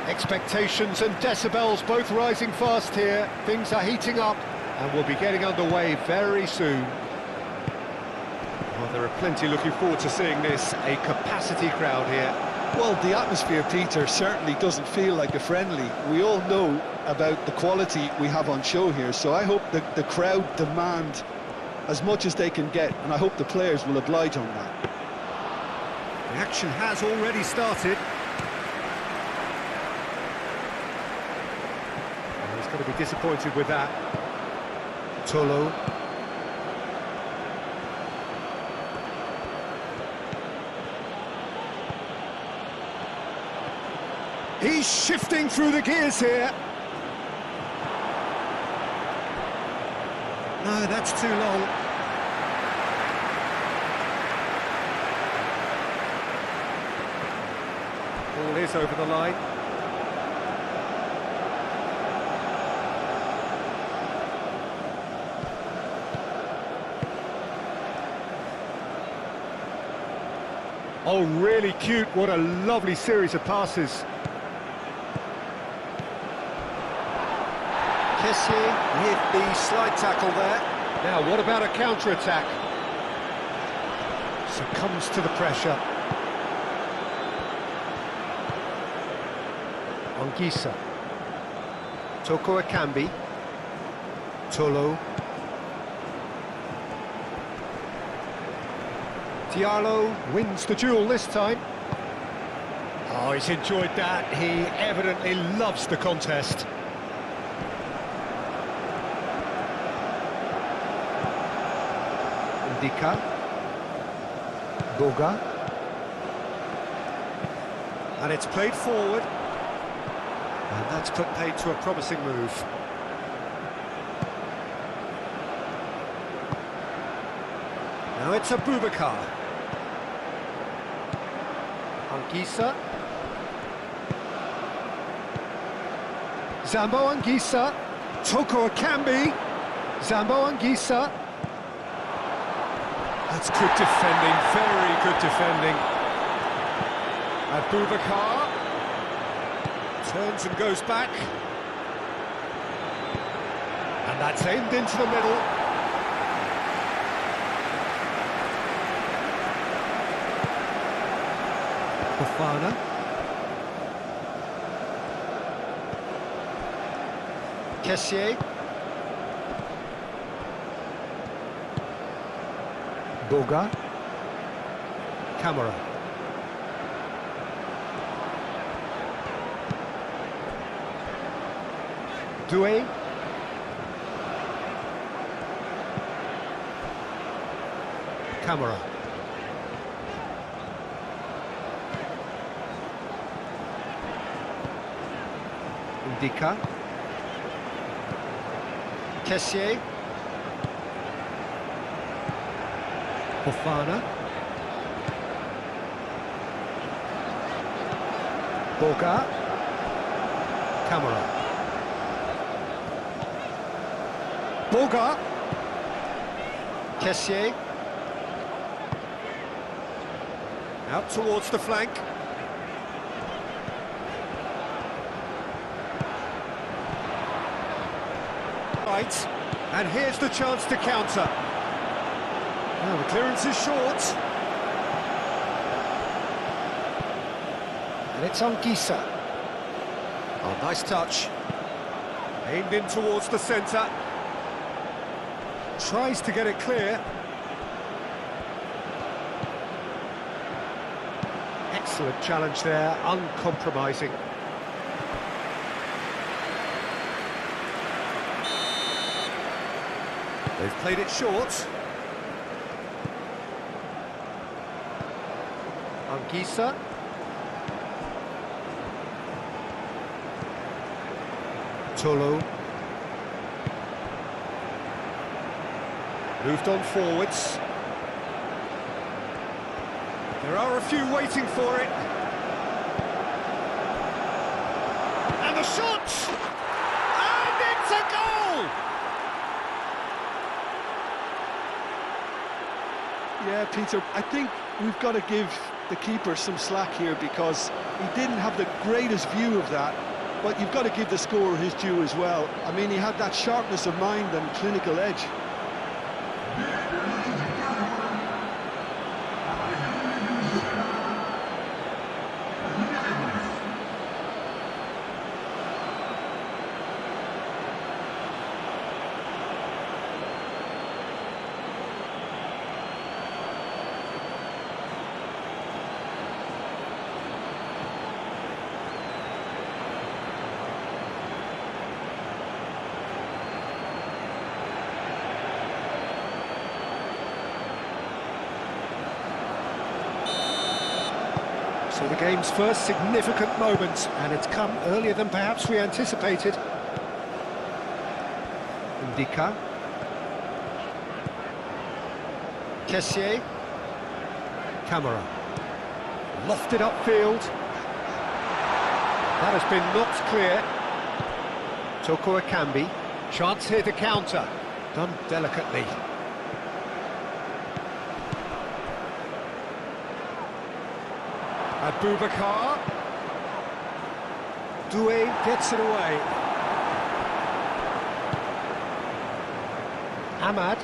Expectations and decibels both rising fast here. Things are heating up and we'll be getting underway very soon. Well, there are plenty looking forward to seeing this. A capacity crowd here. Well, the atmosphere, Peter, certainly doesn't feel like a friendly. We all know about the quality we have on show here, so I hope that the crowd demand as much as they can get, and I hope the players will oblige on that. The action has already started. Well, he's going to be disappointed with that. Tolo. He's shifting through the gears here. No, that's too long. Ball is over the line. Oh, really cute. What a lovely series of passes. With the slide tackle there. Now, what about a counter-attack? Succumbs to the pressure. Anguissa. Toko Akambi. Tolo. Diallo wins the duel this time. Oh, he's enjoyed that. He evidently loves the contest. Dika, Boga, and it's played forward, and that's put paid to a promising move. Now it's Abubakar, Anguissa, Zambo Anguissa, Toko Akambi, Zambo Anguissa. That's good defending, very good defending. Abubakar turns and goes back. And that's aimed into the middle. Fofana. Kessié. Boga, Camera. Doué. Camera. Ndika. Kessié. Fofana. Boga. Camera. Boga. Kessié. Out towards the flank. Right, and here's the chance to counter. Oh, the clearance is short. And it's Anguissa. Oh, nice touch. Aimed in towards the centre. Tries to get it clear. Excellent challenge there, uncompromising. They've played it short. Anguissa. Tolo. Moved on forwards. There are a few waiting for it. And the shot! And it's a goal! Yeah, Peter, I think we've got to give the keeper some slack here because he didn't have the greatest view of that, but you've got to give the scorer his due as well. I mean, he had that sharpness of mind and clinical edge. So the game's first significant moment, and it's come earlier than perhaps we anticipated. Ndika. Kessié. Camara. Lofted upfield. That has been knocked clear. Toko Ekambi. Chance here to counter. Done delicately. Abubakar. Doué gets it away. Ahmad.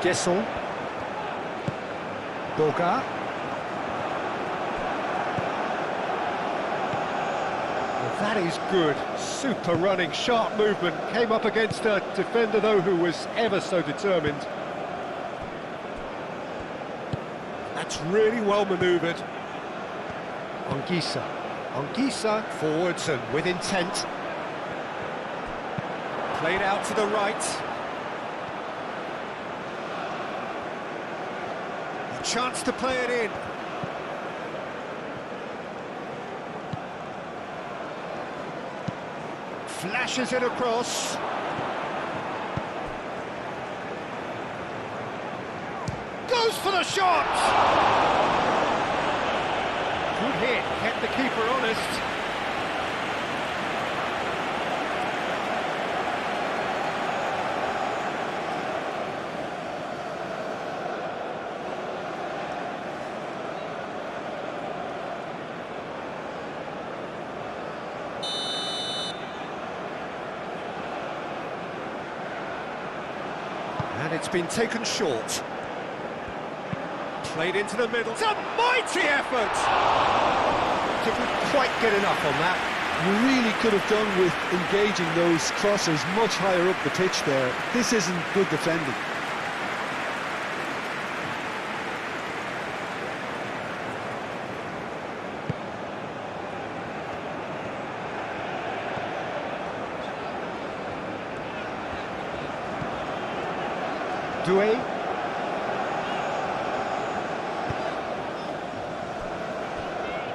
Gesson. Boga. Well, that is good. Super running, sharp movement. Came up against a defender, though, who was ever so determined. That's really well manoeuvred. Anguissa forwards and with intent. Played out to the right. A chance to play it in. Flashes it across. Goes for the shot! Good hit, kept the keeper honest. And it's been taken short. Played into the middle. It's a mighty effort! Didn't quite get enough on that. You really could have done with engaging those crosses much higher up the pitch there. This isn't good defending. Doué.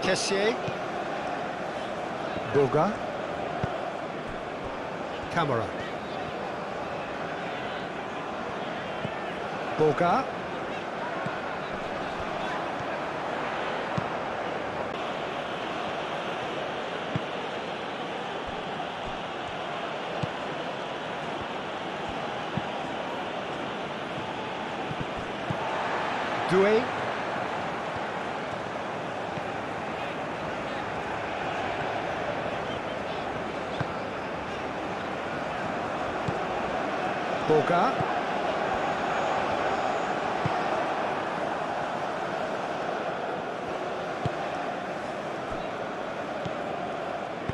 Kessié. Boga. Camara. Boga. Doué. Boga.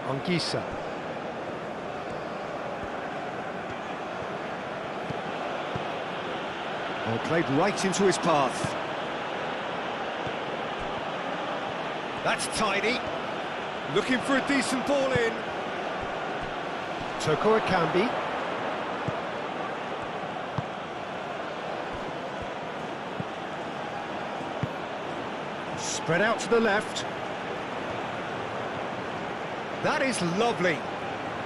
Anguissa. Oh, played right into his path. That's tidy. Looking for a decent ball in. Toko Ekambi. Spread out to the left. That is lovely.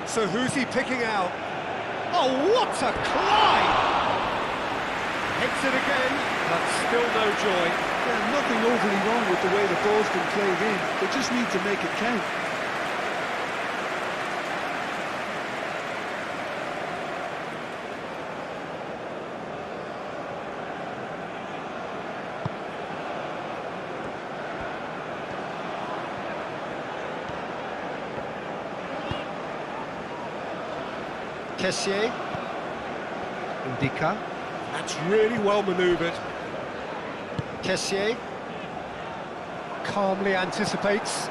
So who's he picking out? Oh, what a climb! Hits it again, but still no joy. Yeah, nothing overly wrong with the way the ball's been played in. They just need to make it count. Kessié. Indica. That's really well manoeuvred. Kessié. Calmly anticipates.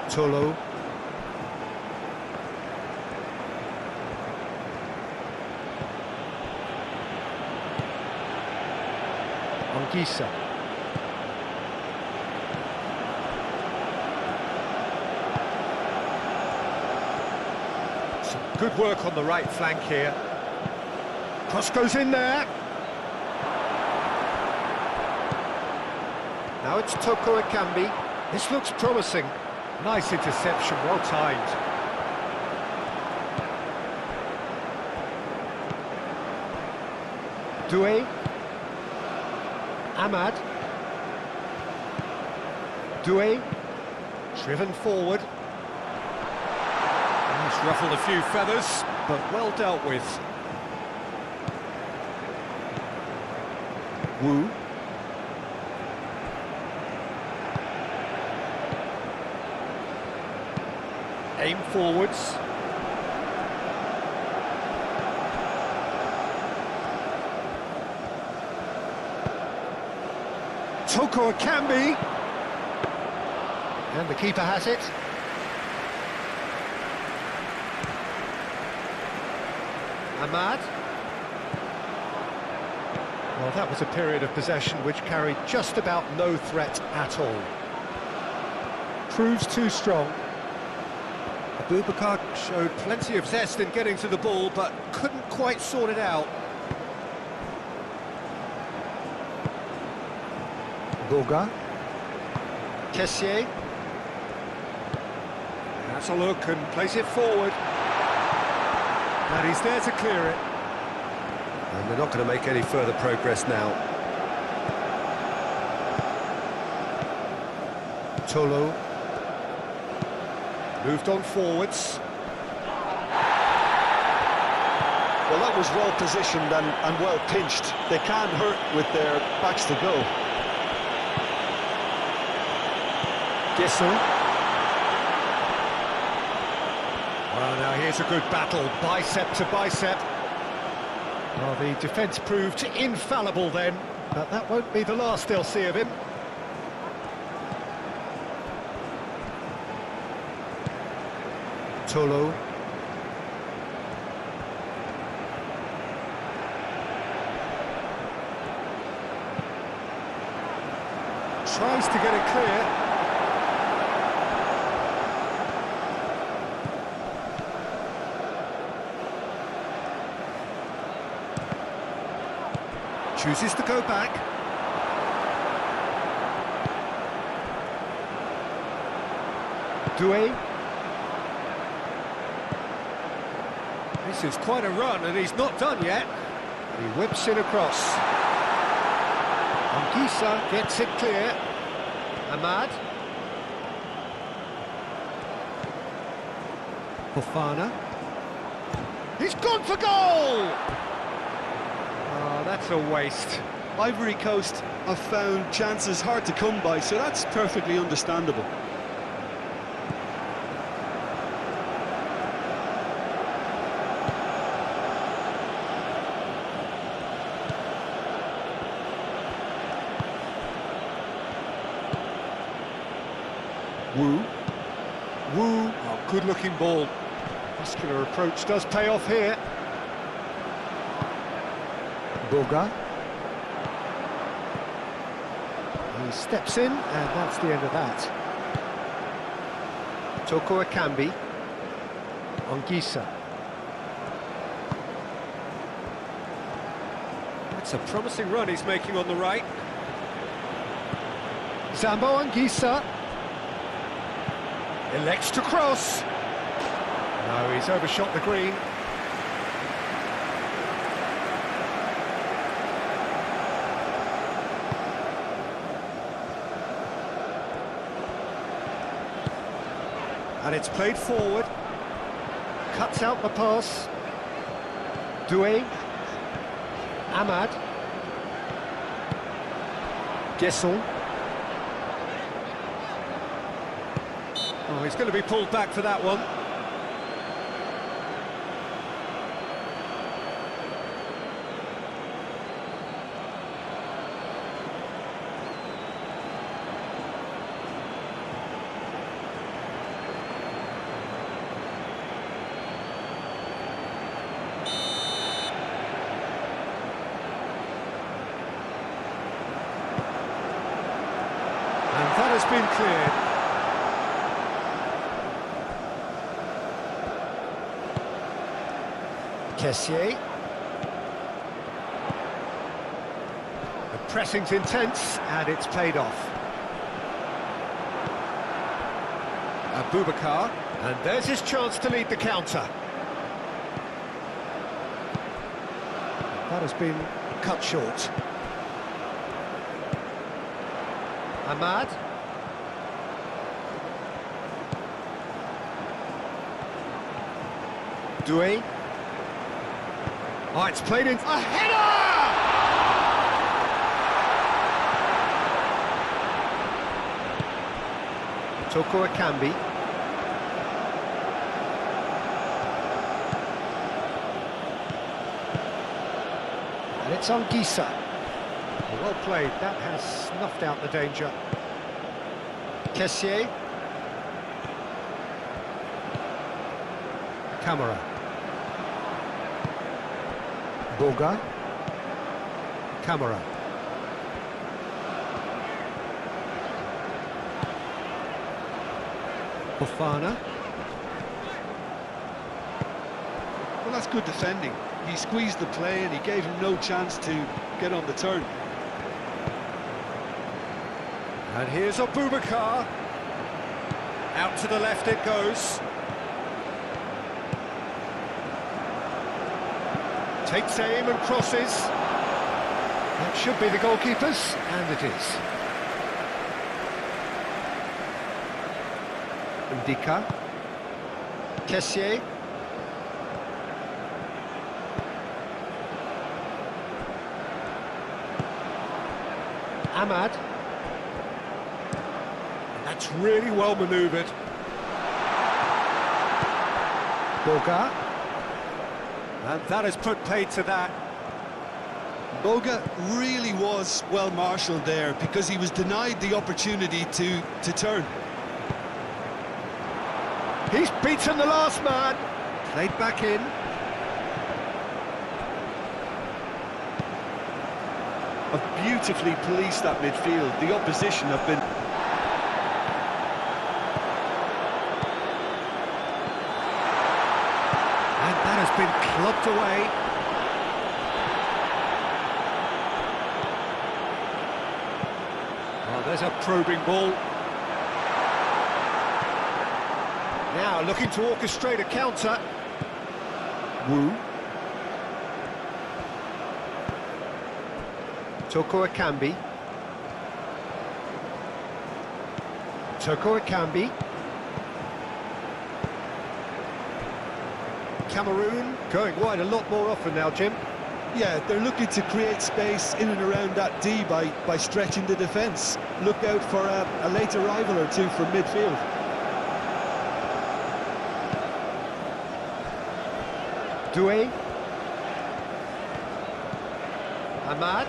Tolo. Anguissa. Some good work on the right flank here. Cross goes in there. Now it's Toko Ekambi. This looks promising. Nice interception, well timed. Doué. Ahmad. Doué. Driven forward. He's ruffled a few feathers, but well dealt with. Wu. Aim forwards. Toko Ekambi. And the keeper has it. Ahmad. Well, that was a period of possession which carried just about no threat at all. Proves too strong. Abubakar showed plenty of zest in getting to the ball, but couldn't quite sort it out. Boga. Kessié. That's a look and place it forward. And he's there to clear it. And they're not going to make any further progress now. Tolo. Moved on forwards. Well, that was well positioned and well pinched. They can't hurt with their backs to go. Gissel. Well, now here's a good battle, bicep to bicep. Well, the defence proved infallible then, but that won't be the last they'll see of him. Tolo. Tries to get it clear. Chooses to go back. Doué. This is quite a run, and he's not done yet. He whips it across. Anguissa gets it clear. Ahmad. Fofana. He's gone for goal! Oh, that's a waste. Ivory Coast have found chances hard to come by, so that's perfectly understandable. Wu. Oh, good-looking ball. Muscular approach does pay off here. Boga. He steps in, and that's the end of that. Toko Ekambi. Anguissa. That's a promising run he's making on the right. Zambo Anguissa. Elects to cross. No, he's overshot the green. And it's played forward. Cuts out the pass. Doué. Ahmad. Gissel. Oh, he's going to be pulled back for that one. has been cleared. Kessié. The pressing's intense, and it's paid off. Abubakar, and there's his chance to lead the counter. That has been cut short. Ahmad. Doué. Oh, it's played in... A header! Toko Akambi. And it's on Gisa. Well played, that has snuffed out the danger. Kessié. Camara. Boga. Camara. Fofana. Well, that's good defending. He squeezed the play and he gave him no chance to get on the turn. And here's Abubakar. Out to the left it goes. Takes aim and crosses. That should be the goalkeeper's, and it is. Ndika. Kessié. Ahmad. That's really well manoeuvred. Boga. And that has put paid to that. Boga really was well marshalled there because he was denied the opportunity to turn. He's beaten the last man. Played back in. Have beautifully policed that midfield. The opposition have been... And that has been clubbed away. Oh, there's a probing ball. Now looking to orchestrate a counter. Wu. Toko Akambi. Toko Akambi. Cameroon going wide a lot more often now, Jim. Yeah, they're looking to create space in and around that D by stretching the defence. Look out for a late arrival or two from midfield. Doué. Ahmad.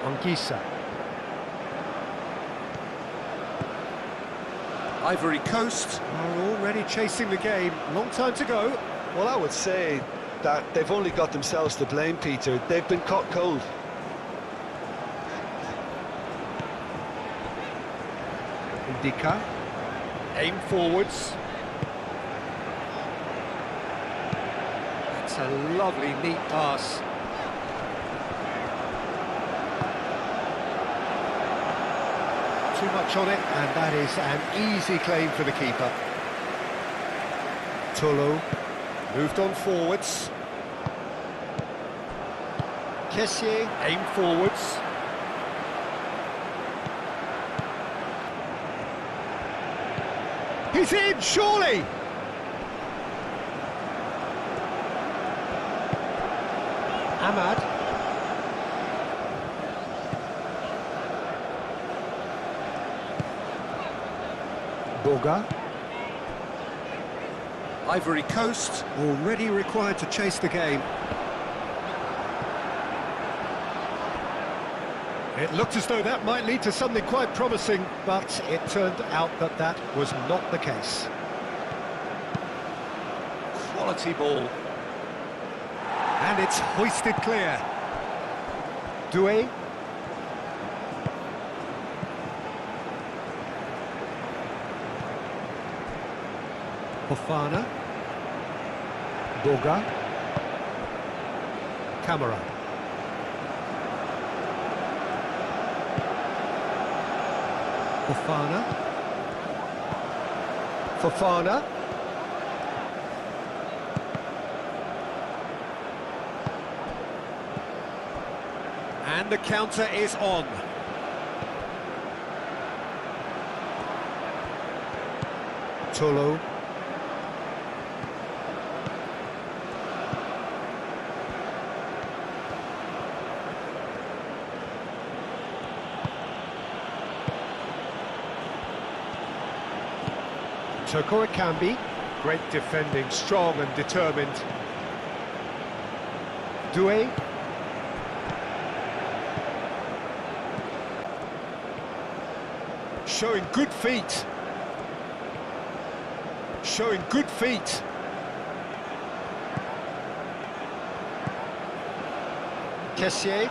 Ongisa. Ivory Coast are already chasing the game. Long time to go. Well, I would say that they've only got themselves to blame, Peter. They've been caught cold. Ndika. Aim forwards. It's a lovely, neat pass. Too much on it, and that is an easy claim for the keeper. Tolo moved on forwards. Kessié, aim forwards. He's in, surely! Ahmad. Boga. Ivory Coast already required to chase the game. It looked as though that might lead to something quite promising, but it turned out that that was not the case. quality ball. And it's hoisted clear. Doué. Fofana. Boga. Camera. Fofana. Fofana. And the counter is on. Tolo. Toko Ekambi, great defending, strong and determined. Doué. Showing good feet. Showing good feet. Kessié.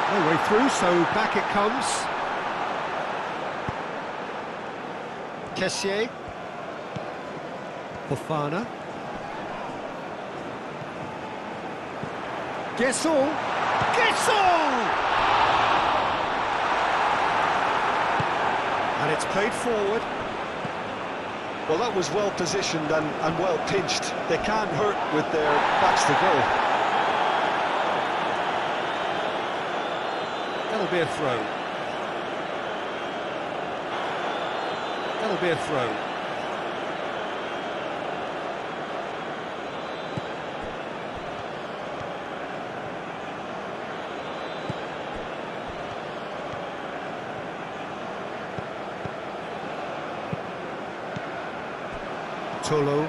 No way through, so back it comes. Kessié. Fofana. Guessol. Guessol! And it's played forward. Well, that was well positioned and well pinched. They can't hurt with their backs to goal. That'll be a throw. That'll be a throw. Tolo.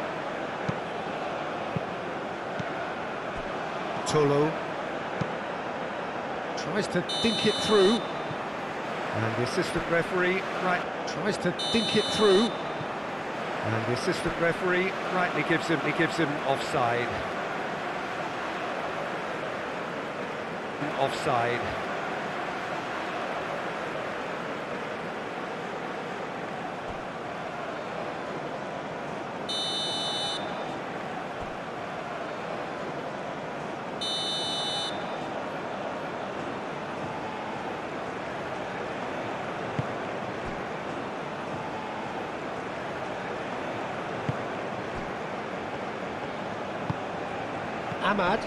Tolo. Tries to dink it through. And the assistant referee tries to dink it through. And the assistant referee rightly gives him offside. Offside. Ahmad.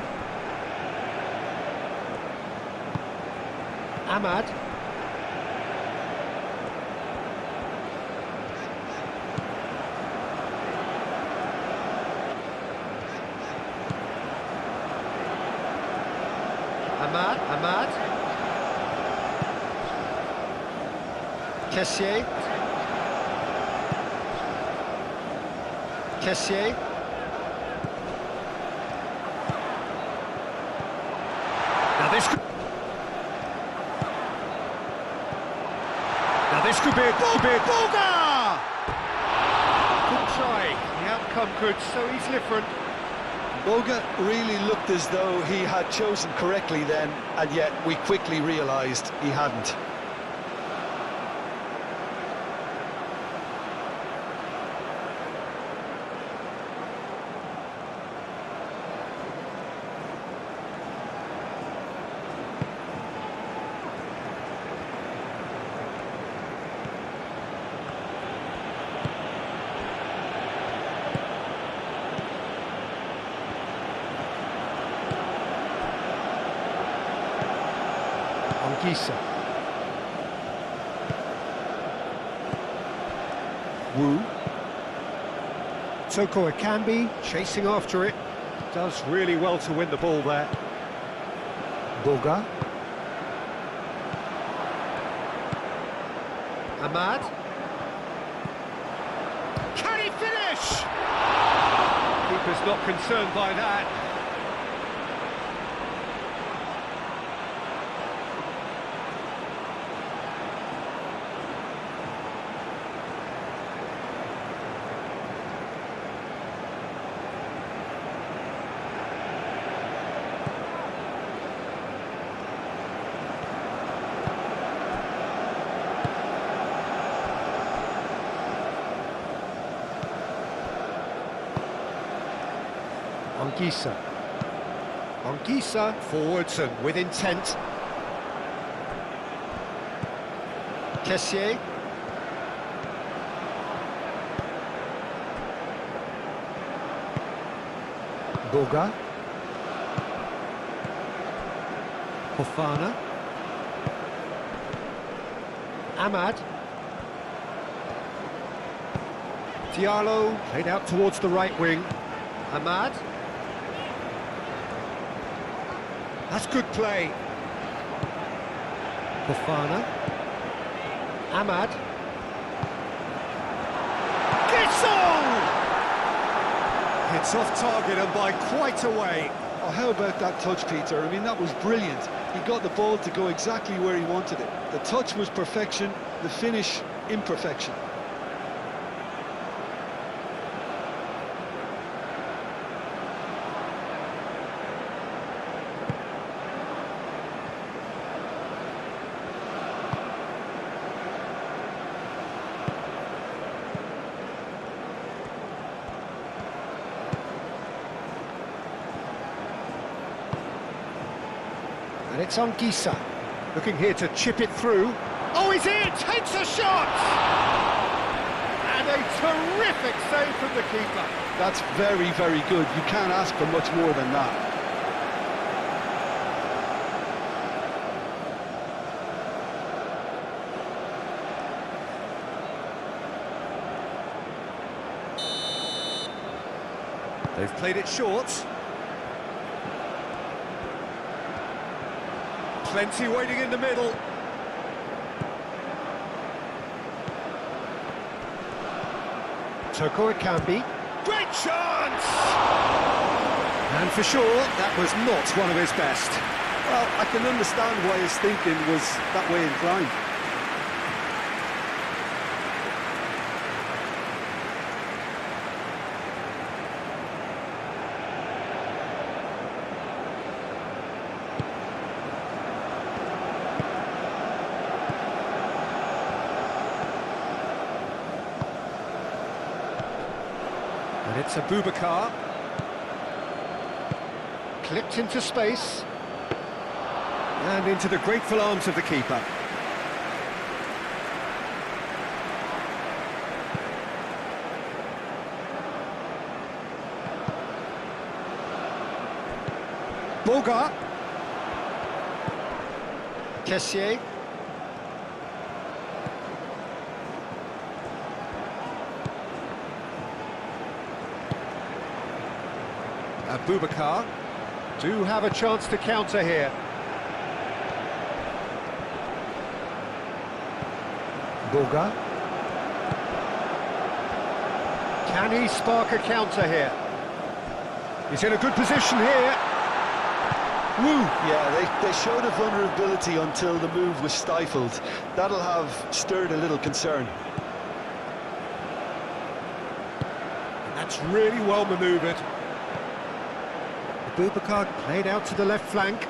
Ahmad. Ahmad. Kessié. Kessié. Now this could be a Boga! Good try. The outcome could so easily different. Boga really looked as though he had chosen correctly then, and yet we quickly realised he hadn't. Gisa. Wu. Toko Ekambi chasing after it. Does really well to win the ball there. Boga. Ahmad. Can he finish? Keeper's not concerned by that. Anguissa. Anguissa forwards and with intent. Kessié. Boga. Fofana. Ahmad. Diallo played out towards the right wing. Ahmad. That's good play. Fofana. Ahmad. Gissel! It's off target and by quite a way. Oh, how about that touch, Peter? I mean, that was brilliant. He got the ball to go exactly where he wanted it. The touch was perfection, the finish, imperfection. And it's Anguissa, looking here to chip it through. Oh, he's in! Takes a shot! And a terrific save from the keeper. That's very, very good. You can't ask for much more than that. They've played it short. Plenty waiting in the middle. Toko Ekambi. Great chance! And for sure, that was not one of his best. Well, I can understand why his thinking was that way inclined. And it's Abubakar. Clipped into space. And into the grateful arms of the keeper. Boga. Kessié. Abubakar do have a chance to counter here. Boga. Can he spark a counter here? He's in a good position here. Woo! Yeah, they showed a vulnerability until the move was stifled. That'll have stirred a little concern. And that's really well manoeuvred. Abubakar played out to the left flank.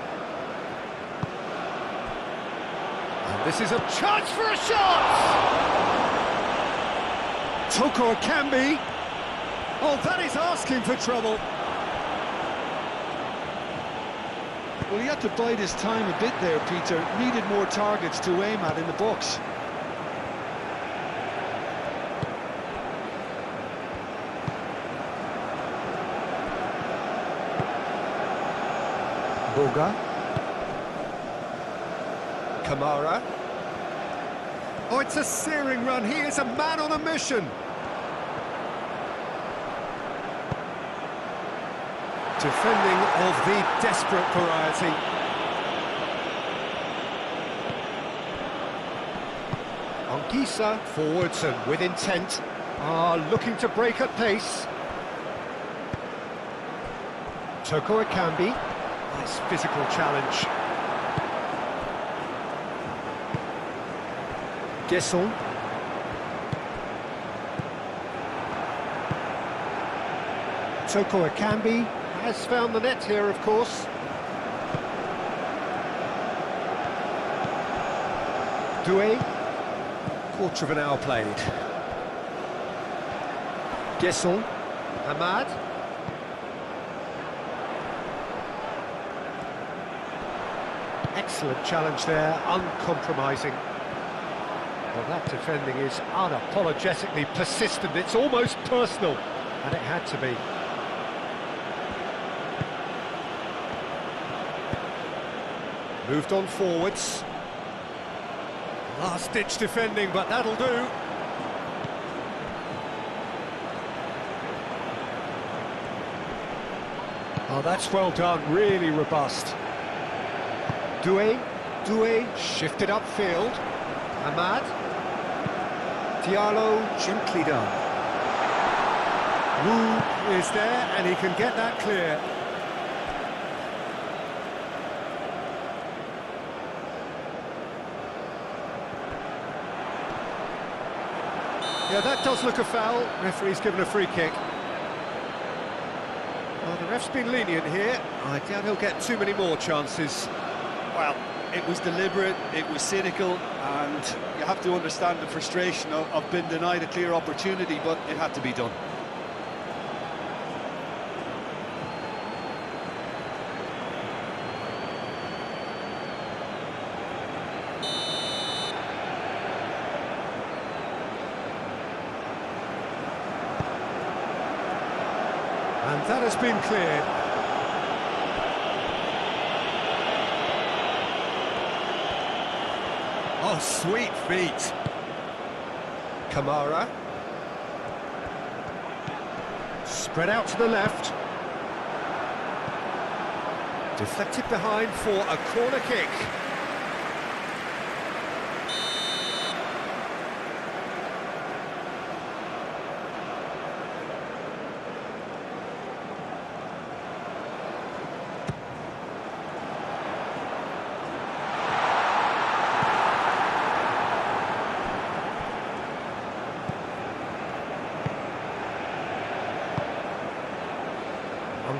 And this is a chance for a shot! Toko Ekambi. Oh, that is asking for trouble. Well, he had to bide his time a bit there, Peter. Needed more targets to aim at in the box. Boga. Kamara. Oh, it's a searing run. He is a man on a mission. Defending of the desperate variety. Anguissa forwards and with intent. Looking to break at pace. Toko Ekambi. Nice physical challenge. Gissel. Toko Ekambi has found the net here, of course. Doué. Quarter of an hour played. Gissel. Ahmad. Excellent challenge there, uncompromising. Well, that defending is unapologetically persistent. It's almost personal, and it had to be. Moved on forwards. Last-ditch defending, but that'll do. Oh, that's well done, really robust. Doué shifted upfield. Ahmad. Diallo, gently done. Wu is there, and he can get that clear. Yeah, that does look a foul. Referee's given a free kick. Well, the ref's been lenient here. I doubt he'll get too many more chances. Well, it was deliberate, it was cynical, and you have to understand the frustration of being denied a clear opportunity, but it had to be done. And that has been cleared. Oh, sweet feet. Kamara. Spread out to the left. Deflected behind for a corner kick.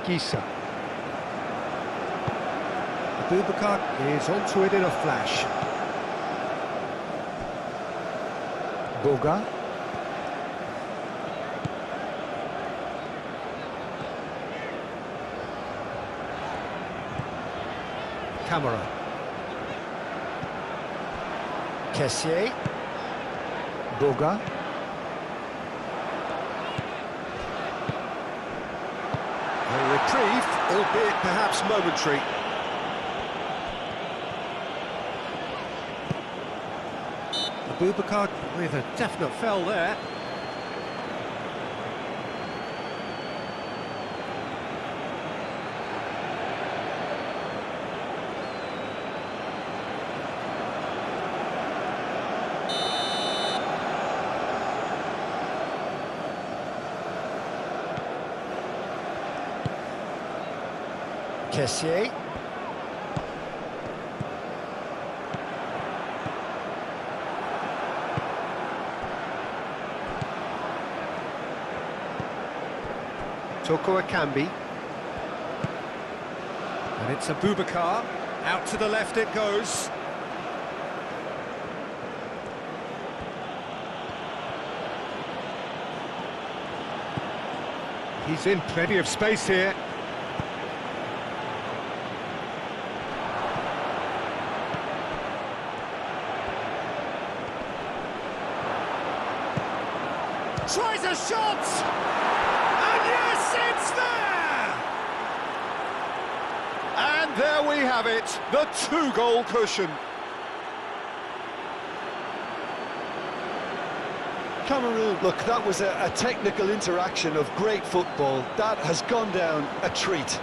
Gisa. Abubakar is onto it in a flash. Boga. Camera. Kessier. Boga. A reprieve, albeit perhaps momentary. Abubakar with a definite foul there. Kessier. Toko Akambi. And it's Abubakar. Out to the left it goes. He's in plenty of space here. Tries a shot! And yes, it's there! And there we have it, the two-goal cushion. Cameroon, look, that was a technical interaction of great football. That has gone down a treat.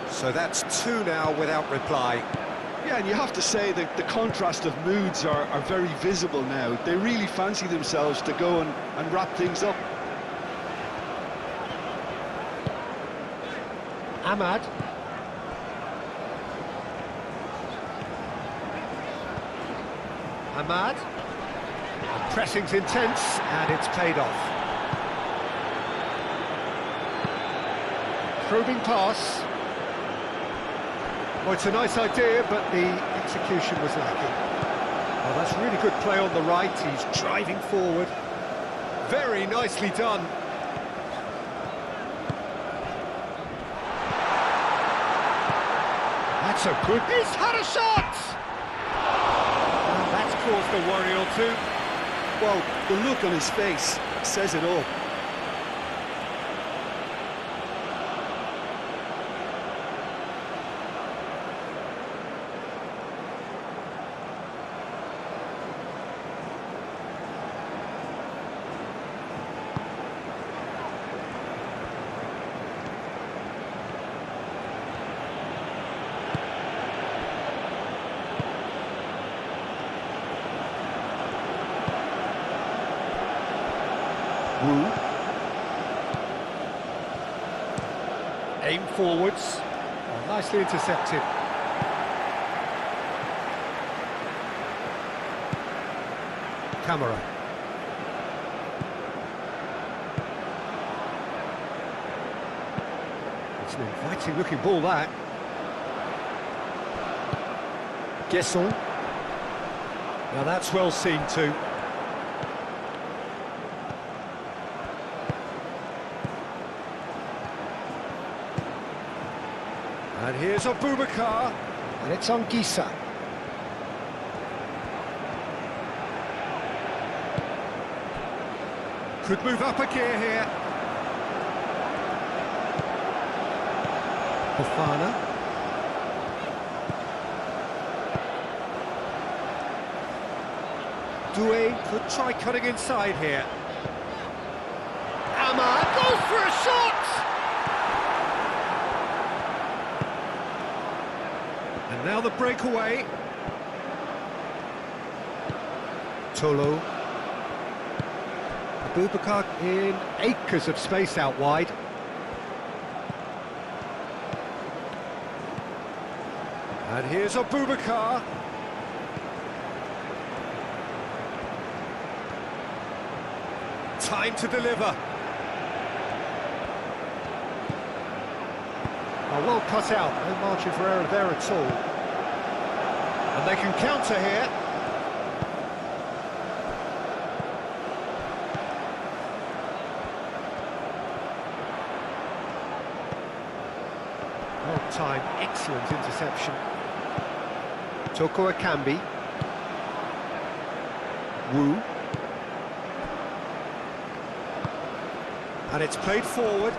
So that's two now without reply. Yeah, and you have to say that the contrast of moods are very visible now. They really fancy themselves to go and wrap things up. Ahmad. Ahmad. Pressing's intense, and it's paid off. Probing pass. Well, it's a nice idea, but the execution was lacking. Well, that's really good play on the right. He's driving forward. Very nicely done. That's a good... He's had a shot! And that's caused a worry or two. Well, the look on his face says it all. Wu. Aim forwards. Oh, nicely intercepted. Camera. It's an inviting looking ball, that. Guesson. Now that's well seen too. And here's Abubakar, and it's on Gisa. Could move up a gear here. Fofana. Doué could try cutting inside here. Ahmad goes for a shot! And now the breakaway. Tolo. Abubakar in acres of space out wide. And here's Abubakar. Time to deliver. Oh, well cut out, no margin for error there at all. And they can counter here. Well timed, excellent interception. Toko Akambi. Wu. And it's played forward.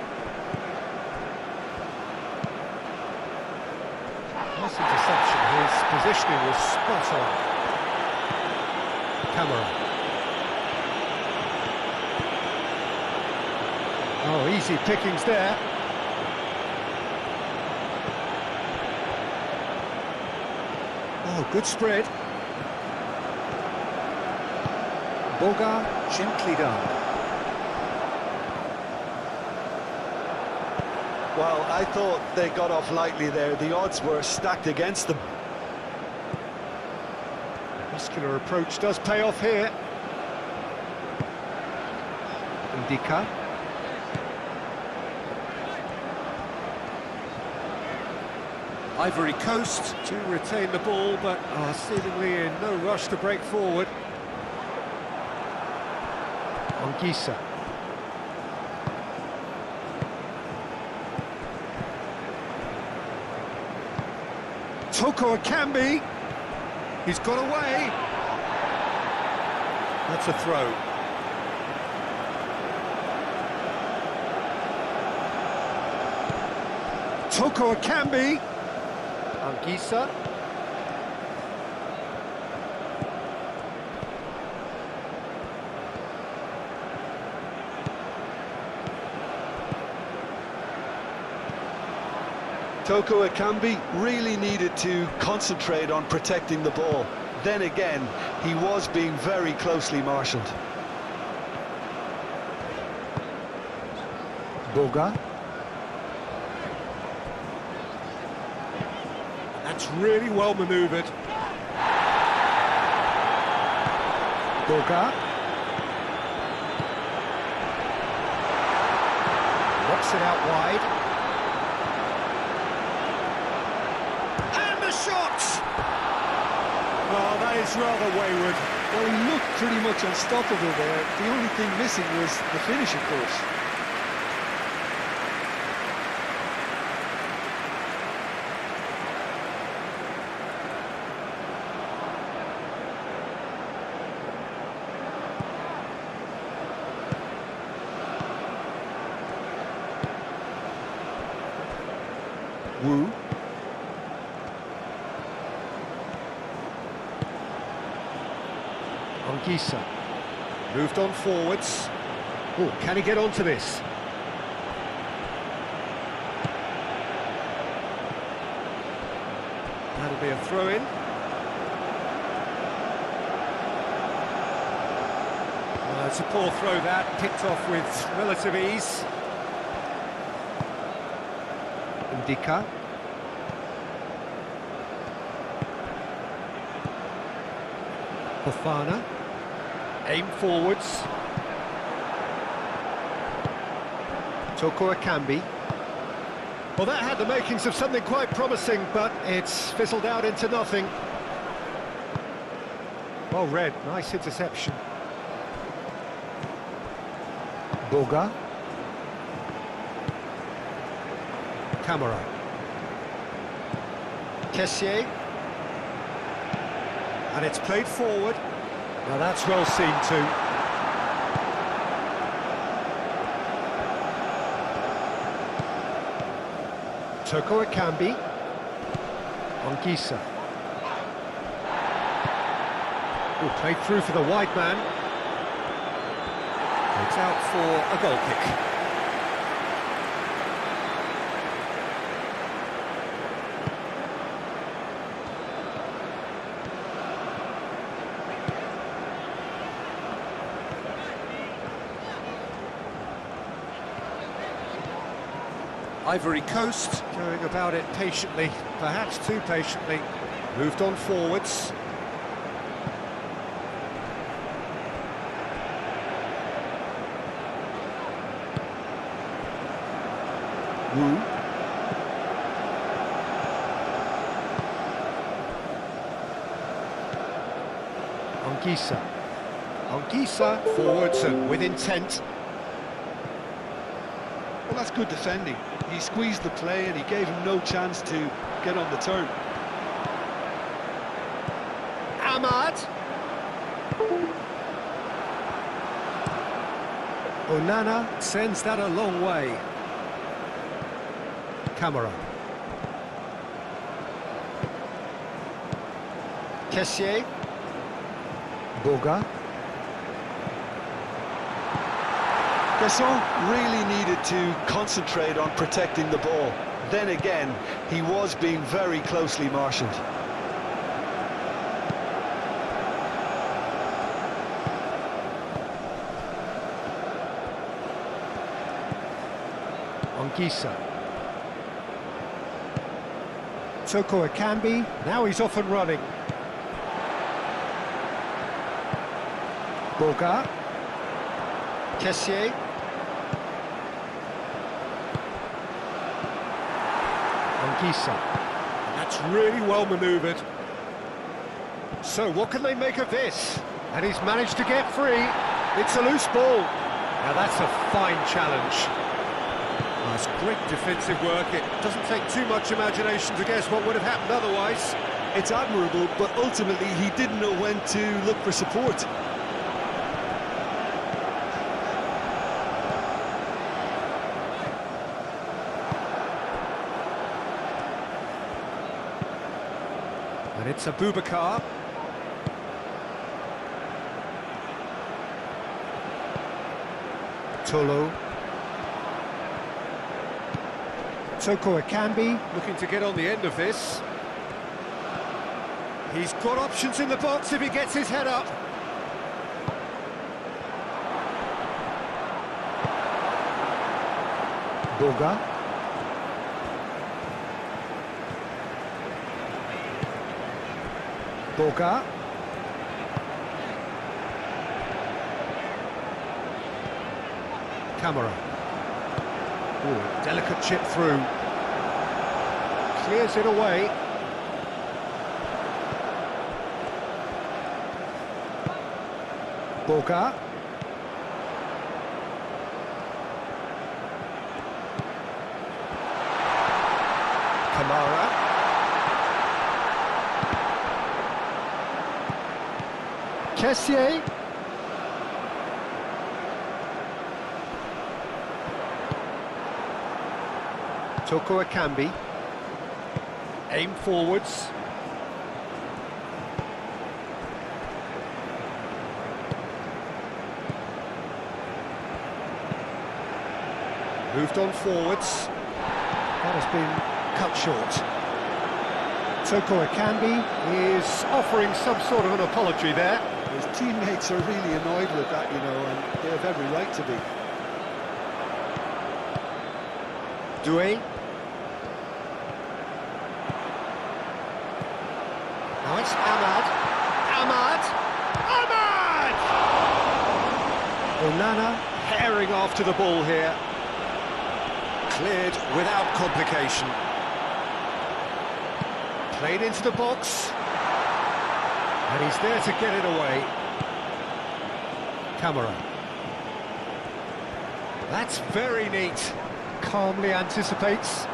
Nice interception, his positioning was spot on. Cameroon. Oh, easy pickings there. Oh, good spread. Boga, gently done. Well, I thought they got off lightly there. The odds were stacked against them. Muscular approach does pay off here. Ndika. Ivory Coast to retain the ball, but are seemingly in no rush to break forward. Ongisa. Toko Akambi. He's got away. That's a throw. Toko Akambi. Ongisa. Toko Akambi really needed to concentrate on protecting the ball. Then again, he was being very closely marshalled. Boga. That's really well manoeuvred. Boga. Knocks it out wide. And the shot! Oh, that is rather wayward. Well, he looked pretty much unstoppable there. The only thing missing was the finish, of course. Wu. Anguissa. Moved on forwards. Oh, can he get onto this? That'll be a throw-in. It's a poor throw that, picked off with relative ease. Ndika. Fofana. Aim forwards. Toko Akambi. Well, that had the makings of something quite promising, but it's fizzled out into nothing. Well read, nice interception. Boga. Cameroon. Kessié. And it's played forward. Now that's well seen too. Toko Akambi. Anguissa. Oh, played through for the wide man. It's out for a goal kick. Ivory Coast going about it patiently, perhaps too patiently. Moved on forwards. Wu. Anguissa. Anguissa forwards and with intent. Well, that's good defending. He squeezed the play and he gave him no chance to get on the turn. Ahmad. Onana sends that a long way. Cameroon. Kessié. Boga. Gasson really needed to concentrate on protecting the ball. Then again, he was being very closely marshalled. Anguissa. Toko Akambi, now he's off and running. Boga. Kessié. Anguissa. That's really well manoeuvred. So what can they make of this? And he's managed to get free. It's a loose ball. Now that's a fine challenge. That's great defensive work. It doesn't take too much imagination to guess what would have happened otherwise. It's admirable, but ultimately he didn't know when to look for support. And it's Abubakar. Tolo. Toko Akambi looking to get on the end of this. He's got options in the box if he gets his head up. Boga. Boga. Cameroon. Ooh, delicate chip through. Clears it away. Boga. Kamara. Kessié. Toko Akambi. Aim forwards. Moved on forwards. That has been cut short. Toko Akambi is offering some sort of an apology there. His teammates are really annoyed with that, you know, and they have every right to be. Doué. Now it's Ahmad. Ahmad! Onana herring after the ball here. Cleared without complication. Played into the box. And he's there to get it away. Cameroon. That's very neat. Calmly anticipates.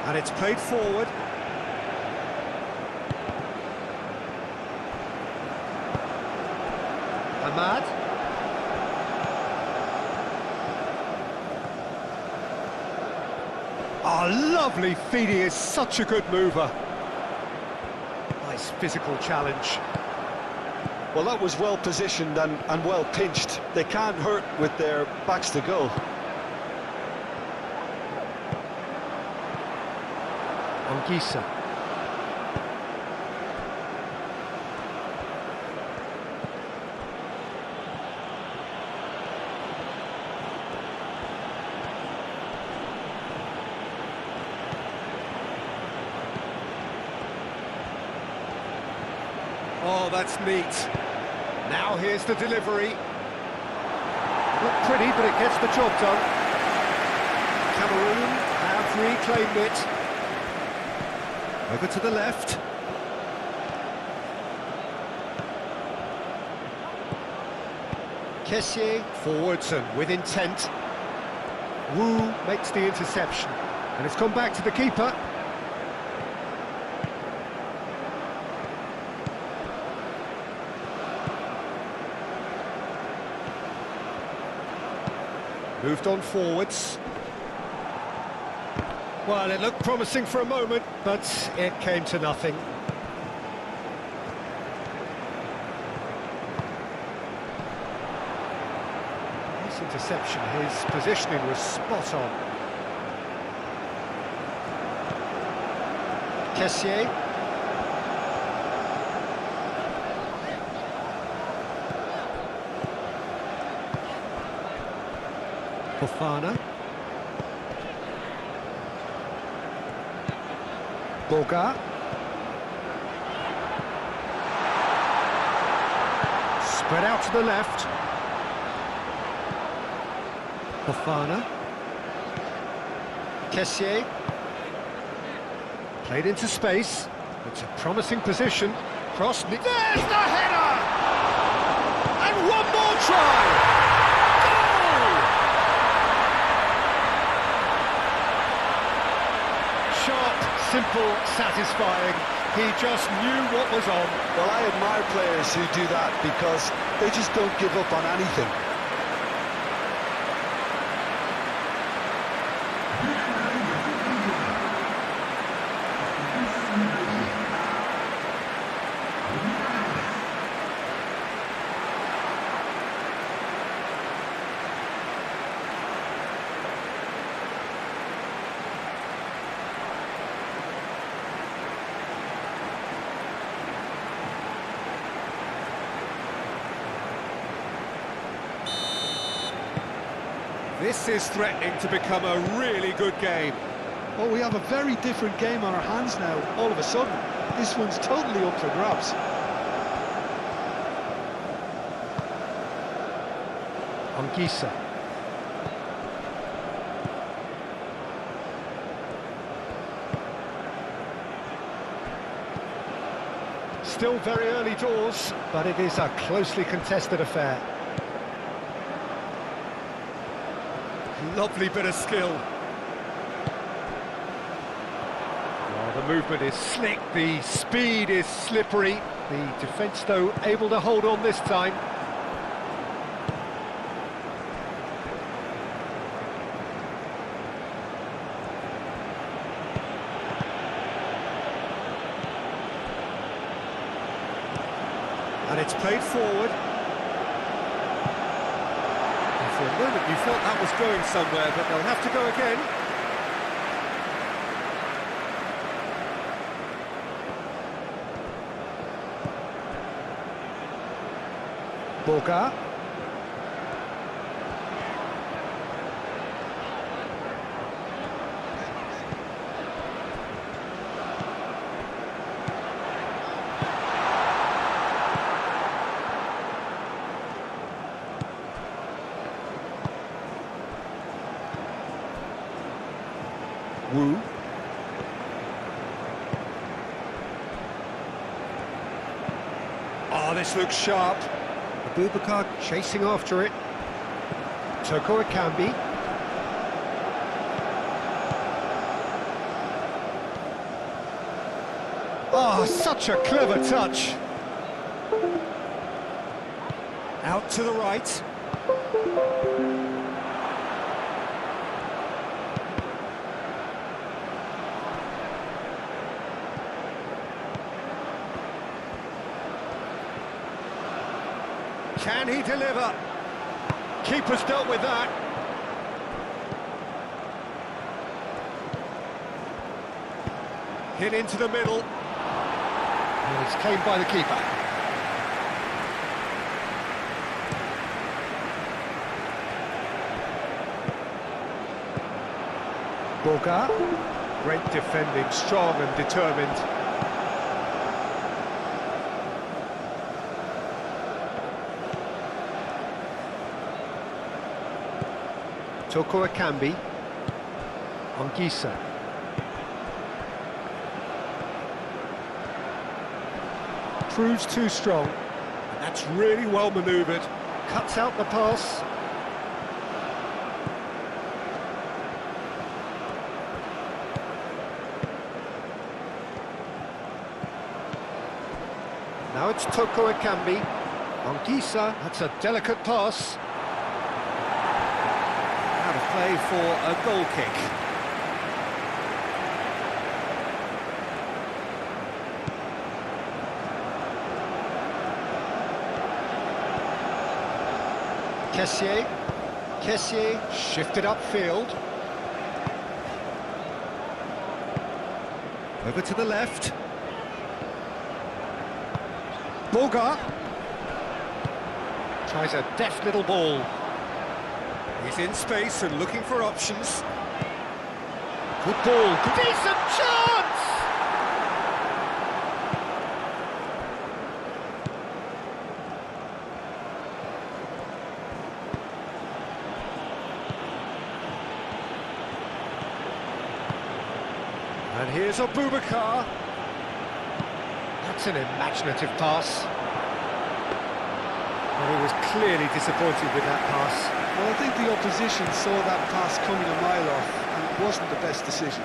And it's played forward. Ahmad. Oh, lovely feed. He is such a good mover. Nice physical challenge. Well, that was well positioned and well pinched. They can't hurt with their backs to goal. Anguissa. Oh, that's neat. Now here's the delivery. Not pretty, but it gets the job done. Cameroon have reclaimed it. Over to the left. Kessié forwards and with intent. Wu makes the interception. And it's gone back to the keeper. Moved on forwards. Well, it looked promising for a moment, but it came to nothing. Nice interception. His positioning was spot on. Kessié. Fofana. Boga. Spread out to the left. Fofana. Kessié. Played into space. It's a promising position. Cross. There's the header! And one more try! Simple, satisfying. He just knew what was on. Well, I admire players who do that because they just don't give up on anything. This is threatening to become a really good game. Well, we have a very different game on our hands now, all of a sudden. This one's totally up for grabs. Anguissa. still very early doors, but it is a closely contested affair. Lovely bit of skill. Oh, the movement is slick, the speed is slippery. The defence, though, able to hold on this time. And it's played forward. And for a moment you thought that was going somewhere, but they'll have to go again. Boga. Wu. Oh, this looks sharp. Abubakar chasing after it. Toko Ekambi. Oh, such a clever touch. Out to the right. Can he deliver? Keeper's dealt with that. Hit into the middle. And it's claimed by the keeper. Boga. Great defending, strong and determined. Toko Ekambi. Ongisa. Proves too strong. And that's really well manoeuvred. Cuts out the pass. Now it's Toko Ekambi. Ongisa, that's a delicate pass. Play for a goal kick. Kessié shifted upfield. Over to the left. Boga tries a deft little ball. He's in space and looking for options. Good ball, good decent chance! And here's Abubakar. That's an imaginative pass. Well, he was clearly disappointed with that pass. Well, I think the opposition saw that pass coming a mile off, and it wasn't the best decision.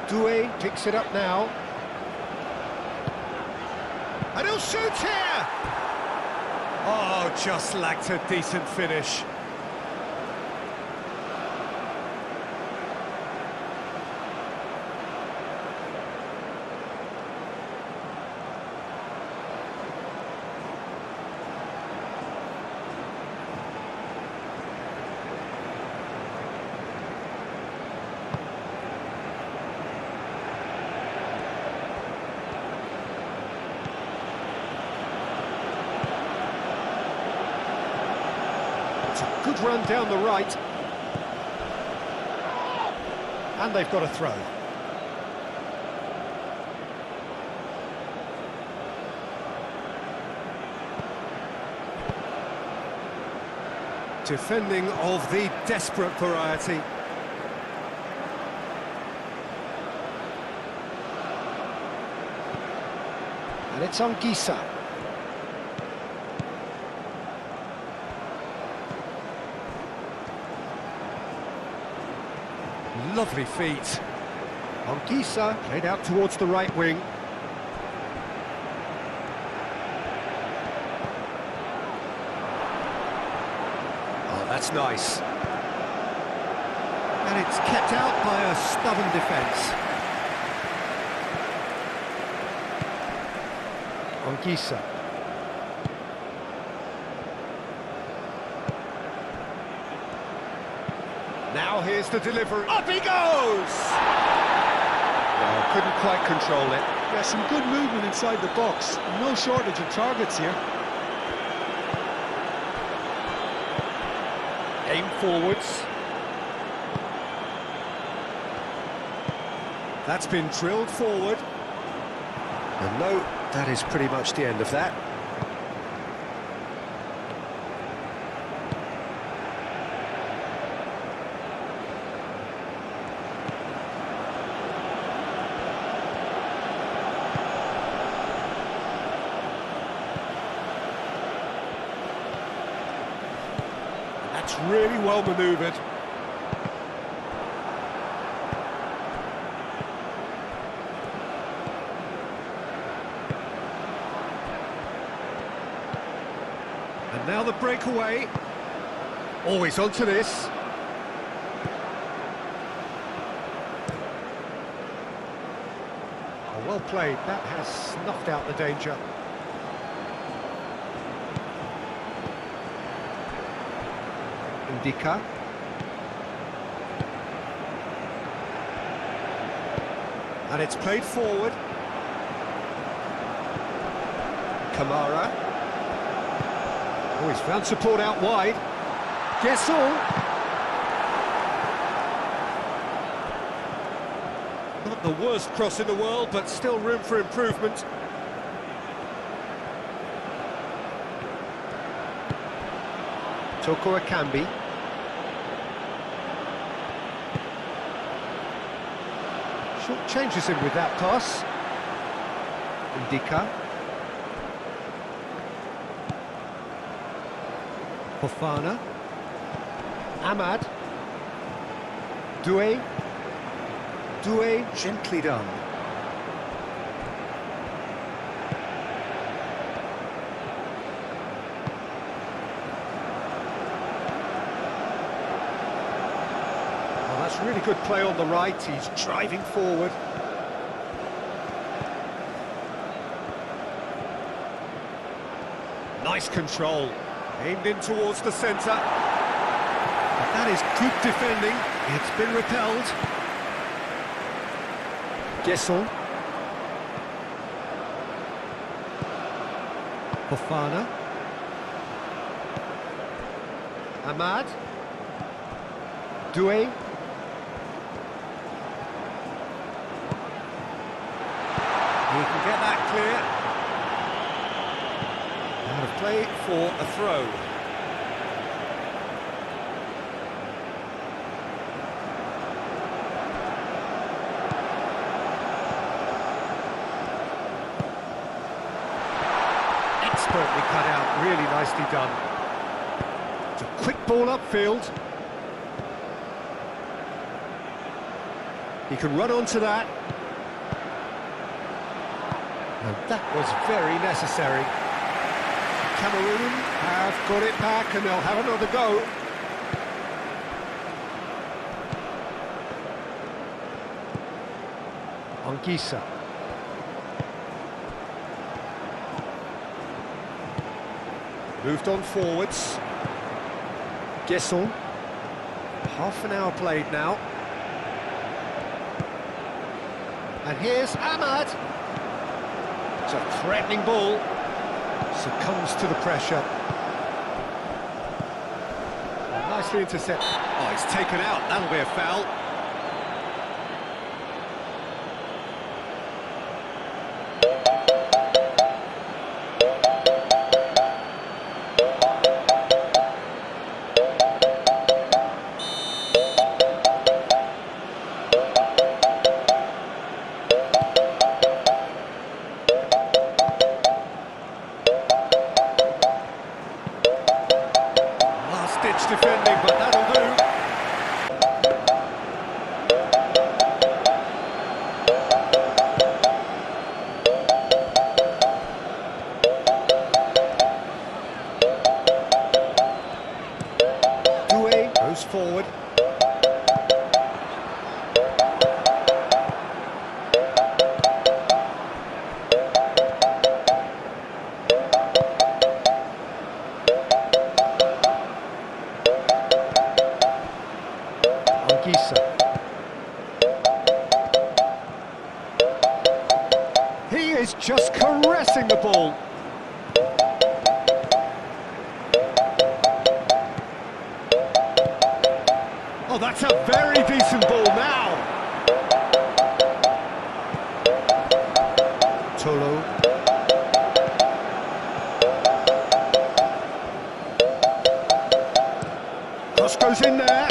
Doué picks it up now. And he'll shoot here! Oh, just lacked a decent finish. Good run down the right. And they've got a throw. Defending of the desperate variety. And it's on Gisa. Lovely feet. On Gisa, played out towards the right wing. That's nice. And it's kept out by a stubborn defence. Anguissa. Now here's the delivery. Up he goes! Well, couldn't quite control it. Yeah, some good movement inside the box. No shortage of targets here. Aim forwards. That's been drilled forward. And no, that is pretty much the end of that. That's really well manoeuvred. And now the breakaway. Always onto this. Oh, well played. That has snuffed out the danger. Ndika. And it's played forward. Kamara. Oh, he's found support out wide. Gessel. Not the worst cross in the world, but still room for improvement. Toko Akambi. Short changes him with that pass. Ndika. Fofana. Ahmad. Doué. Doué, gently done. Well, that's really good play on the right. He's driving forward. Nice control. Aimed in towards the centre. That is good defending. It's been repelled. Gessel. Fofana. Ahmad. Doué. He can get that clear. Out of play for a throw. Expertly cut out, really nicely done. It's a quick ball upfield. He can run onto that. And that was very necessary. Cameroon have got it back and they'll have another go. Anguissa. Moved on forwards. Gessel. Half an hour played now. And here's Ahmad. It's a threatening ball. Succumbs to the pressure. Nicely intercepted. Oh, it's taken out. That'll be a foul. is just caressing the ball. Oh, that's a very decent ball now. Tolo. Cross goes in there.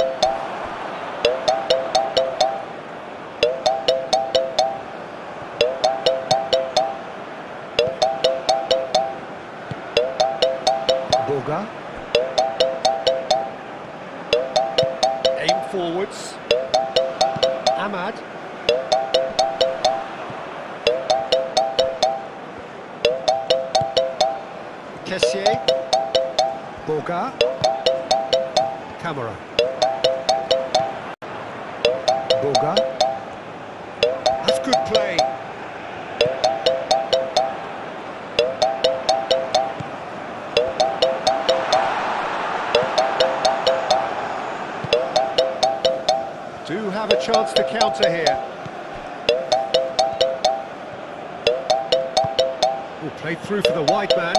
Boga. Aim forwards. Ahmad. Kessier. Boga. Cameroon. Boga. That's good play. Do have a chance to counter here. Oh, played through for the wide man.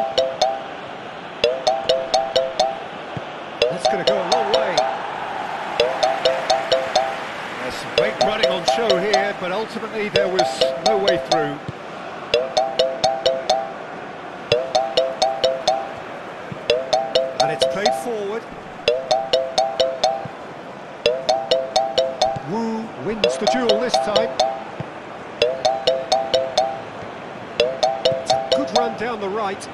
That's going to go a long way. There's some great running on show here, but ultimately there was no way through. And it's played forward. Wu wins the duel this time. It's a good run down the right.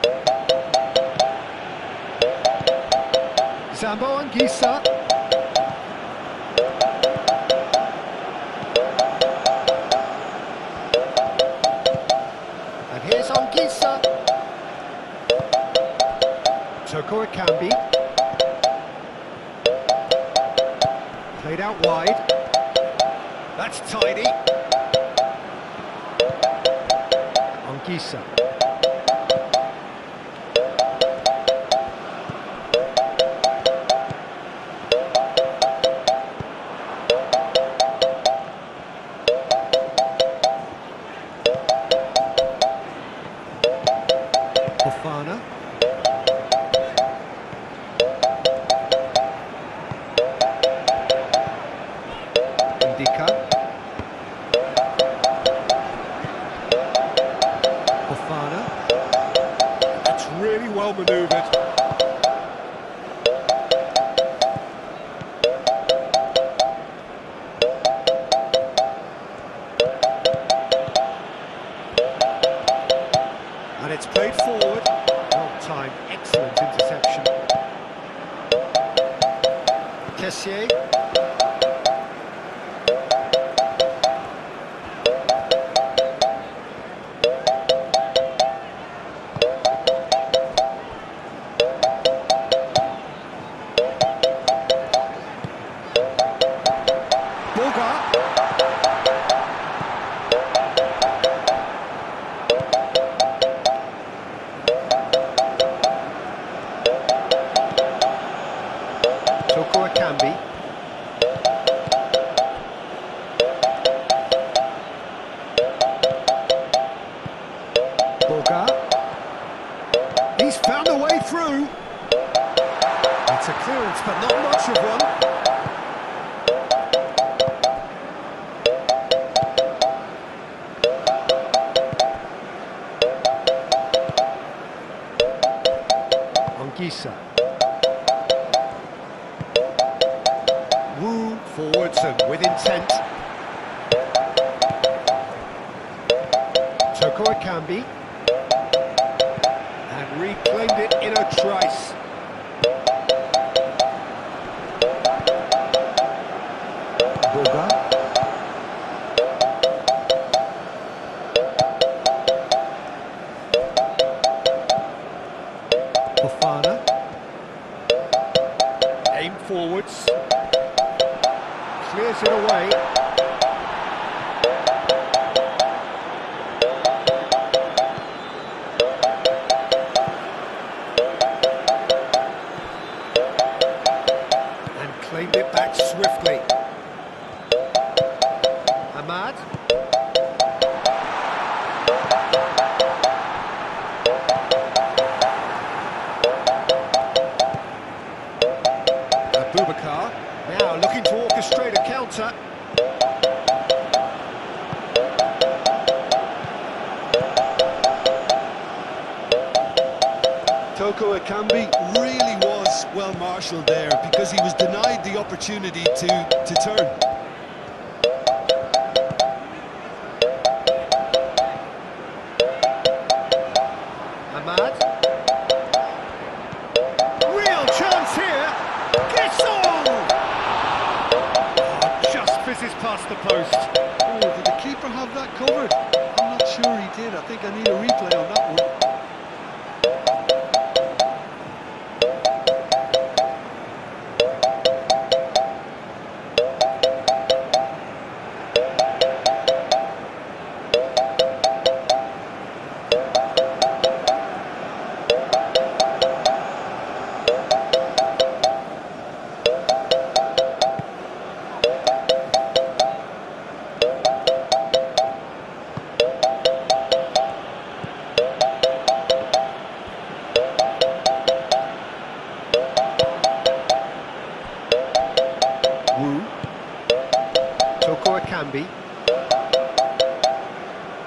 Zambo Anguissa. And here's Anguissa. Toko Ekambi. Played out wide. That's tidy. Anguissa. Fofana. Indica. Fofana. That's really well manoeuvred. And it's played forward. Well timed, excellent interception. Kessier. Boga. Toko Ekambi. Boga. He's found a way through. It's a clearance, but not much of one. Anguissa. Wu forwards and with intent. Toko Ekambi. And reclaimed it in a trice. Boga. Fofana. Aim forwards. Clears it away. And claimed it back swiftly. Ahmad. Toko Ekambi really was well marshalled there because he was denied the opportunity to turn. Ahmad. Real chance here. Kissel! Oh, just fizzes past the post. Oh, did the keeper have that covered? I'm not sure he did. I think I need a replay on that one.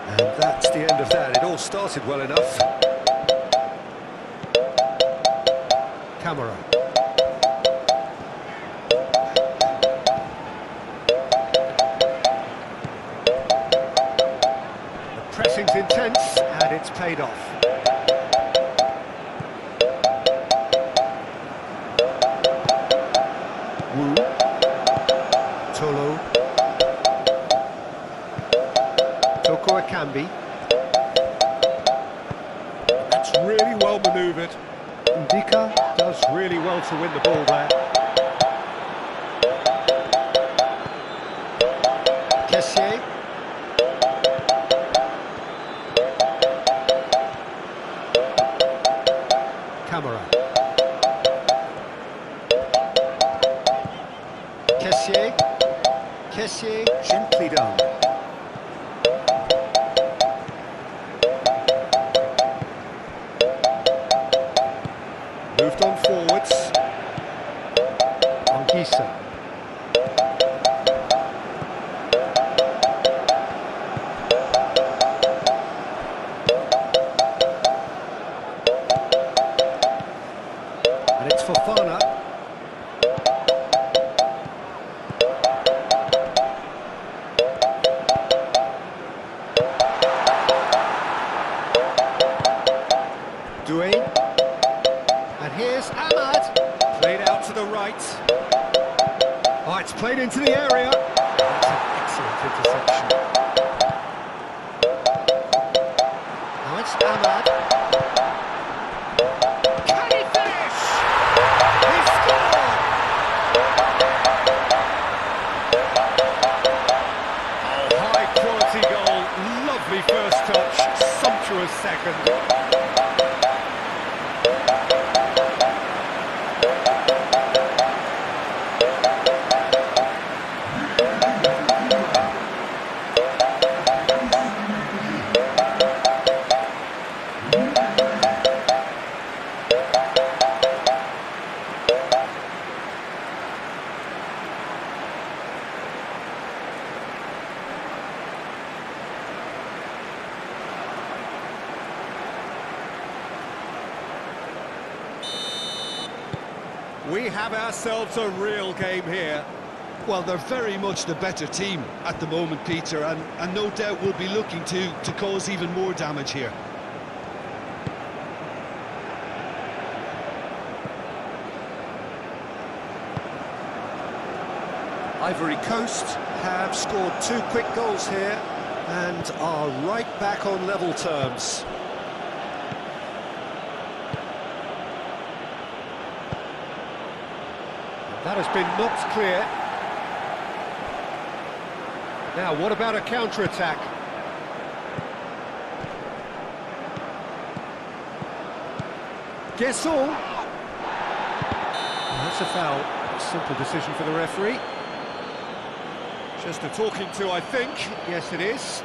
And that's the end of that. It all started well enough. Cameroon. The pressing's intense and it's paid off. Wu. Tolo. Toko Ekambi. That's really well manoeuvred. Ndika does really well to win the ball there. Kessié. Cameroon. Kessié, gently done. Moved on forwards. Anguissa. And it's Fofana. Doué. And here's Ahmad. Played out to the right. Oh, it's played into the area. That's an excellent interception. Now it's Ahmad. Can he finish? He scored! Oh, high quality goal. Lovely first touch. Sumptuous second. We have ourselves a real game here. Well, they're very much the better team at the moment, Peter, and no doubt will be looking to cause even more damage here. Ivory Coast have scored 2 quick goals here and are right back on level terms. That has been knocked clear. Now, what about a counter-attack? Guessall. That's a foul. A simple decision for the referee. Just a talking to, I think. Yes, it is.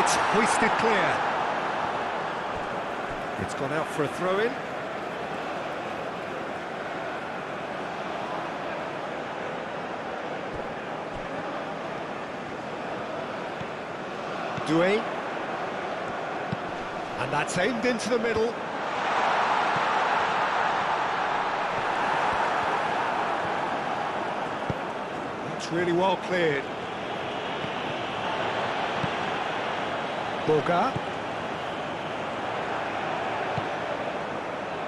It's hoisted clear. It's gone out for a throw-in. Doué. And that's aimed into the middle. That's really well cleared. Boga.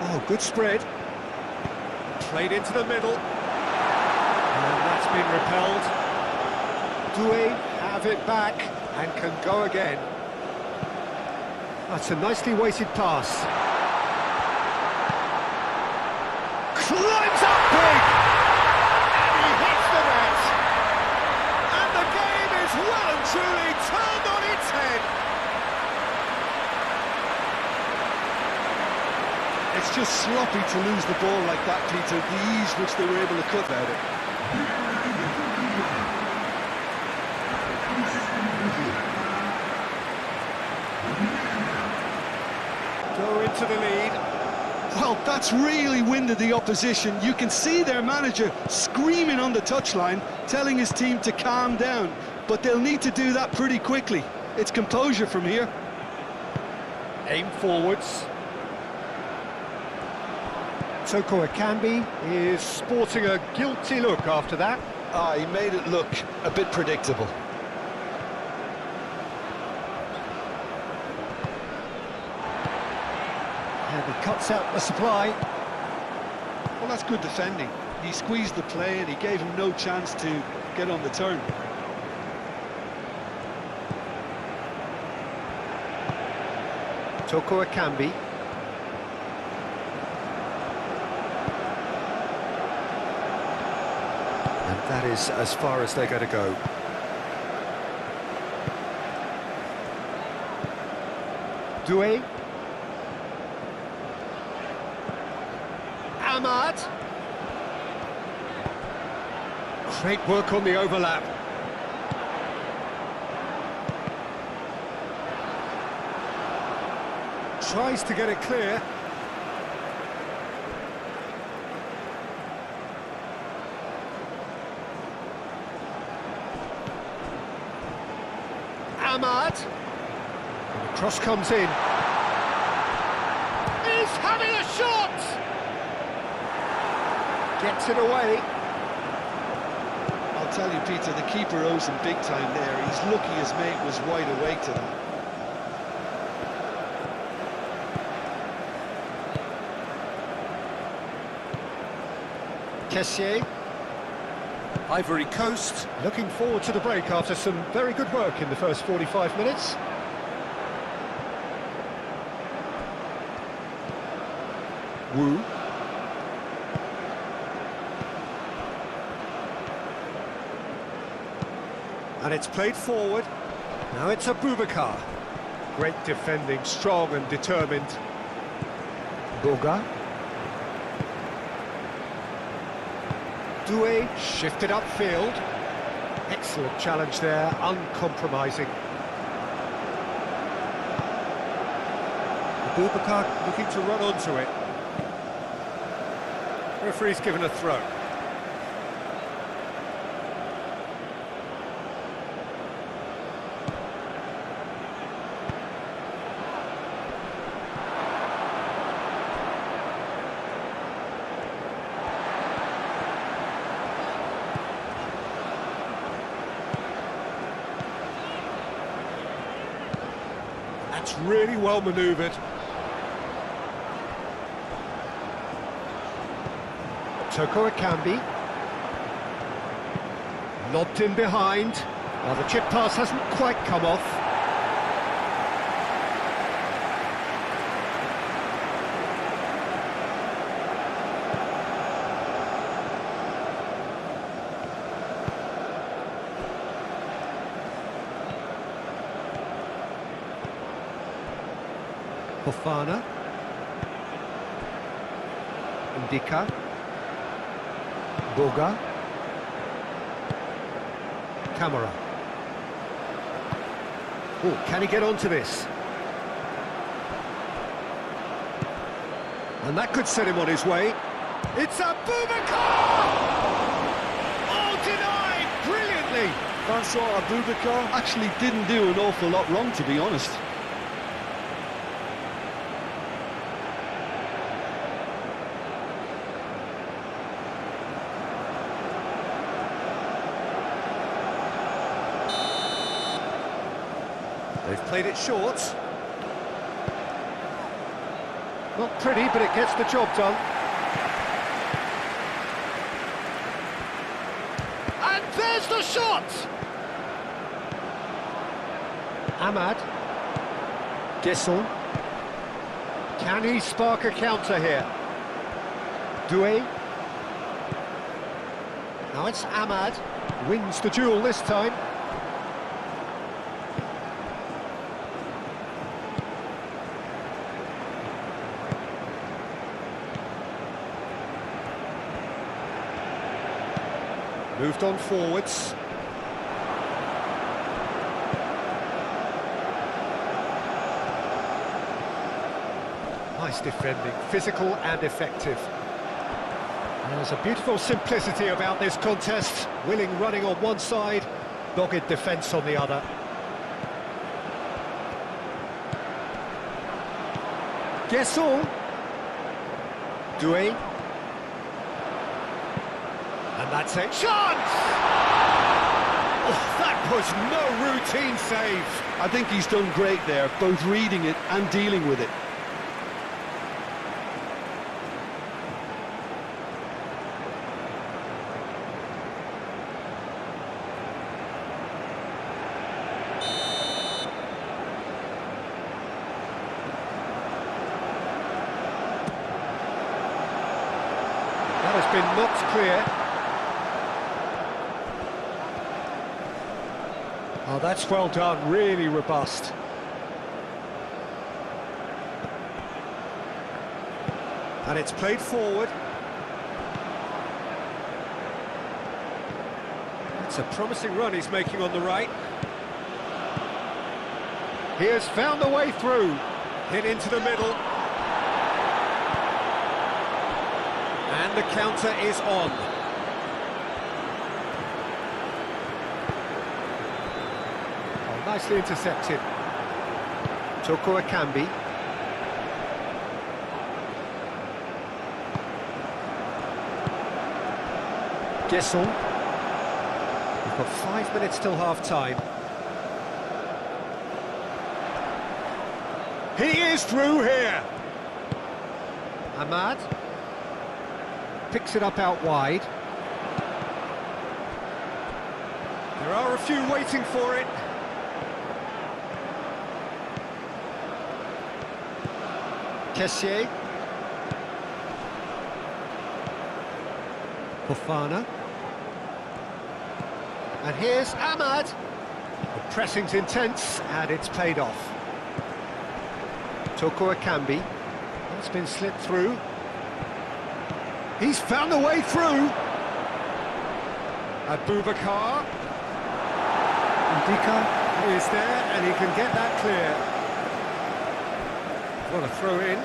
Oh, good spread. Played into the middle. And that's been repelled. Doué have it back and can go again. That's a nicely weighted pass. Climbs up big! And he hits the net! And the game is well and truly turned on its head! It's just sloppy to lose the ball like that, Peter, the ease which they were able to cut at it. Go into the lead. Well, that's really winded the opposition. You can see their manager screaming on the touchline, telling his team to calm down. But they'll need to do that pretty quickly. It's composure from here. Aim forwards. Toko Ekambi is sporting a guilty look after that. He made it look a bit predictable. And he cuts out the supply. Well, that's good defending. He squeezed the play and he gave him no chance to get on the turn. Toko Ekambi. And that is as far as they're going to go. Doué. Ahmad. Great work on the overlap. Tries to get it clear. Ahmad. And the cross comes in. He's having a shot! Gets it away. I'll tell you, Peter, the keeper owes him big time there. He's lucky his mate was wide awake to that. Kessié. Ivory Coast looking forward to the break after some very good work in the first 45 minutes. Wu. And it's played forward. Now it's Abubakar. Great defending, strong and determined. Boga. Doué shifted upfield. Excellent challenge there, uncompromising. Abubakar looking to run onto it. Referee's given a throw. That's really well manoeuvred. Toko Ekambi. Lobbed in behind. Well, the chip pass hasn't quite come off. Fofana. Ndika. Boga. Camara. Oh, can he get onto this? And that could set him on his way. It's Abubakar! Oh, denied brilliantly! Francois Abubakar actually didn't do an awful lot wrong, to be honest. They've played it short. Not pretty, but it gets the job done. And there's the shot! Ahmad. Guesson. Can he spark a counter here? Doué. Now it's Ahmad. Wins the duel this time. Moved on forwards. Nice defending, physical and effective. There's a beautiful simplicity about this contest. Willing running on one side, dogged defence on the other. Guesson. Doué. And that's it. Chance! Oh, that was no routine save. I think he's done great there, both reading it and dealing with it. That has been knocked clear. Oh, that's well done, really robust. And it's played forward. It's a promising run he's making on the right. He has found a way through. Hit into the middle. And the counter is on. Nicely intercepted. Toko Akambi. Guesson. We've got 5 minutes till half-time. He is through here. Ahmad. Picks it up out wide. There are a few waiting for it. Kessier. Fofana. And here's Ahmad. The pressing's intense, and it's paid off. Toko Akambi. It's been slipped through. He's found a way through. Abubakar. Ndika is there, and he can get that clear. What a throw in.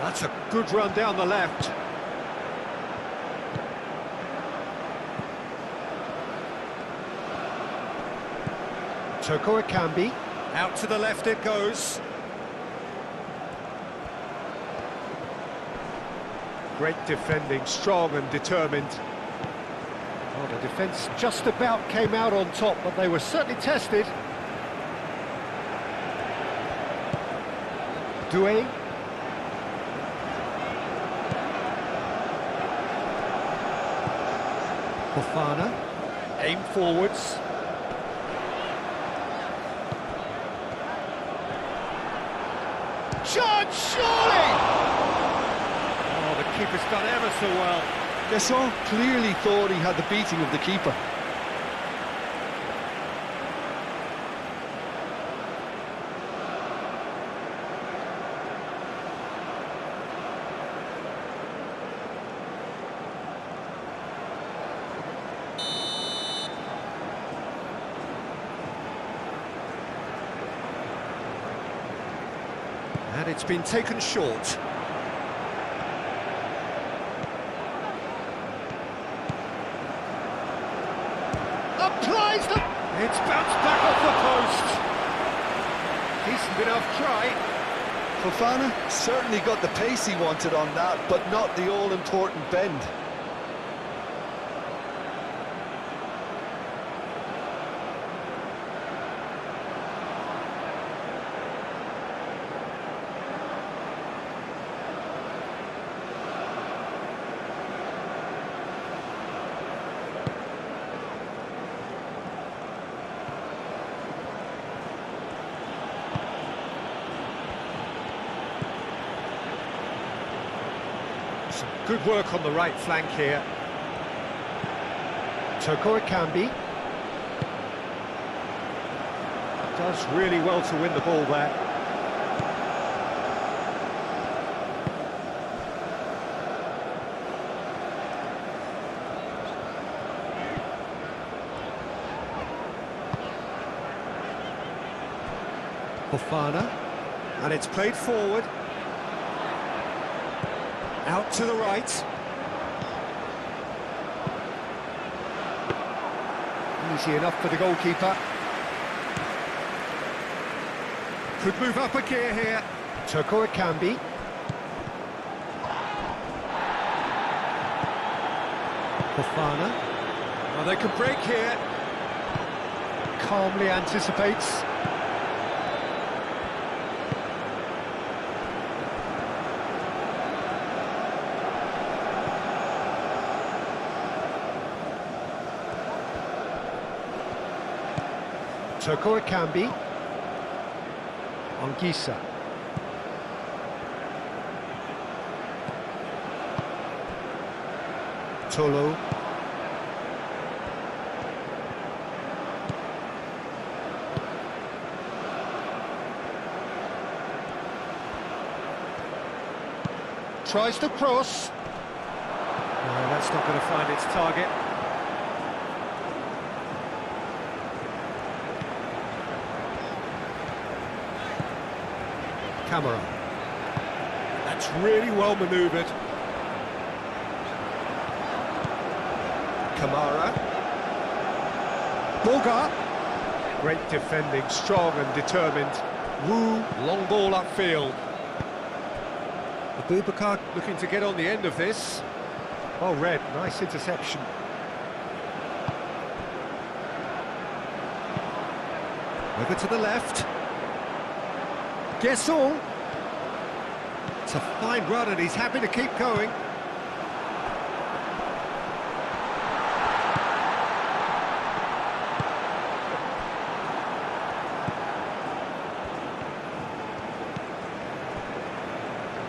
That's a good run down the left. Toko Akambi. Out to the left it goes. Great defending, strong and determined. Oh, the defence just about came out on top, but they were certainly tested. Doué. Fofana. Aim forwards. Shot, surely! Keeper's done ever so well. Guesson clearly thought he had the beating of the keeper. It's been taken short. Applies the... It's bounced back off the post. Decent enough try. Fofana certainly got the pace he wanted on that, but not the all-important bend. Some good work on the right flank here. Toko Ekambi does really well to win the ball there. Fofana, and it's played forward. Out to the right. Easy enough for the goalkeeper. Could move up a gear here. Toko Ekambi. Fofana. Oh, they can break here. Calmly anticipates. Toko Ekambi. Ongisa. Tolo. Tries to cross. No, that's not going to find its target. Cameroon. That's really well manoeuvred. Kamara. Boga. Great defending, strong and determined. Wu, long ball upfield. Abubakar looking to get on the end of this. Well read, nice interception. Over to the left. Guessall. It's a fine run and he's happy to keep going.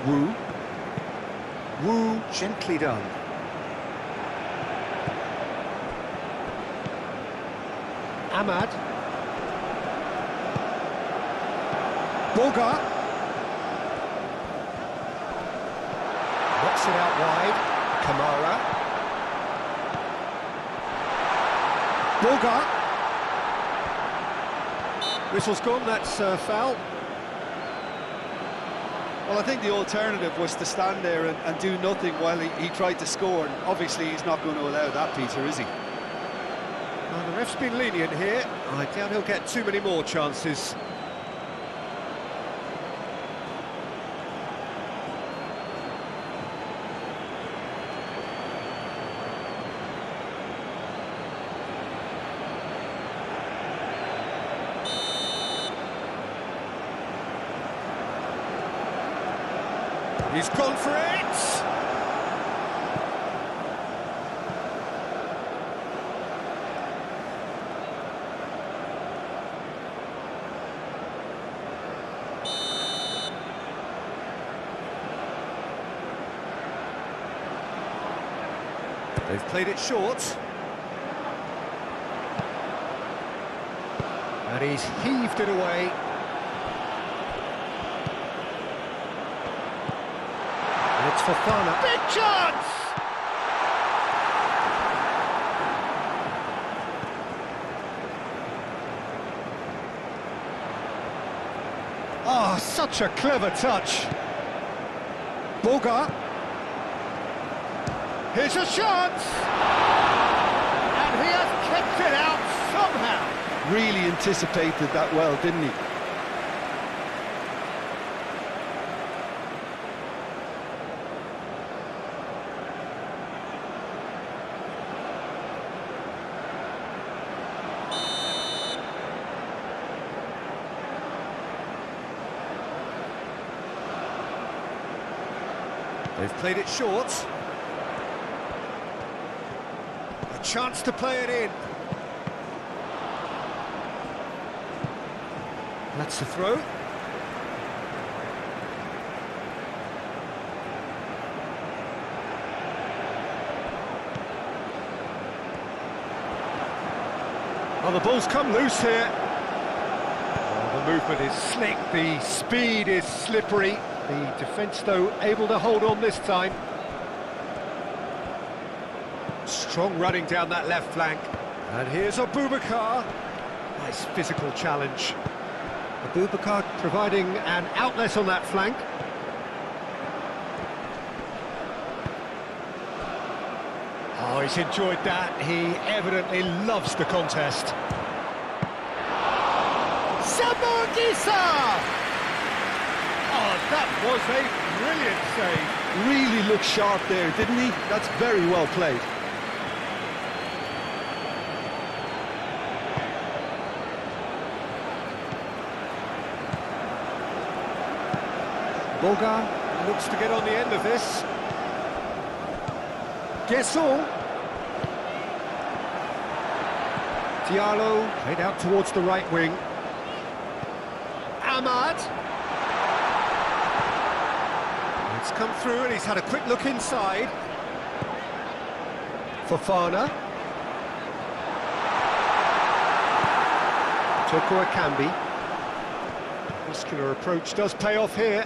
Wu. Wu, gently done. Ahmad. Boga. Knocks it out wide. Kamara. Boga. Whistle's gone, that's foul. Well, I think the alternative was to stand there and do nothing while he tried to score. And obviously, he's not going to allow that, Peter, is he? Well, the ref's been lenient here. I doubt he'll get too many more chances. He's gone for it! They've played it short. And he's heaved it away. It's Fofana. Big chance! Oh, such Such a clever touch. Boga. Here's a shot! And he has kicked it out somehow. Really anticipated that well, didn't he? They've played it short. A chance to play it in. That's the throw. Well, the ball's come loose here. Oh, the movement is slick, the speed is slippery. The defence, though, able to hold on this time. Strong running down that left flank. And here's Abubakar. Nice physical challenge. Abubakar providing an outlet on that flank. Oh, he's enjoyed that. He evidently loves the contest. Sabogisa! Oh, that was a brilliant save. Really looked sharp there, didn't he? That's very well played. Boga looks to get on the end of this. Guessel. Diallo played out towards the right wing. Ahmad. It's come through and he's had a quick look inside. Fofana. Toko Akambi. Muscular approach does pay off here.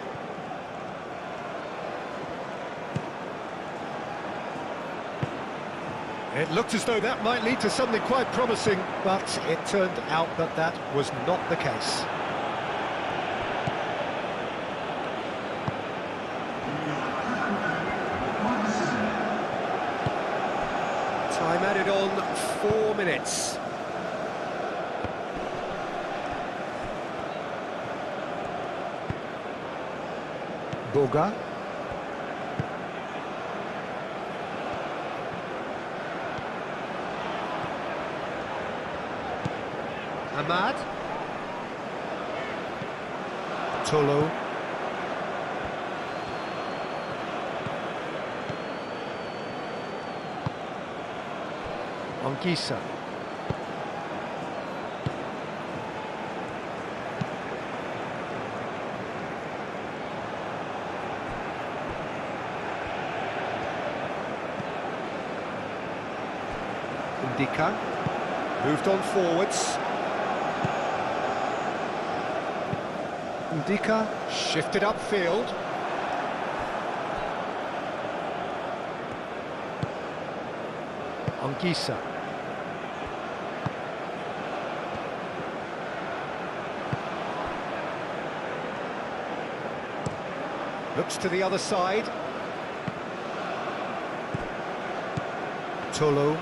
It looked as though that might lead to something quite promising, but it turned out that that was not the case. Time added on 4 minutes. Boga. Ahmad. Tolo. Ongisa. Ndika. Moved on forwards. Ndika shifted upfield. Ongisa. Looks to the other side. Tolo.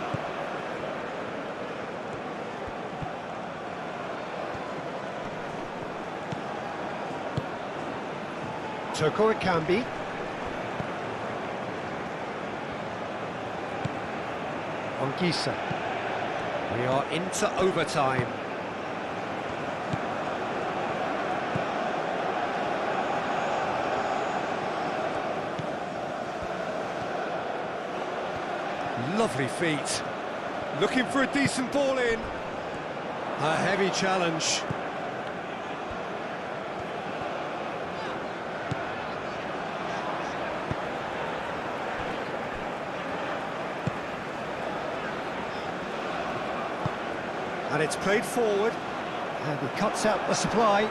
Toko Akambi. Ongisa. We are into overtime. Lovely feet. Looking for a decent ball in. A heavy challenge. And it's played forward, and he cuts out the supply.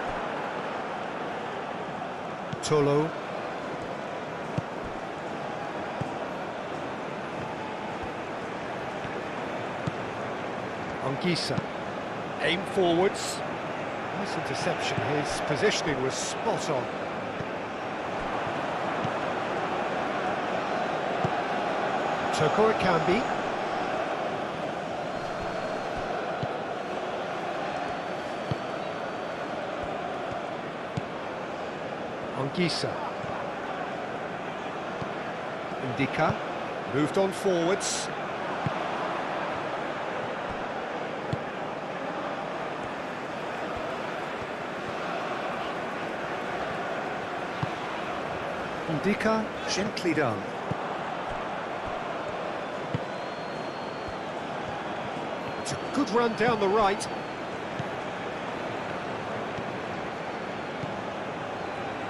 Tolo. Ongisa. Aim forwards. Nice interception. His positioning was spot on. Toko Ekambi. Anguissa. Ndika. Moved on forwards. Ndika, gently done. It's a good run down the right.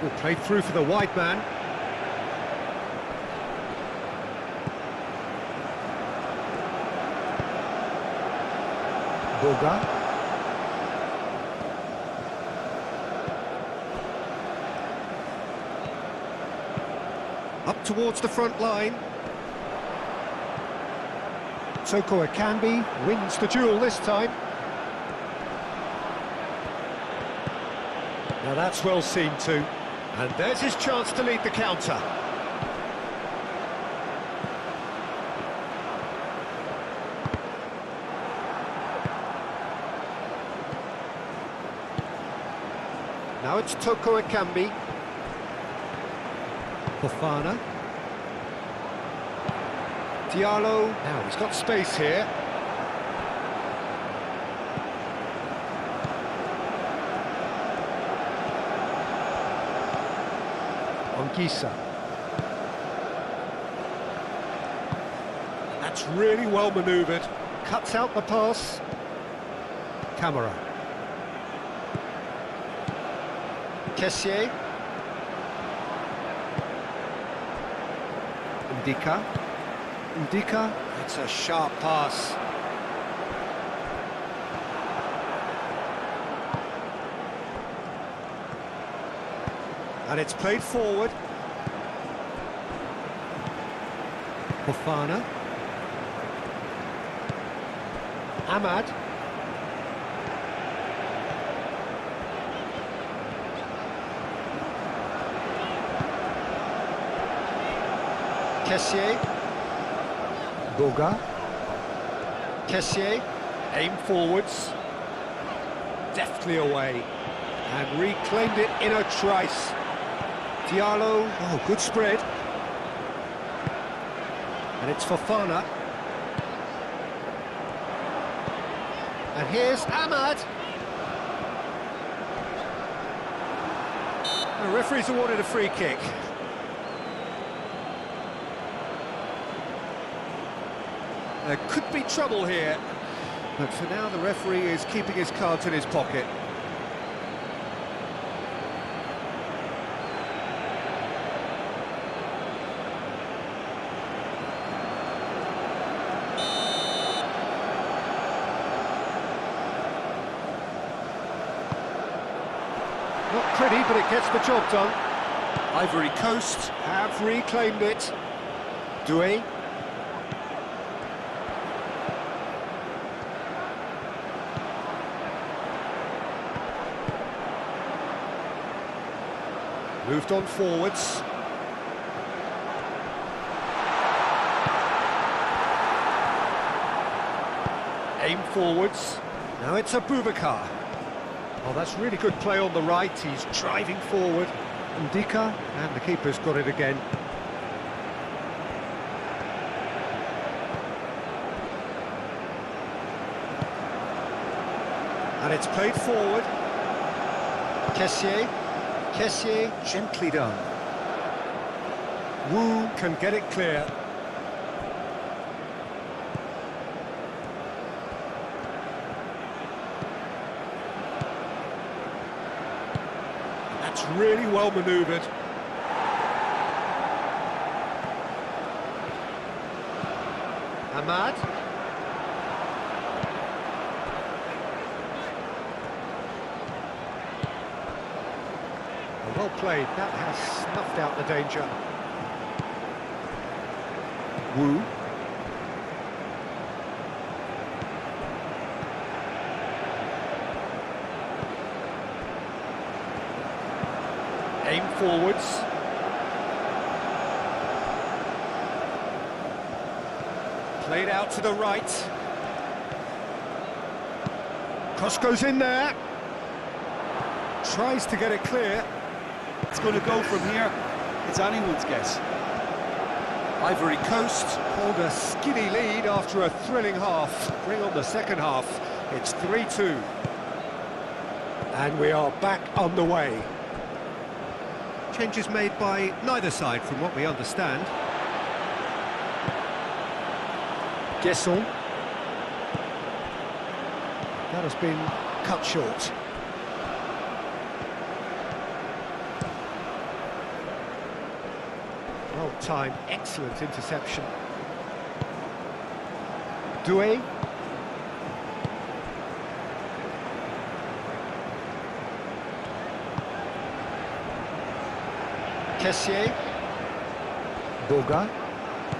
Well, played through for the wide man. Boga. Up towards the front line. Toko Ekambi wins the duel this time. Now that's well seen too. And there's his chance to lead the counter. Now it's Toko Ekambi. Fofana. Diallo. Now he's got space here. Anguissa. That's really well manoeuvred. Cuts out the pass. Camera. Kessier. Ndika. Ndika. It's a sharp pass. And it's played forward. Fofana. Ahmad. Kessier. Boga. Kessier. Aim forwards. Deftly away. And reclaimed it in a trice. Diallo. Oh, good spread. And it's Fofana. And here's Ahmad. The referee's awarded a free kick. There could be trouble here, but for now the referee is keeping his cards in his pocket. Not pretty, but it gets the job done. Ivory Coast have reclaimed it. Doué. Moved on forwards. Aim forwards. Now it's Abubakar. Oh, that's really good play on the right. He's driving forward. Ndika, and the keeper's got it again. And it's played forward. Kessier. Kessier, gently done. Wu can get it clear. That's really well manoeuvred. Ahmad. Well played, that has snuffed out the danger. Wu. forwards. Played out to the right. Cross goes in there. Tries to get it clear. It's going to go from here. It's anyone's guess. Ivory Coast hold a skinny lead after a thrilling half. Bring on the second half. It's 3-2. And we are back on the way. Changes made by neither side from what we understand. Guesson. That has been cut short. Well timed, excellent interception. Doué. Kessié. Boga.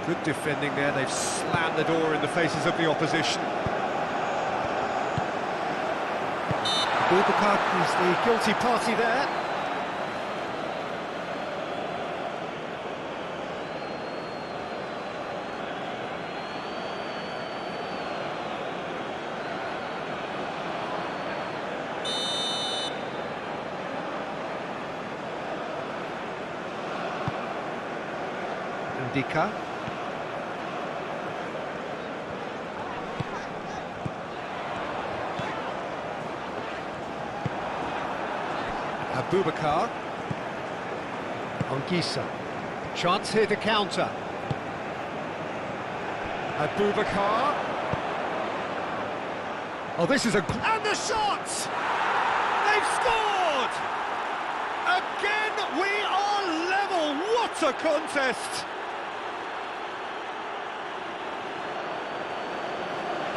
Good defending there, they've slammed the door in the faces of the opposition. Boubacar is the guilty party there. Ndika. Boubacar. Anguissa. Chance here to counter. Boubacar. Oh, this is a... And the shot! They've scored! Again, we are level. What a contest!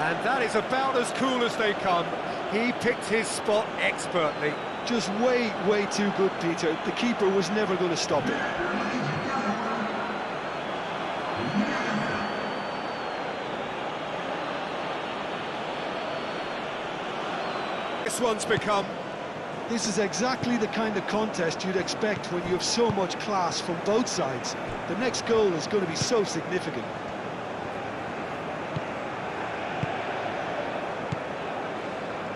And that is about as cool as they come. He picked his spot expertly. Just way too good, Peter. The keeper was never going to stop it. This one's become... This is exactly the kind of contest you'd expect when you have so much class from both sides. The next goal is going to be so significant.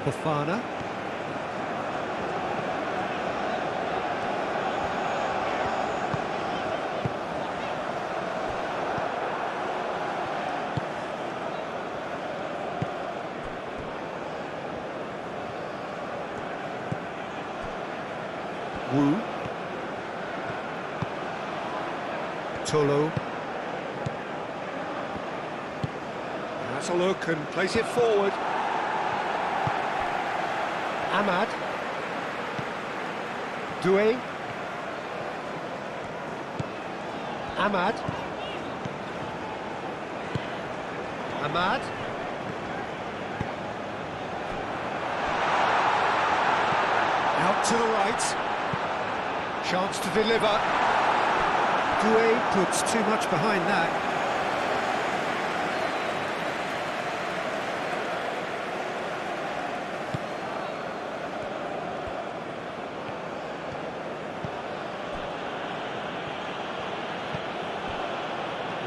Fofana. Wu. Tolo. That's a look and place it forward. Ahmad. Doué. Ahmad. Ahmad. Out to the right. Chance to deliver. Doué puts too much behind that.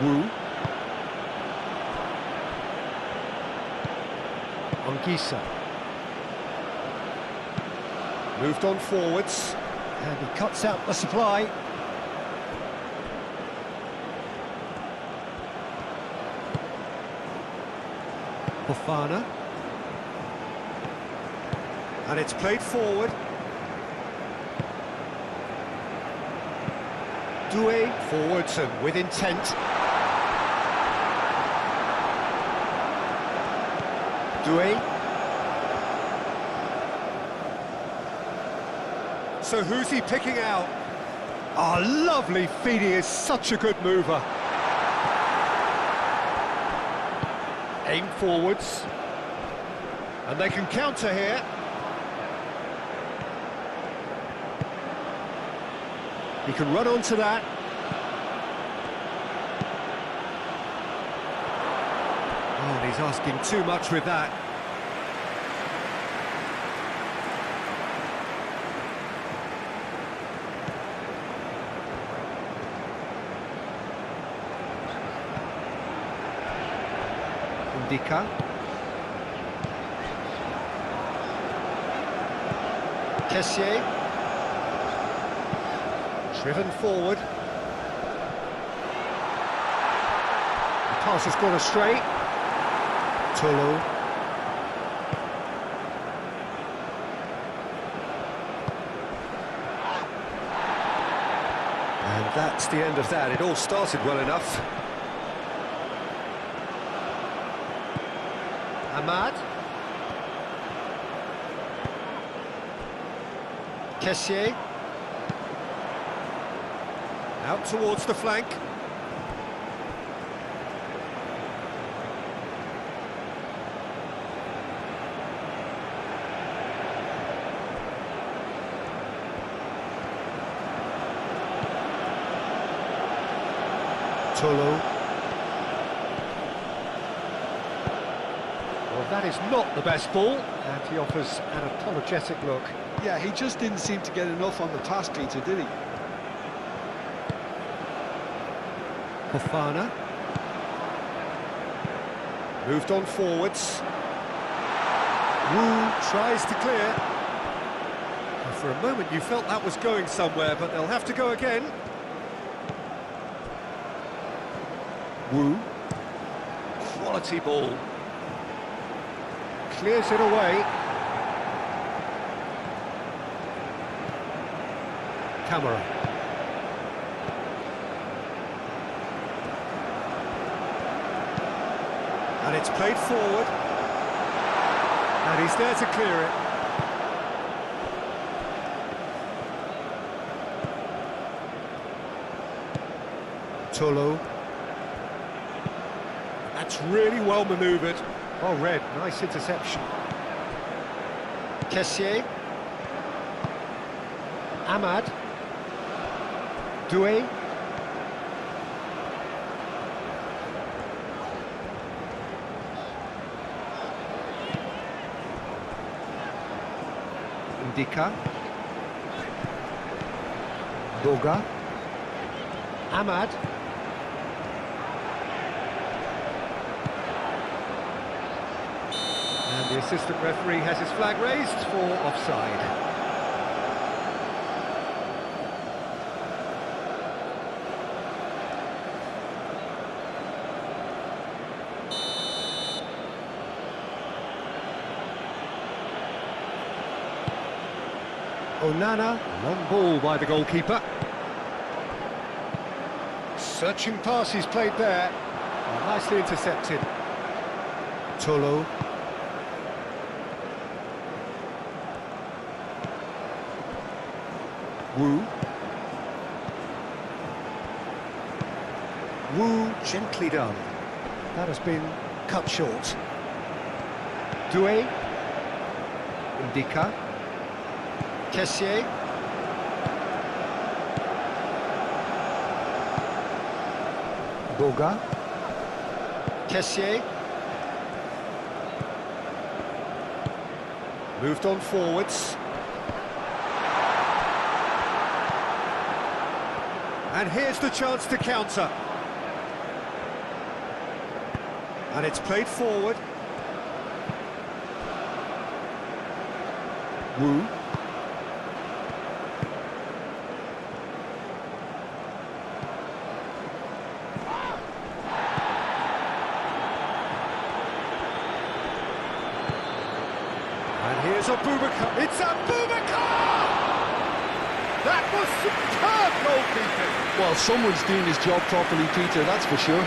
Wu. Anguissa. Moved on forwards. And he cuts out the supply. Fofana. And it's played forward. Doué forwards and with intent. Doué. So who's he picking out? Oh, lovely feed, he is such a good mover. Aim forwards. And they can counter here. He can run onto that. Oh, and he's asking too much with that. Indica. Kessié. Driven forward. The pass has gone astray. Tolo. And that's the end of that. It all started well enough. Ahmad. Kessié. Out towards the flank. Tolo. Well, that is not the best ball, and he offers an apologetic look. Yeah, he just didn't seem to get enough on the pass, Peter, did he? Fofana. Moved on forwards. Wu tries to clear. And for a moment you felt that was going somewhere, but they'll have to go again. Wu. Quality ball. Clears it away. Cameroon. And it's played forward. And he's there to clear it. Tolo. That's really well manoeuvred. Well read, nice interception. Kessié. Ahmad. Doué. Indica. Doga. Ahmad. And the assistant referee has his flag raised for offside. Onana, long ball by the goalkeeper. Searching pass he's played there. Oh, nicely intercepted. Tolo. Wu. Wu, gently done. That has been cut short. Doué. Indica. Kessié. Doga. Kessié. Moved on forwards. And here's the chance to counter. And it's played forward. Wu. And here's Abubakar. It's Abubakar! That was superb goalkeeping. Well, someone's doing his job properly, Peter, that's for sure.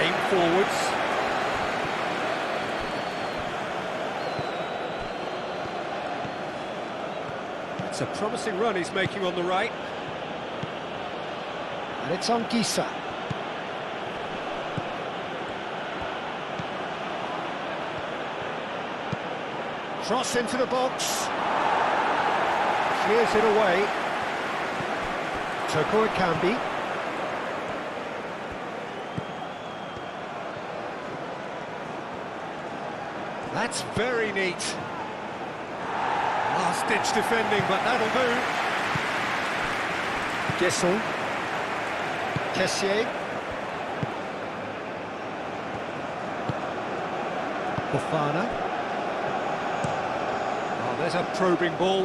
Aim forwards. It's a promising run he's making on the right. And it's on Gisa. Cross into the box. Clears it away. Toko Ekambi. That's very neat. Last-ditch defending, but that'll do. Gesson. Kessié. Fofana. Oh, there's a probing ball.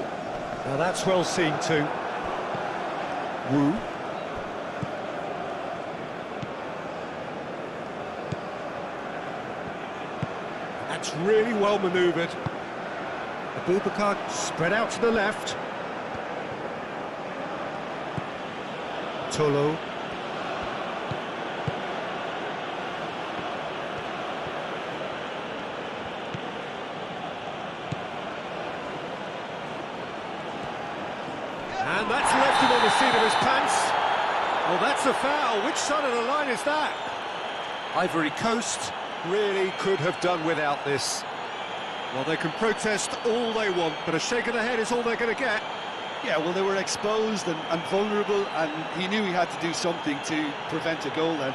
Now that's well seen too. Wu. That's really well manoeuvred. Abubakar spread out to the left. Tolo. And that's left him on the seat of his pants. Well, that's a foul. Which side of the line is that? Ivory Coast really could have done without this. Well, they can protest all they want, but a shake of the head is all they're going to get. Yeah, well, they were exposed and vulnerable, and he knew he had to do something to prevent a goal then.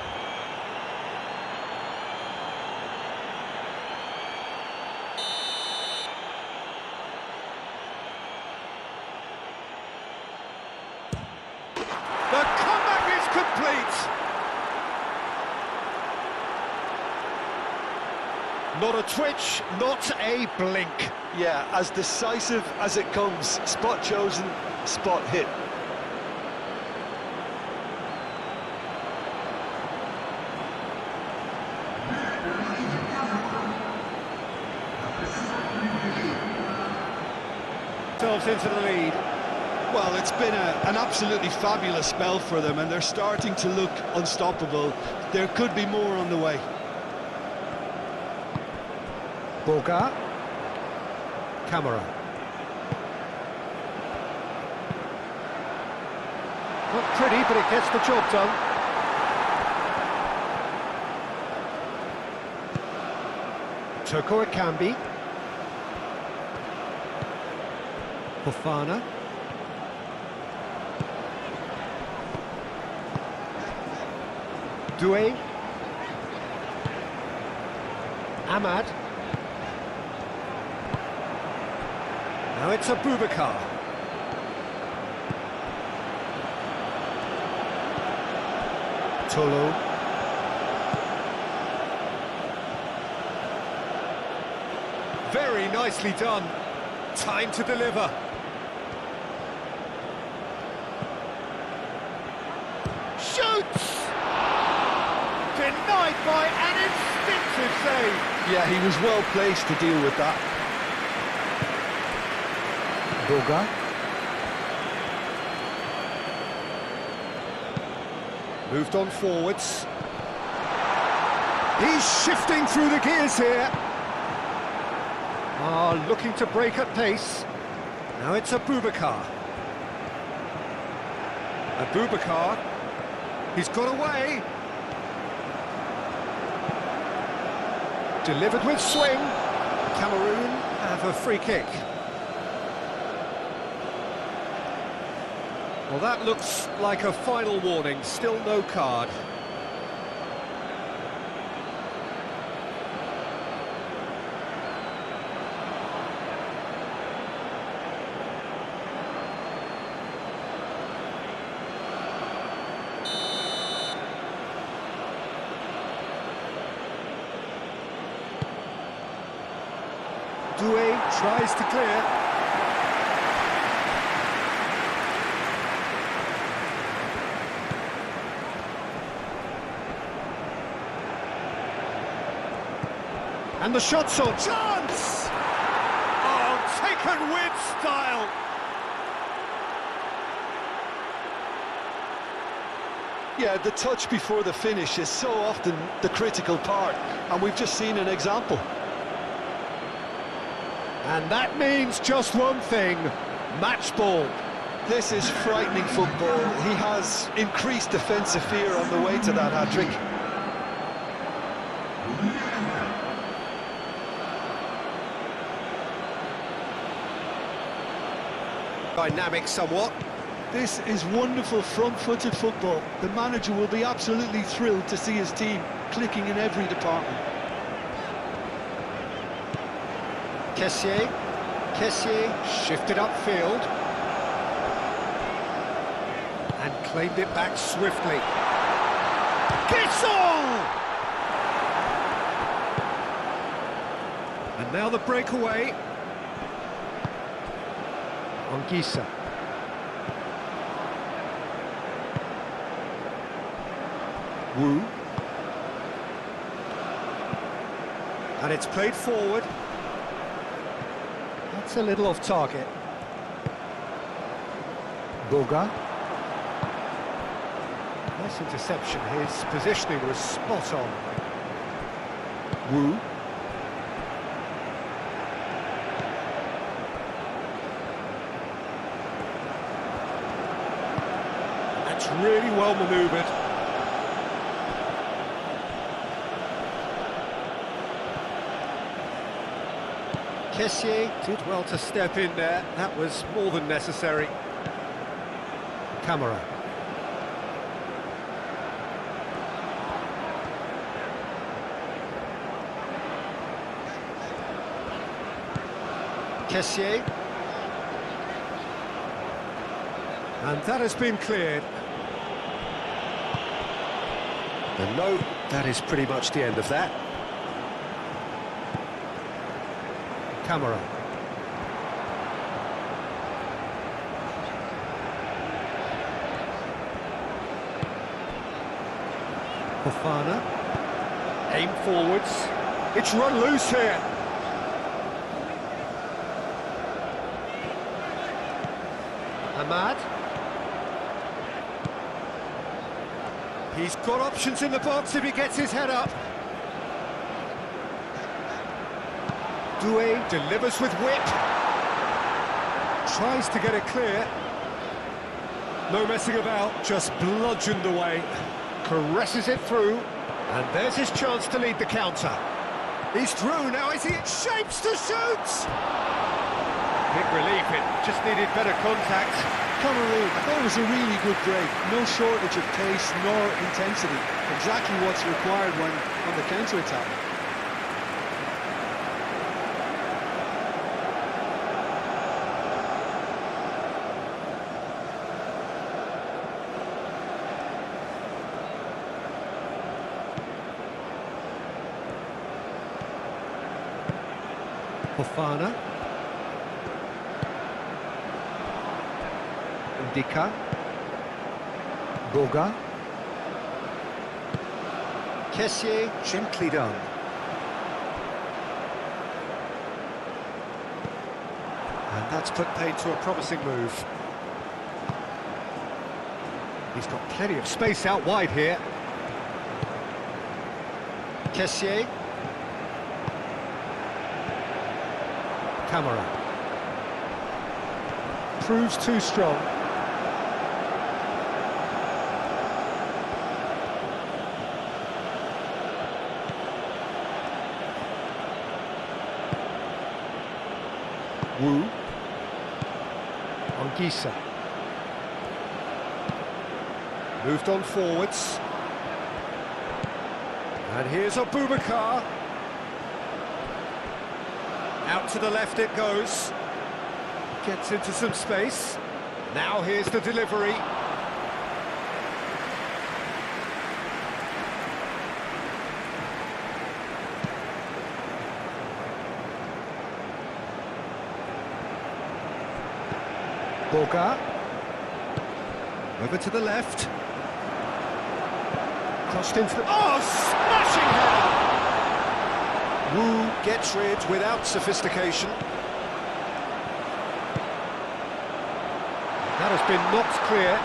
The comeback is complete! Not a twitch, not a blink. Yeah, as decisive as it comes. Spot chosen, spot hit. Themselves into the lead. Well, it's been an absolutely fabulous spell for them, and they're starting to look unstoppable. There could be more on the way. Boga. Cameroon. Not pretty, but it gets the job done. Toko Ekambi. Fofana. Doué. Ahmad. Now it's Abubakar. Tolo. Very nicely done. Time to deliver. Shoots! Denied by an instinctive save. Yeah, he was well placed to deal with that. Boga. Moved on forwards. He's shifting through the gears here. Looking to break at pace. Now it's Abubakar. Abubakar. He's got away. Delivered with swing. Cameroon have a free kick. Well, that looks like a final warning. Still no card. Doué tries to clear. And the shot's on. Chance! Oh, taken with style. Yeah, the touch before the finish is so often the critical part, and we've just seen an example. And that means just one thing, match ball. This is frightening football. He has increased defensive fear on the way to that hat-trick. Dynamic somewhat. This is wonderful front-footed football. The manager will be absolutely thrilled to see his team clicking in every department. Kessié shifted upfield and claimed it back swiftly. Gets all! And now the breakaway. Ongisa. Wu. And it's played forward. That's a little off target. Boga. Nice interception. His positioning was spot on. Wu. That's really well manoeuvred. Kessié did well to step in there. That was more than necessary. Camera. Kessié. And that has been cleared. And no, that is pretty much the end of that. Camera. Fofana. Aim forwards. It's run loose here. Ahmad. He's got options in the box if he gets his head up. Doué delivers with whip. Tries to get it clear. No messing about, just bludgeoned away. Caresses it through. And there's his chance to lead the counter. He's through, now is he in shapes to shoot? Big relief, it just needed better contact. Cameroon, that was a really good break. No shortage of pace nor intensity. Exactly what's required when on the counter-attack. Fofana. Ndika. Boga. Kessié, gently done. And that's put paid to a promising move. He's got plenty of space out wide here. Kessié. Camera. Proves too strong. Wu. Ongisa. Moved on forwards. And here's Abubakar. Out to the left it goes. Gets into some space. Now here's the delivery. Boga. Over to the left. Crossed into the... Oh, smashing header! Wu gets rid without sophistication. That has been knocked clear.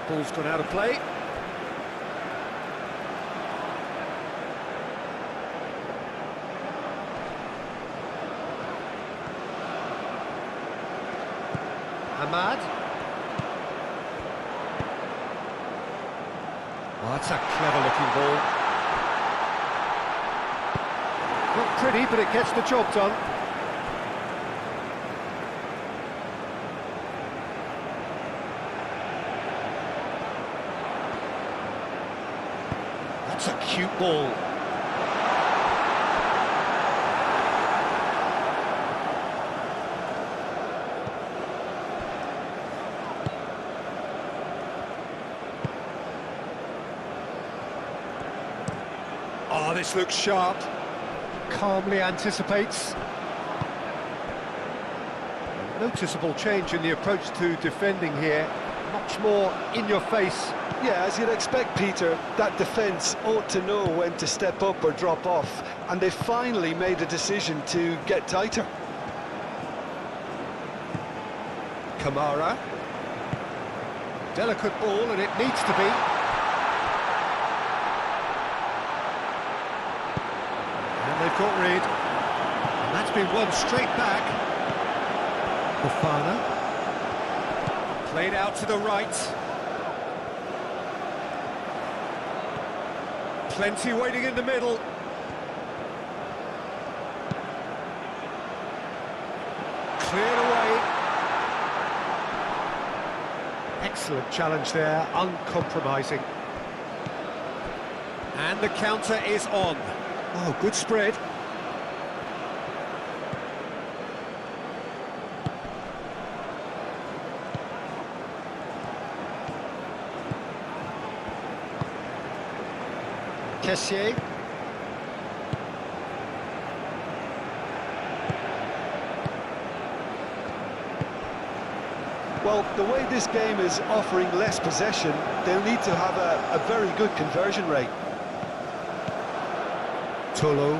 Ball's gone out of play. Ahmad. Oh, that's a clever-looking ball. Not pretty, but it gets the job done. That's a cute ball. Oh, this looks sharp. Calmly anticipates. Noticeable change in the approach to defending here. Much more in your face. Yeah, as you'd expect, Peter, that defence ought to know when to step up or drop off, and they finally made a decision to get tighter. Kamara. Delicate ball, and it needs to be. And they've got rid. And that's been won straight back. Fofana. Played out to the right. Plenty waiting in the middle. Cleared away. Excellent challenge there, uncompromising. And the counter is on. Oh, good spread. Kessié. Well, the way this game is offering less possession, they'll need to have a very good conversion rate. Tolo.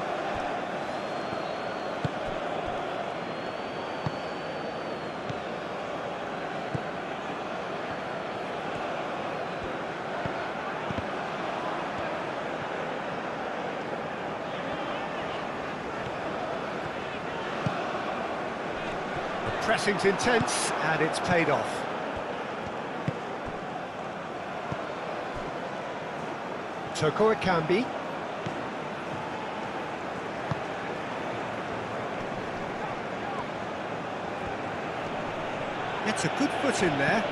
Pressing's intense, and it's paid off. Toko Ekambi. Gets a good foot in there.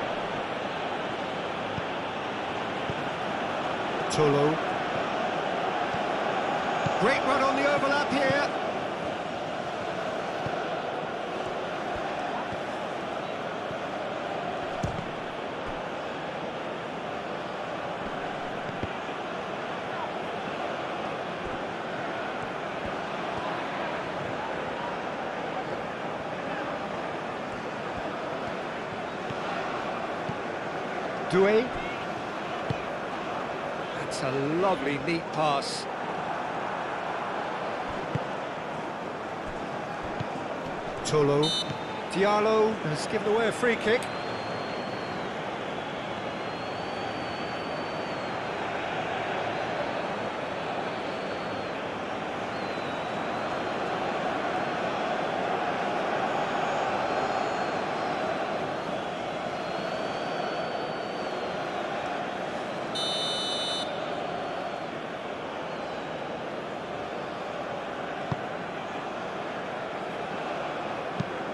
Tolo. Great run on the overlap here. Doué. That's a lovely, neat pass. Tolo. Diallo has given away a free kick.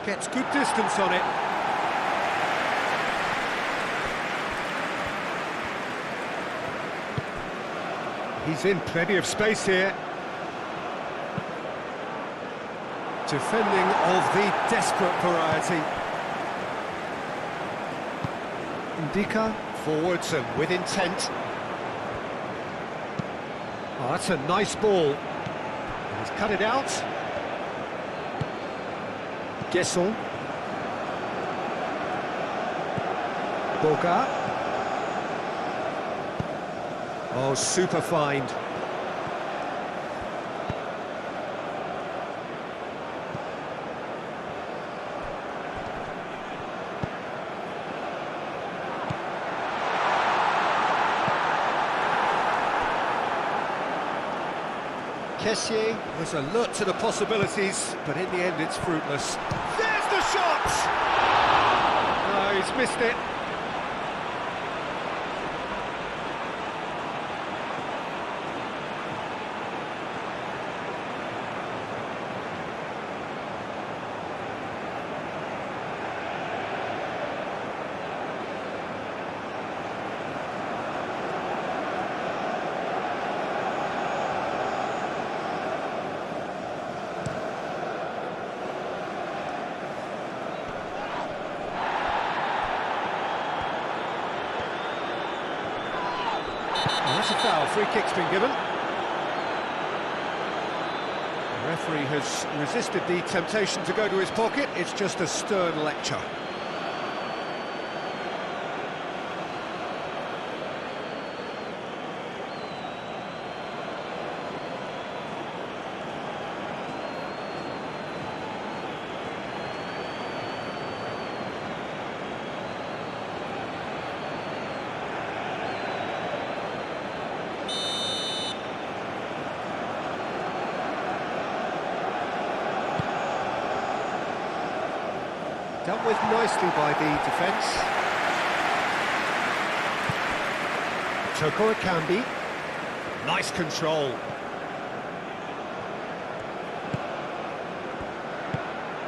Gets good distance on it. He's in plenty of space here. Defending of the desperate variety. Ndika forwards and with intent. Oh, that's a nice ball. He's cut it out. Guesson. Boga. Oh, super find. Kessié was alert to the possibilities, but in the end it's fruitless. There's the shot! Oh, he's missed it. Oh, that's a foul. Free kick's been given. The referee has resisted the temptation to go to his pocket. It's just a stern lecture. Dealt with nicely by the defence. Toko Akambi. Nice control.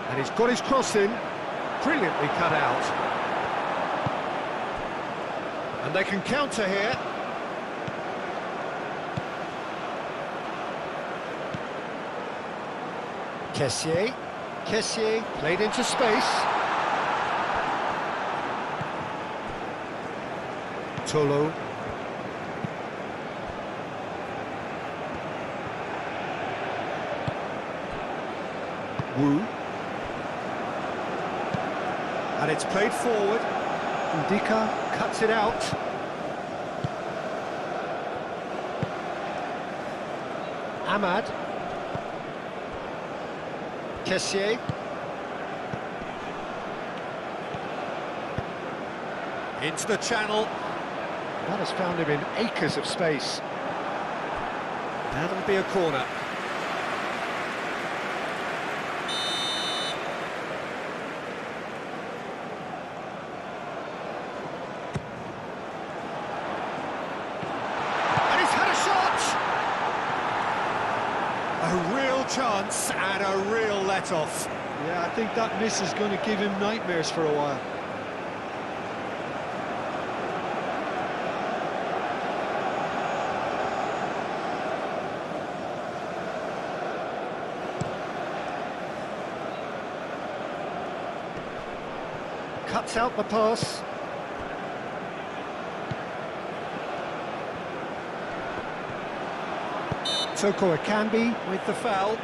And he's got his cross in. Brilliantly cut out. And they can counter here. Kessié played into space. Tolo. Wu. And it's played forward. Ndika cuts it out. Ahmad. Kessié. Into the channel. That has found him in acres of space. That'll be a corner. And he's had a shot! A real chance and a real let-off. Yeah, I think that miss is going to give him nightmares for a while. Cuts out the pass. Toko Akambi with the foul.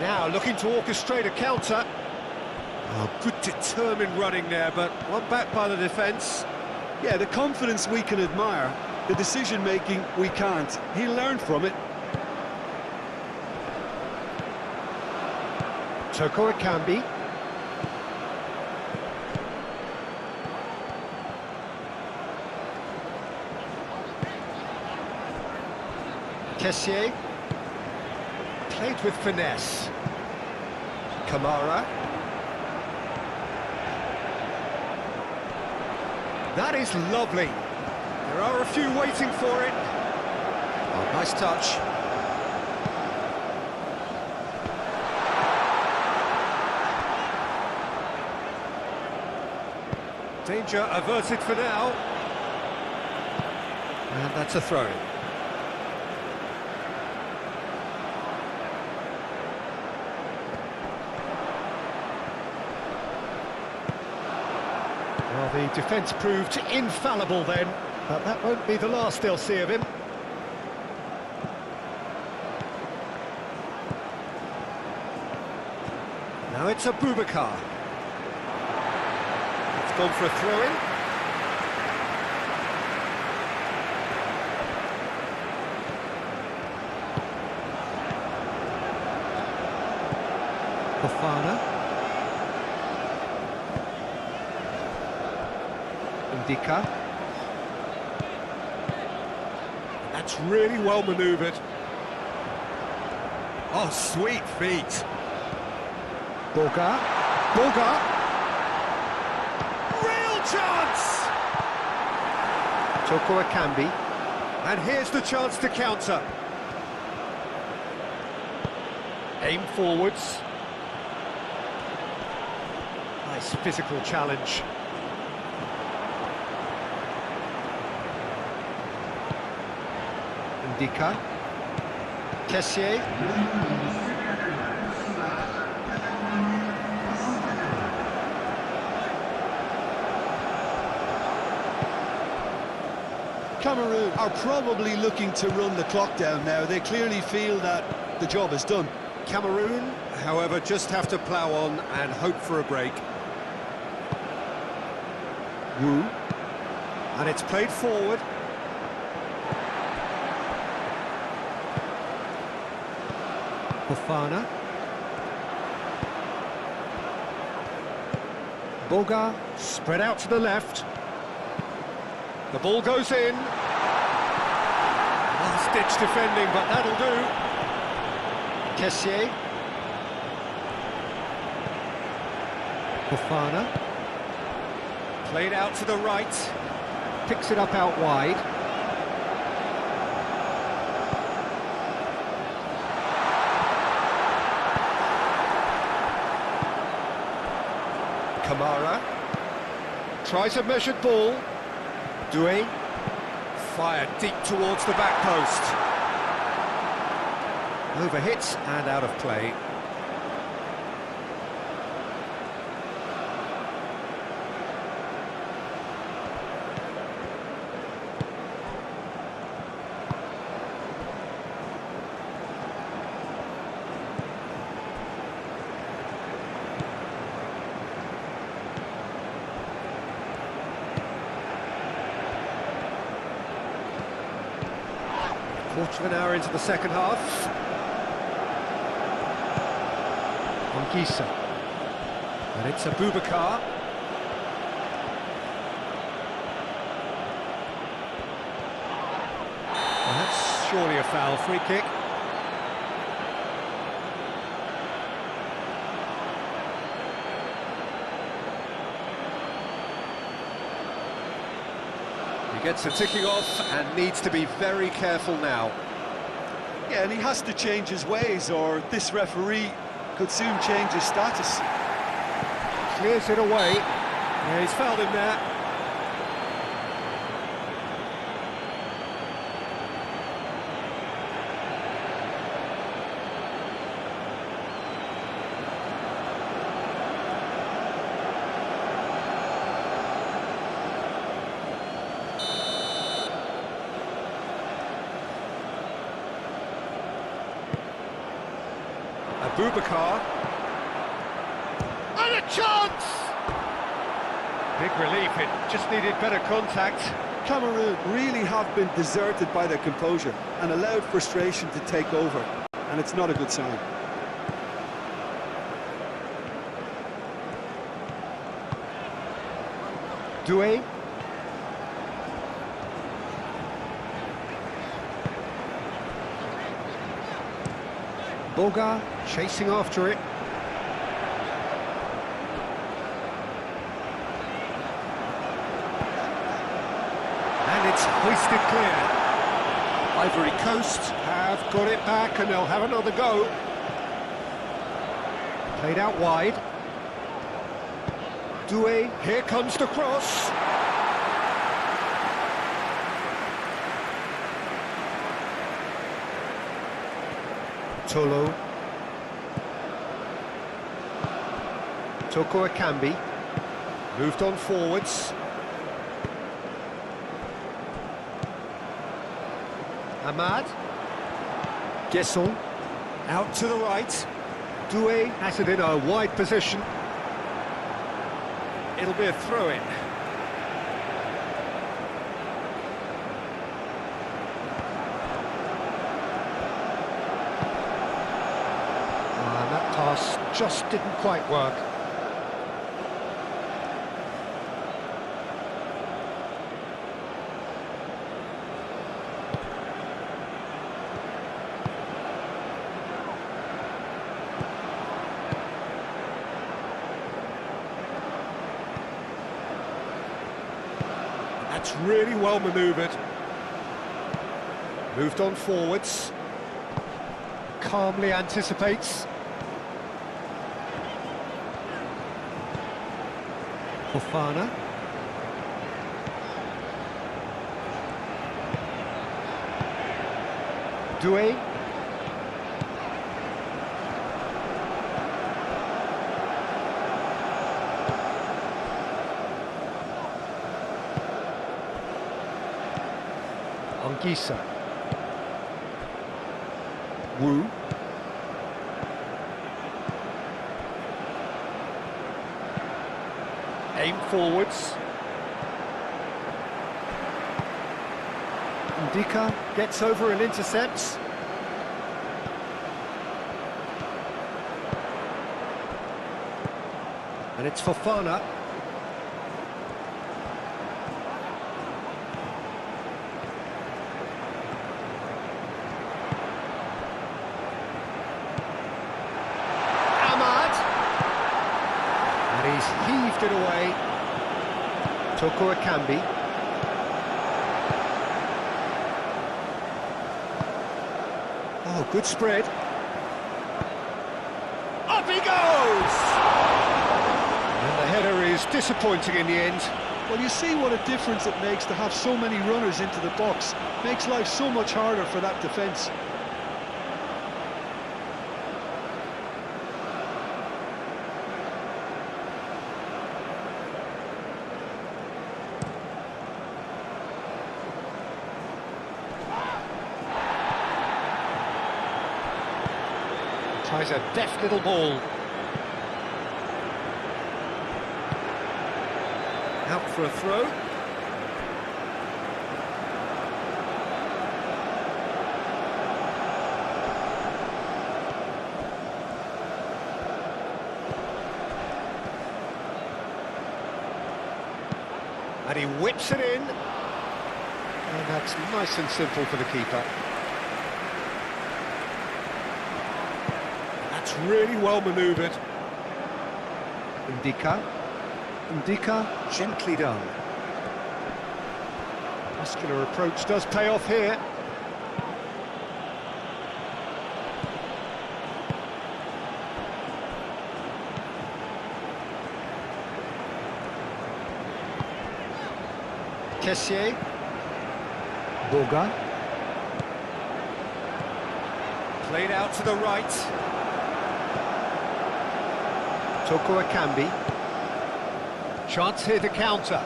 Now looking to orchestrate a counter. Oh, good determined running there, but one back by the defence. Yeah, the confidence we can admire, the decision-making we can't. He learned from it. Toko Akambi. Kessié. Played with finesse. Kamara. That is lovely. There are a few waiting for it. Oh, nice touch. Danger averted for now. And that's a throw-in. Well, the defence proved infallible then, but that won't be the last they'll see of him. Now it's Abubakar. It's gone for a throw-in. Fofana. Ndika. That's really well manoeuvred. Oh, sweet feet. Boga. Real chance! Toko Akambi. And here's the chance to counter. Aim forwards. Nice physical challenge. Ndika. Kessier. Cameroon are probably looking to run the clock down now. They clearly feel that the job is done. Cameroon, however, just have to plough on and hope for a break. Wu. And it's played forward. Fofana. Boga, spread out to the left. The ball goes in. Last-ditch defending, but that'll do. Kessier. Fofana. Played out to the right. Picks it up out wide. Kamara. Tries a measured ball. Doué. Fired deep towards the back post. Overhit and out of play. Quarter of an hour into the second half. Ongisa. And it's Abubakar. Well, that's surely a foul. Free kick. He gets a ticking off and needs to be very careful now. Yeah, and he has to change his ways, or this referee could soon change his status. Clears it away. Yeah, he's fouled him there. Abubakar. And a chance! Big relief, it just needed better contact. Cameroon really have been deserted by their composure and allowed frustration to take over, and it's not a good sign. Doué. Boga chasing after it. And it's hoisted clear. Ivory Coast have got it back and they'll have another go. Played out wide. Doué, here comes the cross. Tolo. Toko Akambi. Moved on forwards. Ahmad. Guesson. Out to the right. Doué has it in a wide position. It'll be a throw-in. That pass just didn't quite work. That's really well manoeuvred. Moved on forwards. Calmly anticipates. Fofana. Doué. Anguissa. Wu. Aim forwards. Ndika gets over and intercepts. And it's Fofana. And he's heaved it away. Toko Akambi. Oh, good spread. Up he goes! And the header is disappointing in the end. Well, you see what a difference it makes to have so many runners into the box. Makes life so much harder for that defence. Tries a deft little ball. Out for a throw. And he whips it in. And that's nice and simple for the keeper. That's really well manoeuvred. Ndika. Ndika, gently done. Muscular approach does pay off here. Kessié. Boga. Played out to the right. Toko Akambi. Chance here to counter.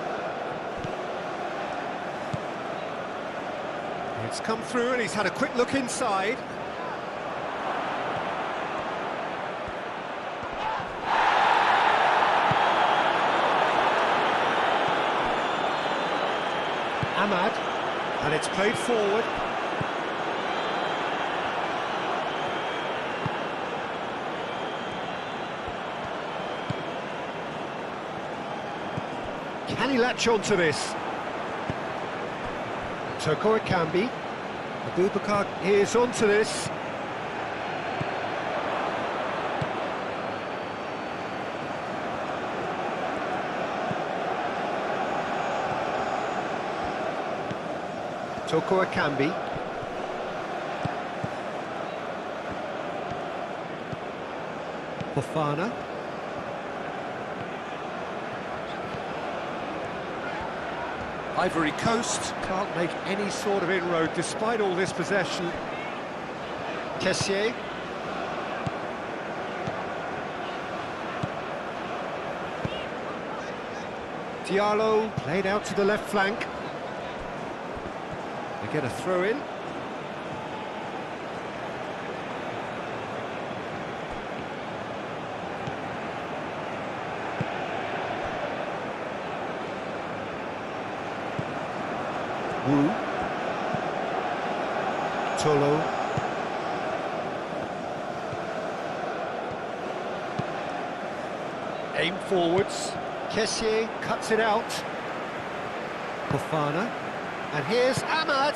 It's come through and he's had a quick look inside. Ahmad, and it's played forward. Can he latch on to this? Toko Akambi. Abubakar is onto this. Toko Akambi. Fofana. Ivory Coast can't make any sort of inroad despite all this possession. Kessié. Diallo played out to the left flank. They get a throw in. Wu. Tolo. Aim forwards. Kessié cuts it out. Fofana. And here's Ahmad.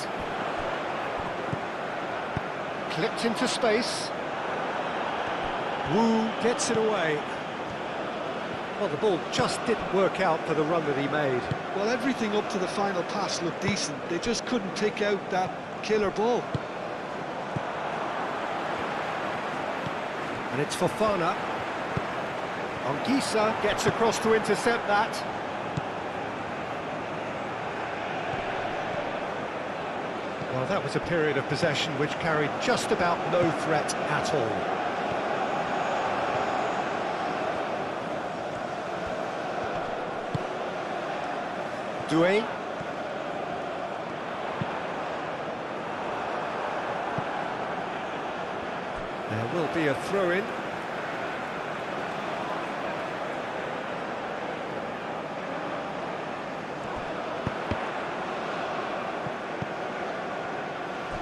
Clipped into space. Wu gets it away. Well, the ball just didn't work out for the run that he made. Well, everything up to the final pass looked decent. They just couldn't pick out that killer ball. And it's Fofana. Anguissa gets across to intercept that. Well, that was a period of possession which carried just about no threat at all. Doué. There will be a throw-in.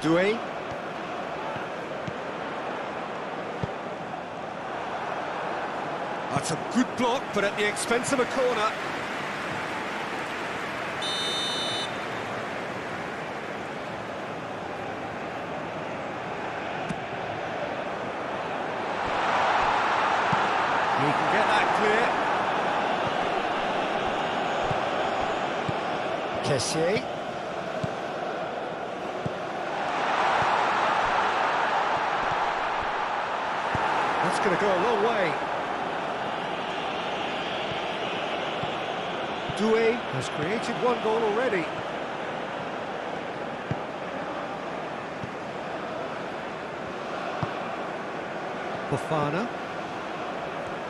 Doué. That's a good block, but at the expense of a corner. He can get that clear. Kessié. That's going to go a long way. Doué has created one goal already. Fofana.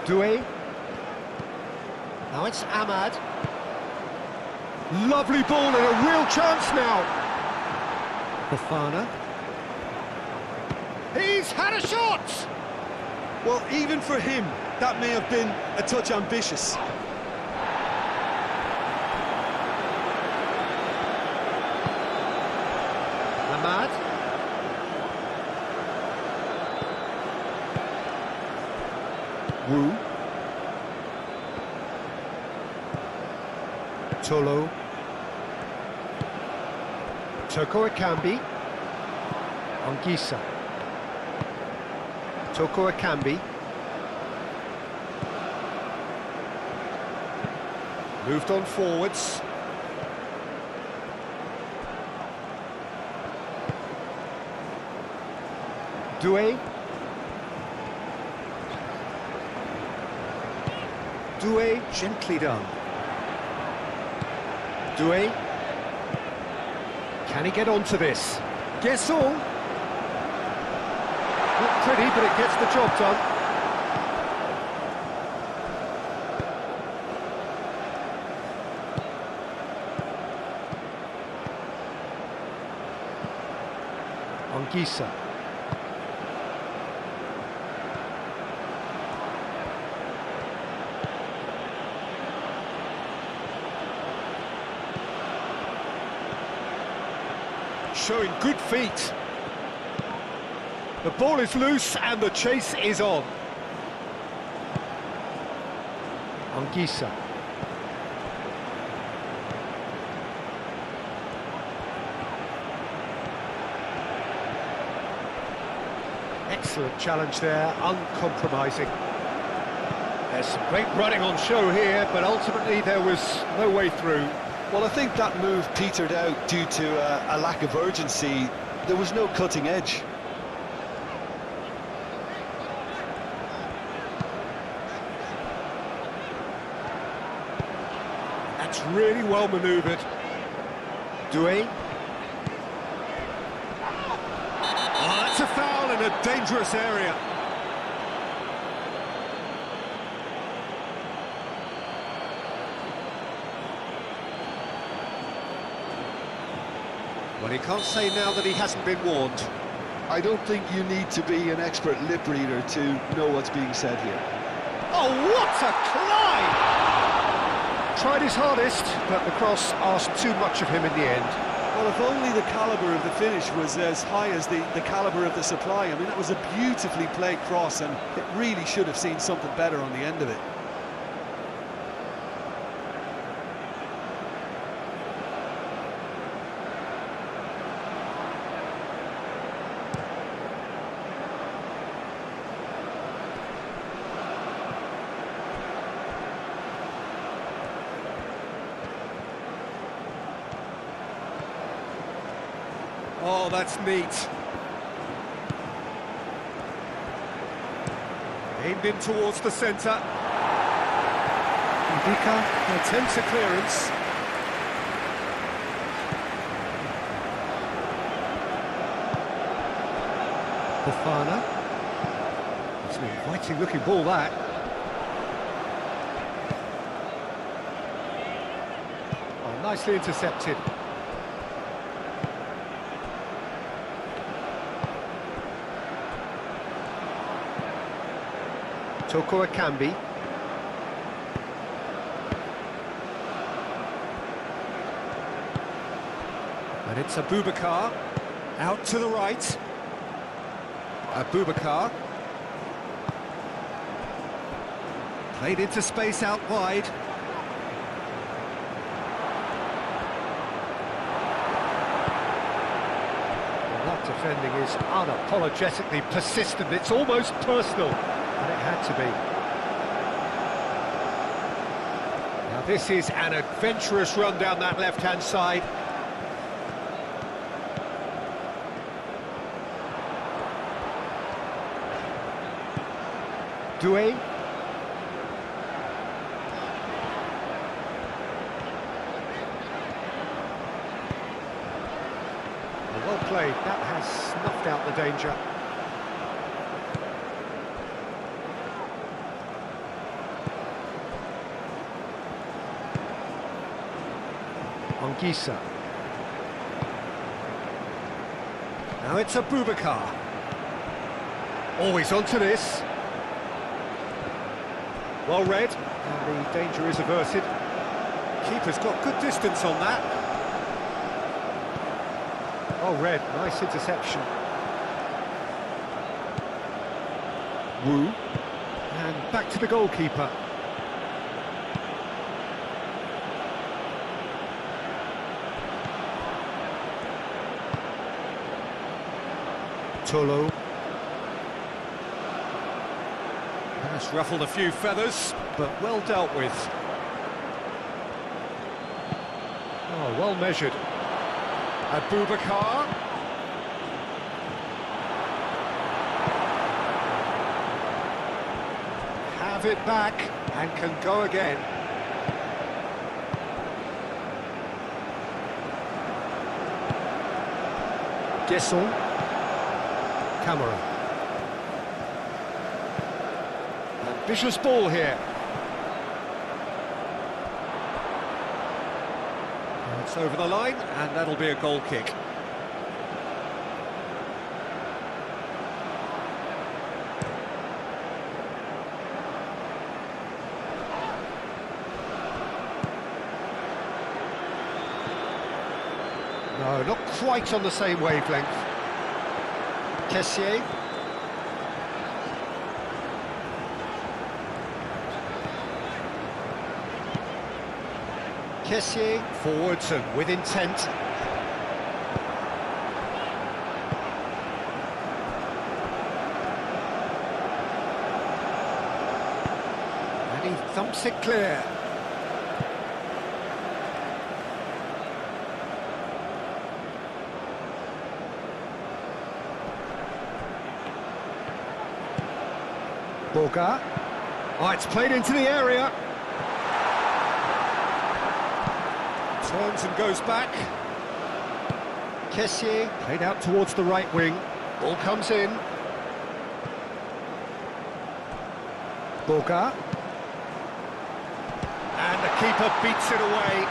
Doué. Now it's Ahmad. Lovely ball and a real chance now. Fofana. He's had a shot! Well, even for him, that may have been a touch ambitious. Ahmad. Wu. Tolo. Toko Ekambi. Anguissa. Toko Ekambi. Moved on forwards. Doué. Doué, gently done. Doué. Can he get onto this? Guessol. Not pretty, but it gets the job done. Anguissa. Showing good feet. The ball is loose and the chase is on. Anguissa. Excellent challenge there, uncompromising. There's some great running on show here, but ultimately there was no way through. Well, I think that move petered out due to a lack of urgency. There was no cutting edge. That's really well manoeuvred. Doué. Oh, that's a foul in a dangerous area. Well, he can't say now that he hasn't been warned. I don't think you need to be an expert lip reader to know what's being said here. Oh, what a climb! Tried his hardest, but the cross asked too much of him in the end. Well, if only the calibre of the finish was as high as the calibre of the supply. I mean, that was a beautifully played cross, and it really should have seen something better on the end of it. Oh, that's neat. Aimed in towards the centre. Ndika attempts a clearance. Fofana. It's an inviting looking ball, that. Oh, nicely intercepted. Toko Akambi. And it's Abubakar. Out to the right. Abubakar. Played into space out wide. Well, that defending is unapologetically persistent. It's almost personal, and it had to be. Now this is an adventurous run down that left-hand side. Doué. Well played, that has snuffed out the danger. Anguissa. Now it's Abubakar. Always onto this. Well read, and the danger is averted. Keeper's got good distance on that. Well read, nice interception. Wu, and back to the goalkeeper. Tolo. That's ruffled a few feathers, but well dealt with. Oh, well measured. Abubakar. Have it back and can go again. Gesson. Cameroon. Ambitious ball here. It's over the line, and that'll be a goal kick. No, not quite on the same wavelength. Kessié. Kessié forwards and with intent. And he thumps it clear. Boga. Oh, it's played into the area. Turns and goes back. Kessié played out towards the right wing. Ball comes in. Boga. And the keeper beats it away.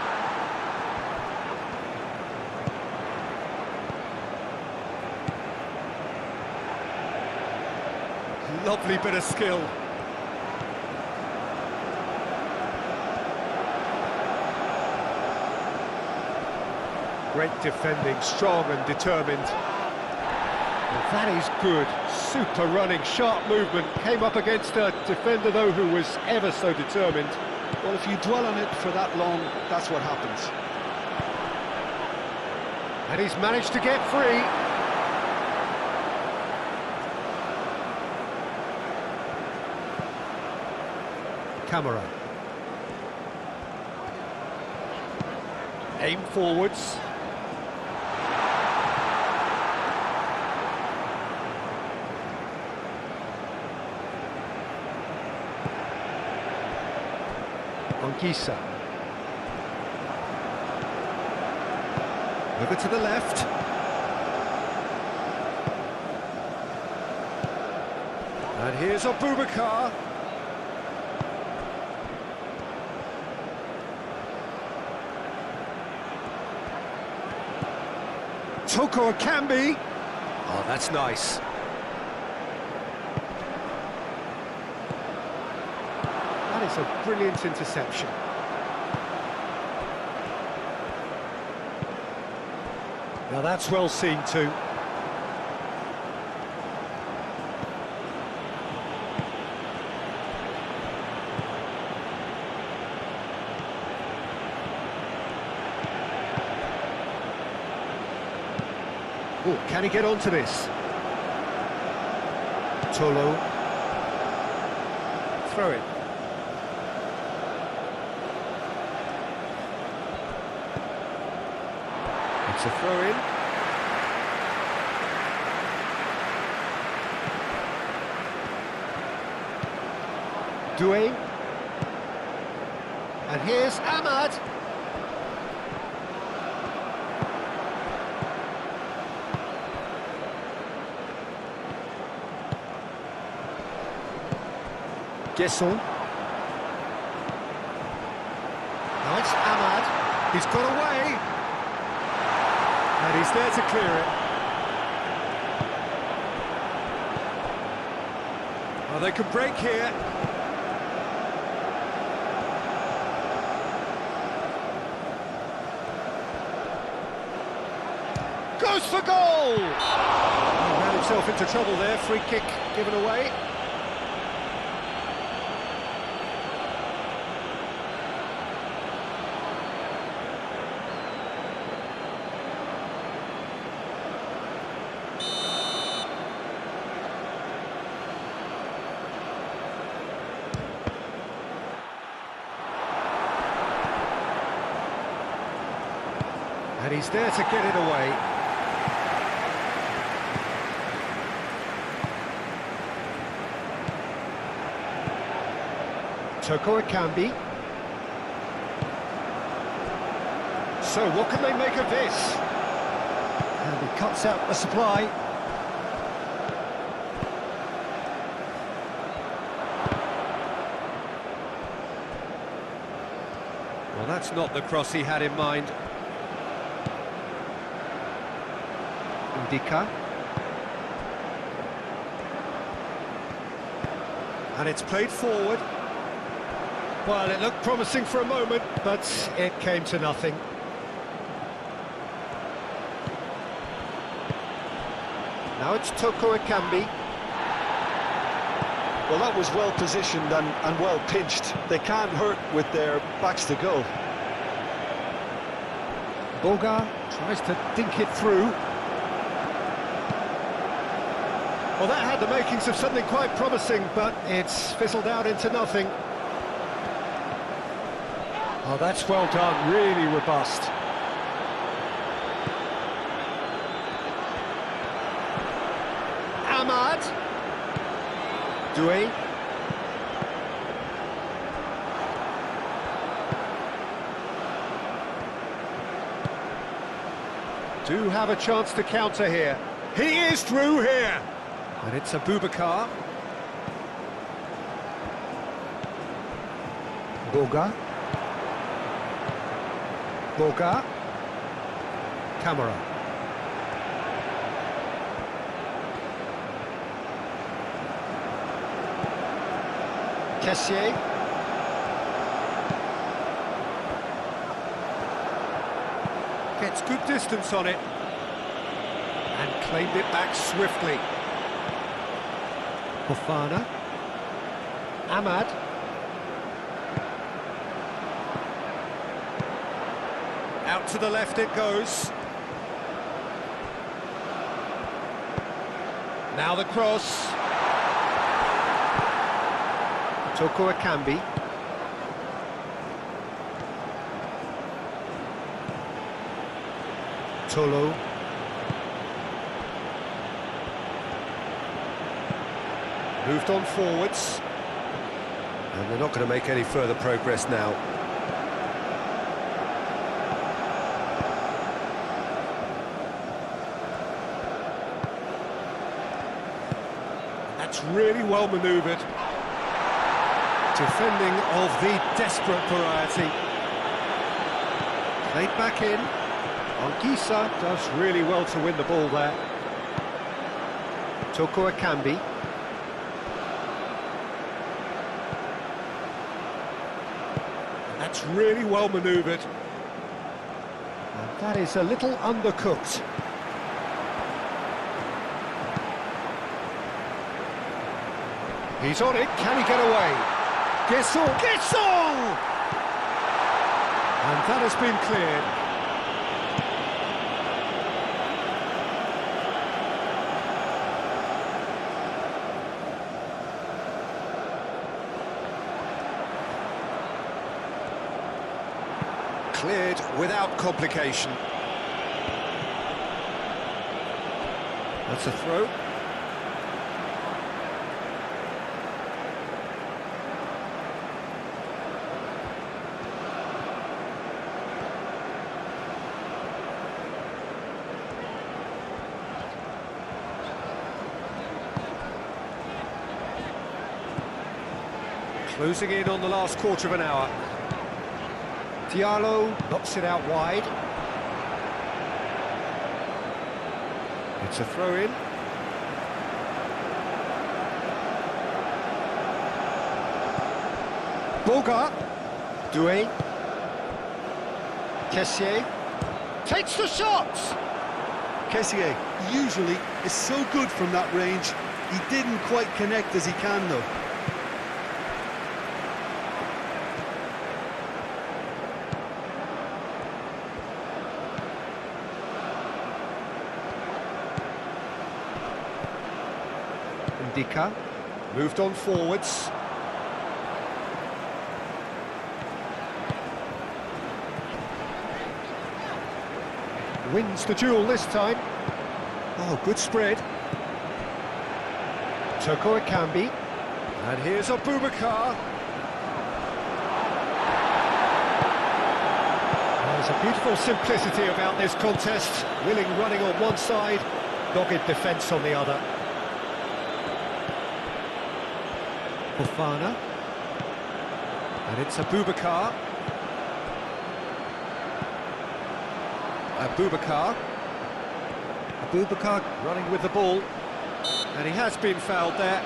Lovely bit of skill. Great defending, strong and determined. Well, that is good. Super running, sharp movement. Came up against a defender, though, who was ever so determined. Well, if you dwell on it for that long, that's what happens. And he's managed to get free. Camera. Aim forwards. Anguissa. Over to the left. And here's Abubakar. Toko Akambi. Oh, that's nice. That is a brilliant interception. Now that's well seen too. Oh, can he get onto this? Tolo. Throw it. It's a throw-in. Doué. And here's Ahmad. Gesson. Now it's Ahmad. He's got away. And he's there to clear it. Oh, they can break here. Goes for goal! He ran himself into trouble there. Free kick given away. And he's there to get it away. Toko Akambi. So what can they make of this? And he cuts out the supply. Well, that's not the cross he had in mind. Ndika. And it's played forward. Well, it looked promising for a moment, but it came to nothing. Now it's Toko Akambi. Well, that was well positioned and well pinched. They can't hurt with their backs to goal. Boga tries to dink it through. Well, that had the makings of something quite promising, but it's fizzled out into nothing. Oh, that's well done, really robust. Ahmad. Doué. Do have a chance to counter here. He is through here. And it's Abubakar. Boga. Boga. Cameroon. Kessié. Gets good distance on it. And claimed it back swiftly. Fofana. Ahmad. Out to the left it goes. Now the cross. Toko Akambi. Tolo. Moved on forwards. And they're not going to make any further progress now. that's really well manoeuvred. Defending of the desperate variety. Played back in. Anguissa does really well to win the ball there. Toko Akambi. That's really well manoeuvred. And that is a little undercooked. He's on it, can he get away? Guessong! And that has been cleared. Cleared without complication. That's a throw. Closing in on the last quarter of an hour. Diallo knocks it out wide. It's a throw-in. Boga. Doué. Kessié. Takes the shot! Kessié usually is so good from that range. He didn't quite connect as he can though. Dika moved on forwards. Wins the duel this time. Oh, good spread. Toko Akambi. And here's Abubakar. There's a beautiful simplicity about this contest. Willing running on one side, dogged defence on the other. Fofana, and it's Abubakar. Abubakar running with the ball, and he has been fouled there.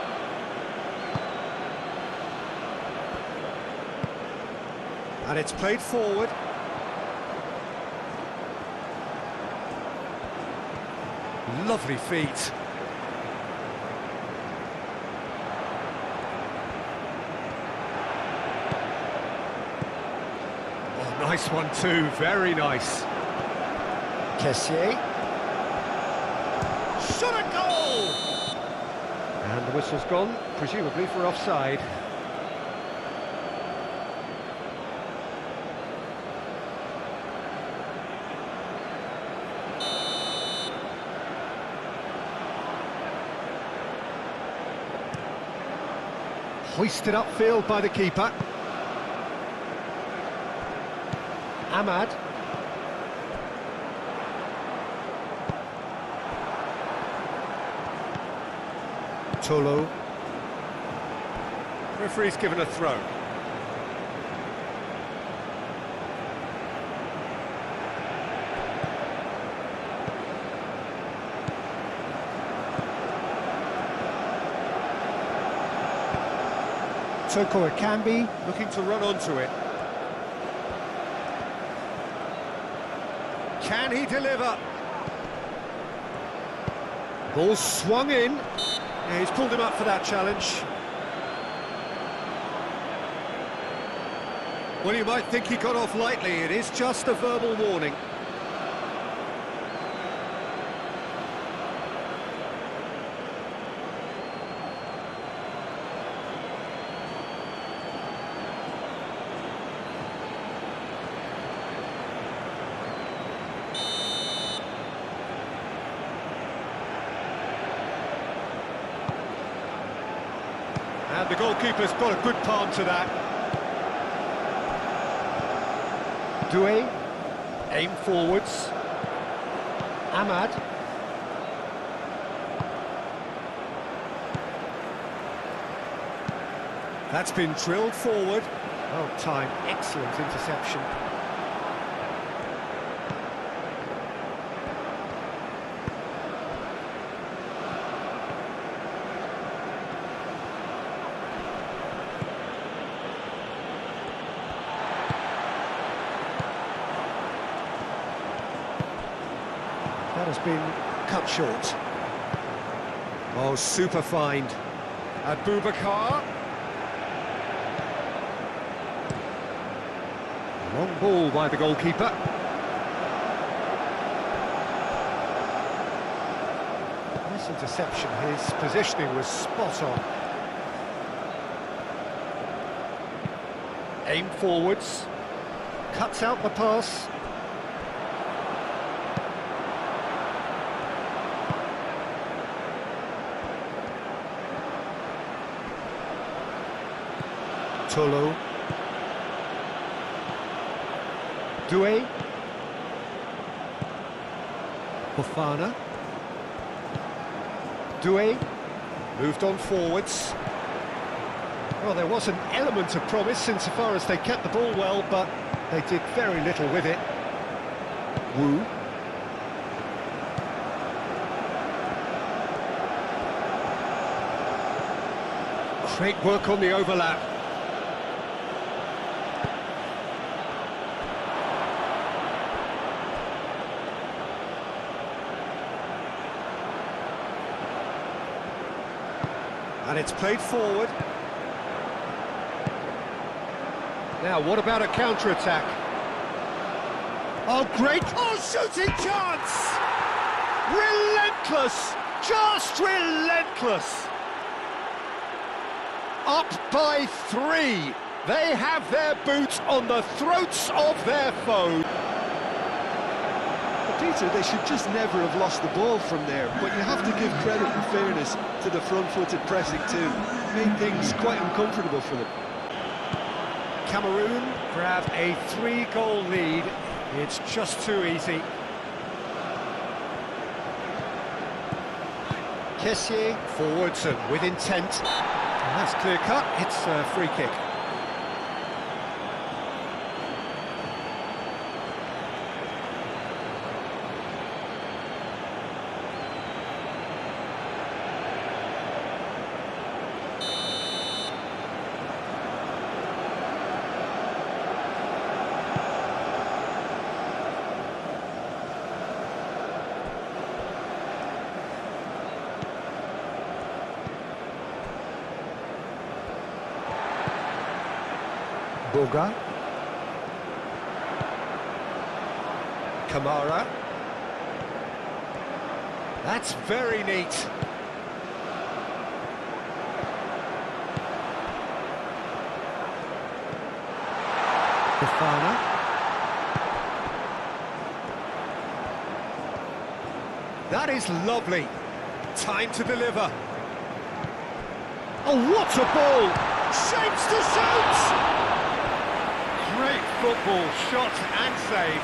And it's played forward. Lovely feet. Nice one too, very nice. Kessié. Shot a goal! And the whistle's gone, presumably for offside. Hoisted upfield by the keeper. Ahmad. Tolo. Referee's given a throw. Toko Akambi looking to run onto it. Can he deliver? Ball swung in. Yeah, he's pulled him up for that challenge. Well, you might think he got off lightly. It is just a verbal warning. And the goalkeeper's got a good palm to that. Doué, aim forwards. Ahmad. That's been drilled forward. Well timed, excellent interception. That has been cut short. Oh, super find. Abubakar. Long ball by the goalkeeper. Nice interception. His positioning was spot on. Aim forwards. Cuts out the pass. Tolo. Doué. Fofana. Doué. Moved on forwards. Well, there was an element of promise insofar as they kept the ball well, but they did very little with it. Wu. Great work on the overlap. And it's played forward. Now, what about a counter-attack? Oh, great! Oh, shooting chance! Relentless! Just relentless! Up by 3. They have their boot on the throats of their foe. Peter, they should just never have lost the ball from there, but you have to give credit and fairness to the front-footed pressing too. Made things quite uncomfortable for them. Cameroon grab a 3-goal lead. It's just too easy. Kessié forwards and with intent. And that's clear cut. It's a free kick. Boga. Kamara. That's very neat. Fofana. That is lovely. Time to deliver. Oh, what a ball! Shapes to shoot! Great football, shot and save.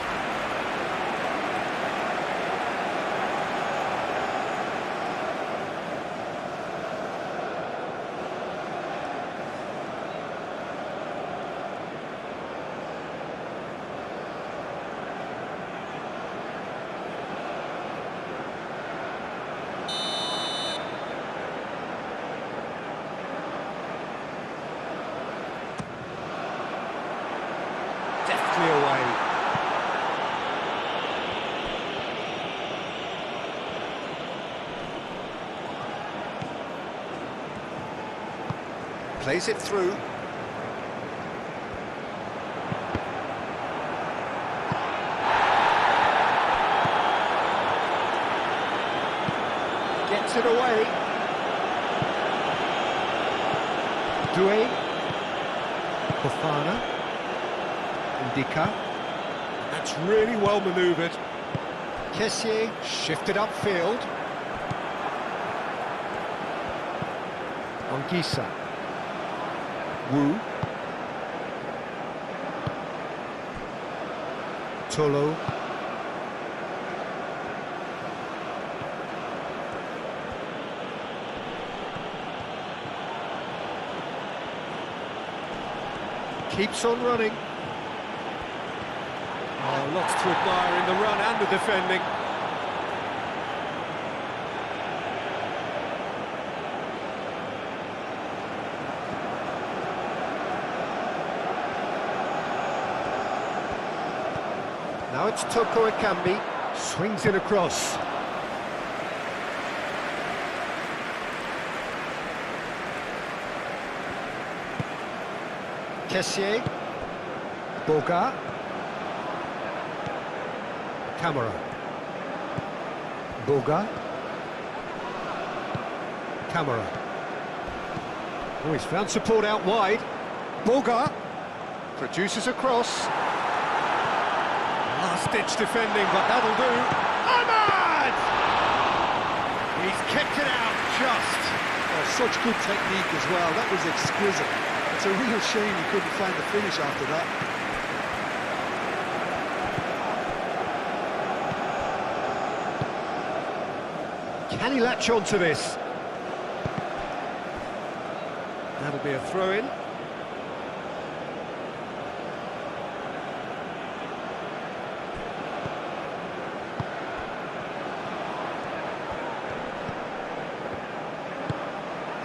Deftly away. Plays it through. Gets it away. Doué. Fofana. Ndika. That's really well manoeuvred. Kessié shifted upfield. Anguissa. Wu. Tolo. keeps on running. Oh, lots to admire in the run and the defending. Now it's Toko Ekambi, swings in across. Kessier, Boga, Camara, Boga, Camara. Oh, he's found support out wide. Boga produces a cross. Last-ditch defending, but that'll do. Ahmad! He's kept it out just. Oh, such good technique as well. That was exquisite. It's a real shame he couldn't find the finish after that. Can he latch on to this? That'll be a throw-in.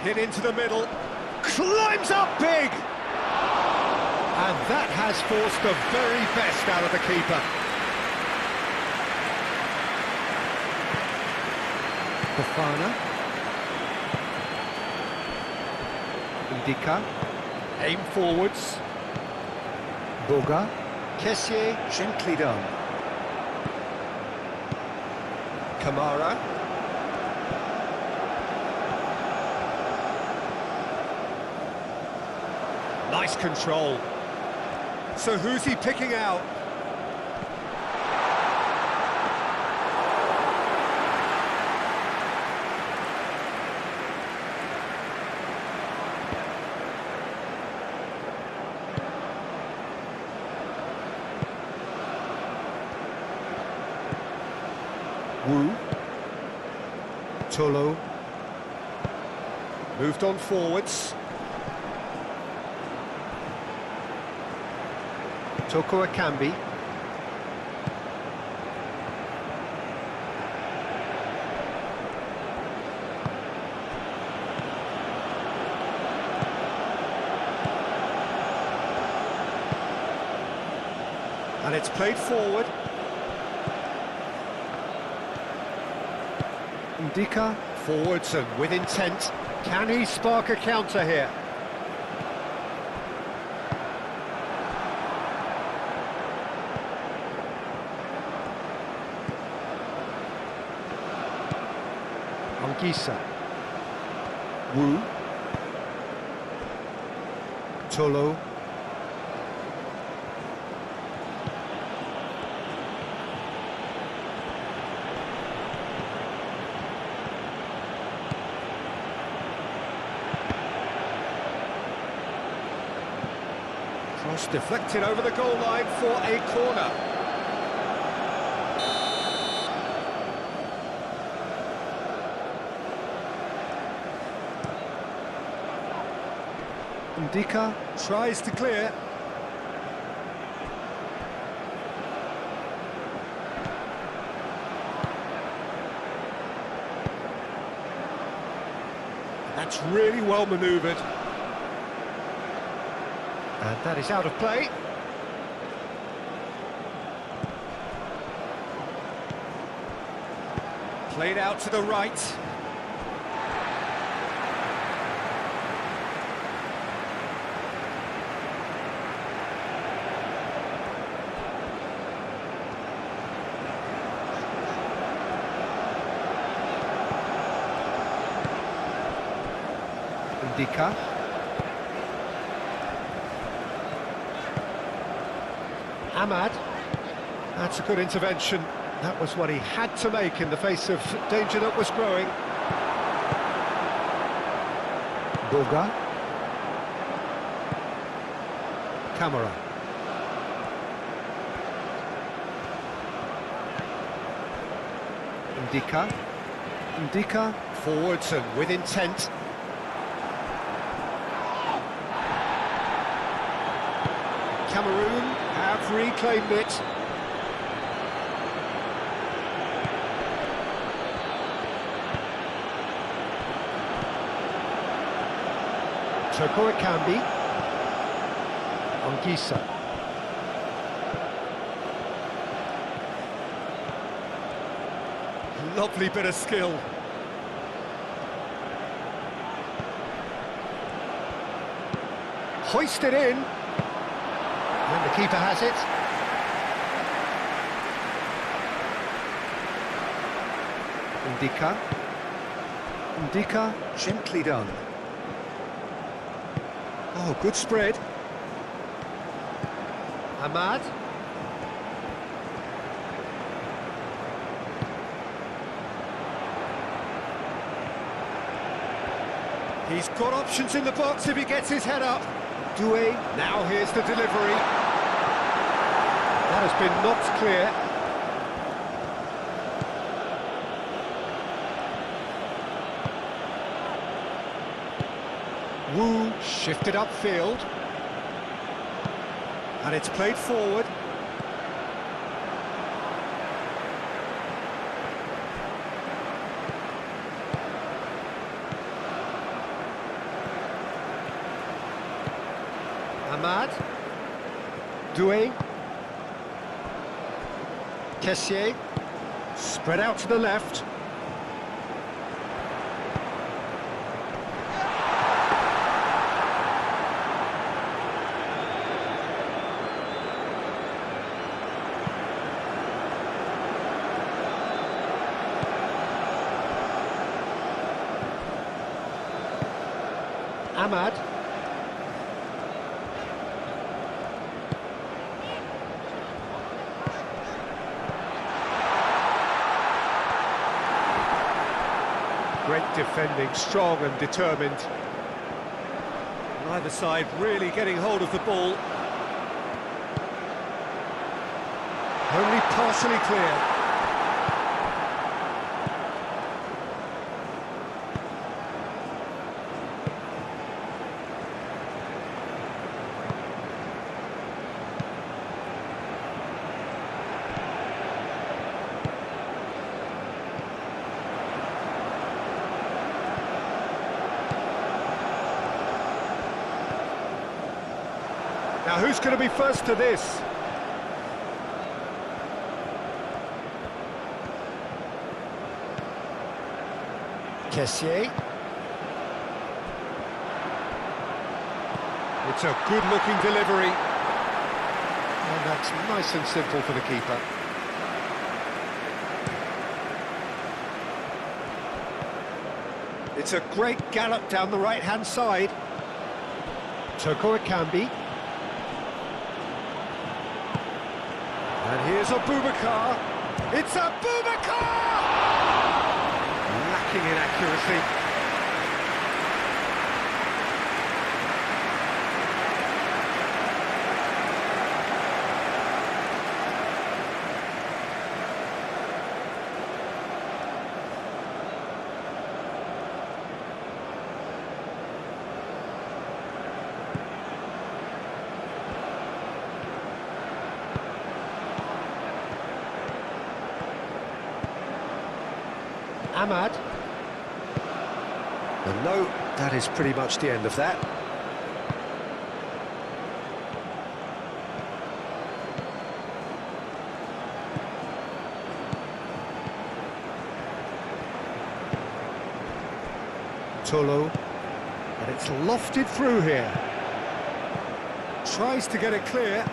Hit into the middle, climbs up big! And that has forced the very best out of the keeper. Bafana. Indika. Aim forwards. Boga. Kessier, gently done. Kamara. Nice control. So who's he picking out? Wu. Tolo. Moved on forwards. Toko Ekambi. And it's played forward. Indika, forwards and with intent. Can he spark a counter here? Angisa. Wu. Tolo. Cross deflected over the goal line for a corner. Ndika tries to clear. That's really well manoeuvred. And that is out of play. Played out to the right. Ndika. Ahmad. That's a good intervention. That was what he had to make in the face of danger that was growing. Boga. Camara. Ndika. Ndika. Forwards and with intent. Cameroon have reclaimed it. Toko Ekambi. Ongisa. Lovely bit of skill. Hoisted in. And the keeper has it. Ndika, gently done. Oh, good spread. Ahmad. He's got options in the box if he gets his head up. Doué, now here's the delivery. That has been knocked clear. Wu shifted upfield. And it's played forward. Ahmad. Doué. Kessié. Spread out to the left. Ahmad. Great defending, strong and determined. Neither side really getting hold of the ball. Only partially clear. Now, who's going to be first to this? Kessié. It's a good-looking delivery. And that's nice and simple for the keeper. It's a great gallop down the right-hand side. Toko Ekambi. And here's Abubakar. It's Abubakar! Lacking in accuracy. Ahmad. And no, that is pretty much the end of that. Tolo. And it's lofted through here. Tries to get it clear.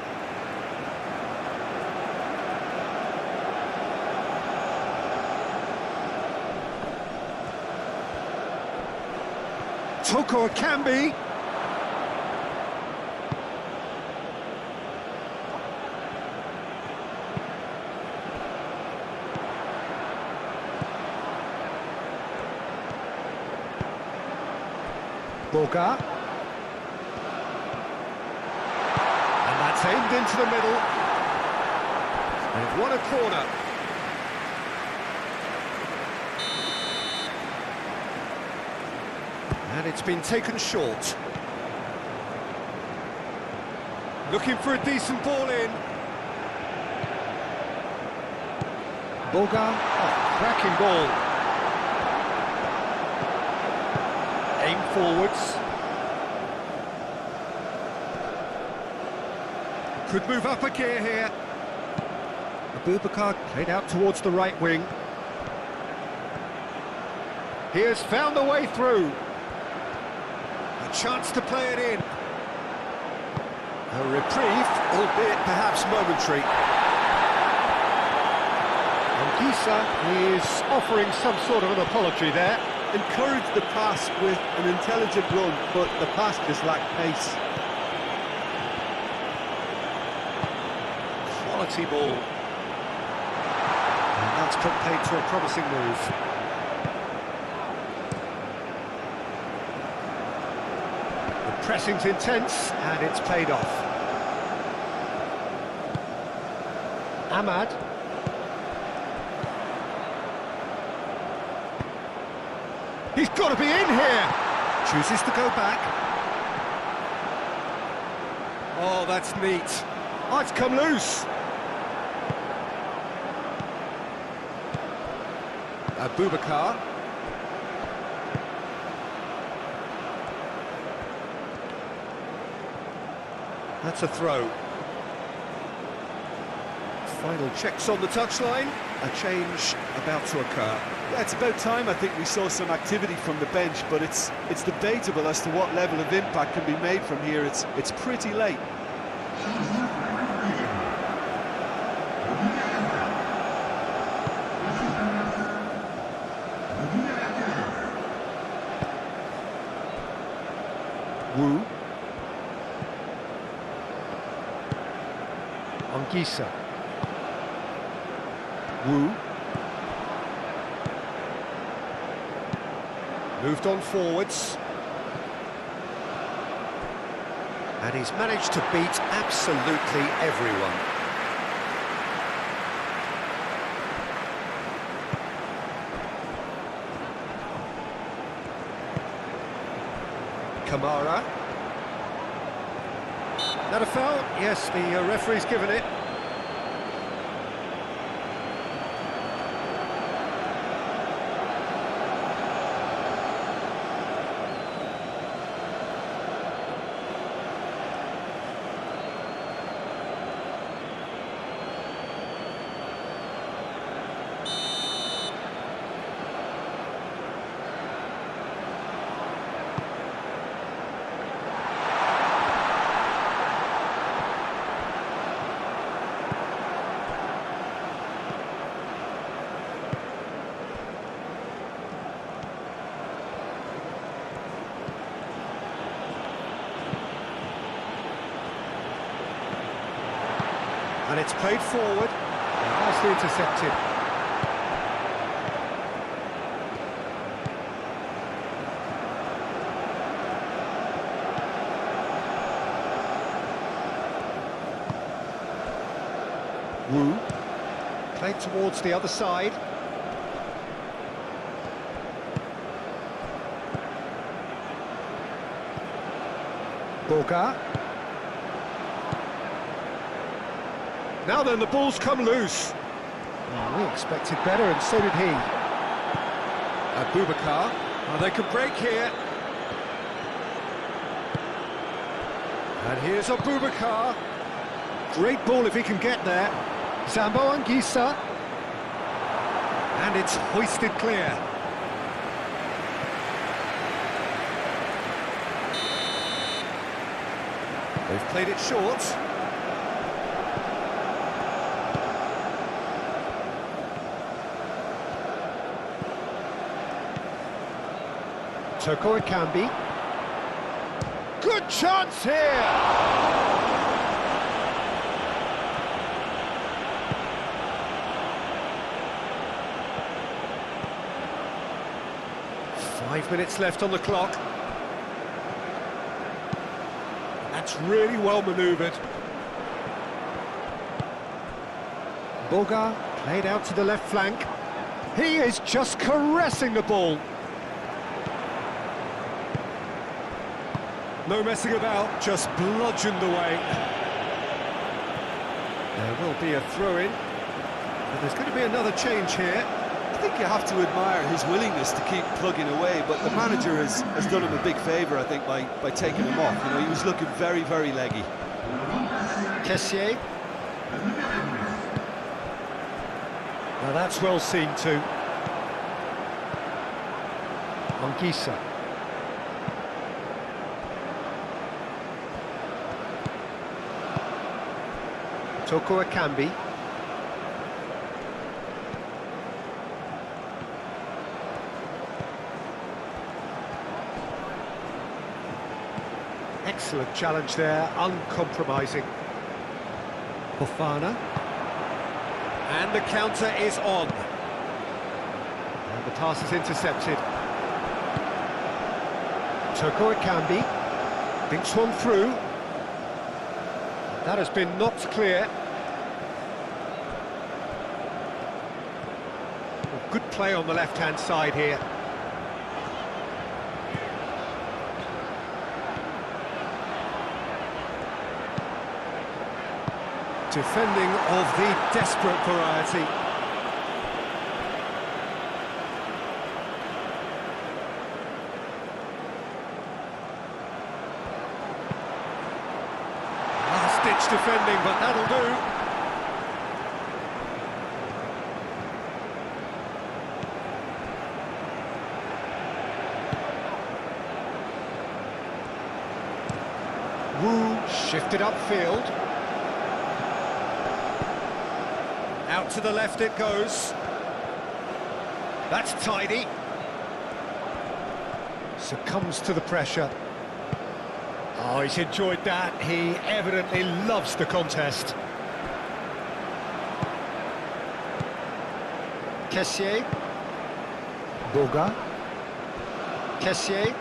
Toko Ekambi. Boga. And that's aimed into the middle. They've won a corner. And it's been taken short. Looking for a decent ball in. Boga, cracking ball. Aim forwards. Could move up a gear here. Abubakar played out towards the right wing. He has found the way through. A chance to play it in. A reprieve, albeit perhaps momentary. Anguissa is offering some sort of an apology there. Encouraged the pass with an intelligent run, but the pass just lacked pace. Quality ball. And that's put paid to a promising move. The pressing's intense, and it's paid off. Ahmad. He's got to be in here! Chooses to go back. Oh, that's neat. Oh, it's come loose. Abubakar. That's a throw. Final checks on the touchline. A change about to occur. Yeah, it's about time I think we saw some activity from the bench, but it's debatable as to what level of impact can be made from here. It's pretty late. Wu. Anguissa. Wu. Moved on forwards. And he's managed to beat absolutely everyone. Kamara. That a foul? Yes, the referee's given it. And it's played forward, nicely intercepted. Wu, played towards the other side. Boga. Now then, the ball's come loose. Oh, we expected better, and so did he. Abubakar. Oh, they could break here. And here's Abubakar. Great ball if he can get there. Zambo Anguissa. And it's hoisted clear. They've played it short. Toko Ekambi. Good chance here! Five minutes left on the clock. That's really well manoeuvred. Boga played out to the left flank. He is just caressing the ball. No messing about, just bludgeoned away. There will be a throw-in, but there's going to be another change here. I think you have to admire his willingness to keep plugging away, but the manager has done him a big favour, I think, by taking him off. You know, he was looking very, very leggy. Kessié. Now that's well seen too. Anguissa. Toko Akambi. Excellent challenge there, uncompromising. Fofana. And the counter is on. And the pass is intercepted. Toko Akambi. Thinks one through. That has been knocked clear. Well, good play on the left-hand side here. Defending of the desperate variety. Last-ditch defending, but that'll do. Wu shifted upfield. Out to the left it goes. That's tidy. Succumbs to the pressure. Oh, he's enjoyed that. He evidently loves the contest. Kessié. Boga. Kessié.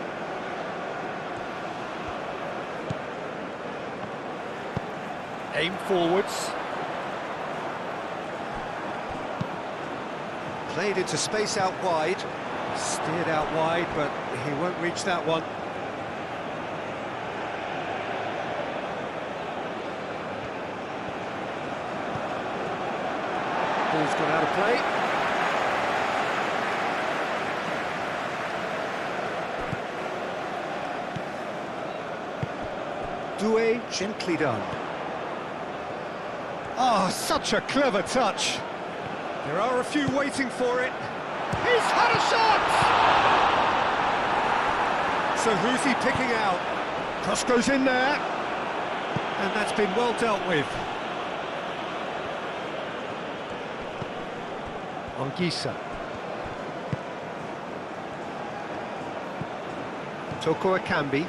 Aim forwards. Played into space out wide, steered out wide, but he won't reach that one. Ball's gone out of play. Doué, gently done. Oh, such a clever touch. There are a few waiting for it. He's had a shot! So who's he picking out? Cross goes in there. And that's been well dealt with. Anguissa. Toko Akambi.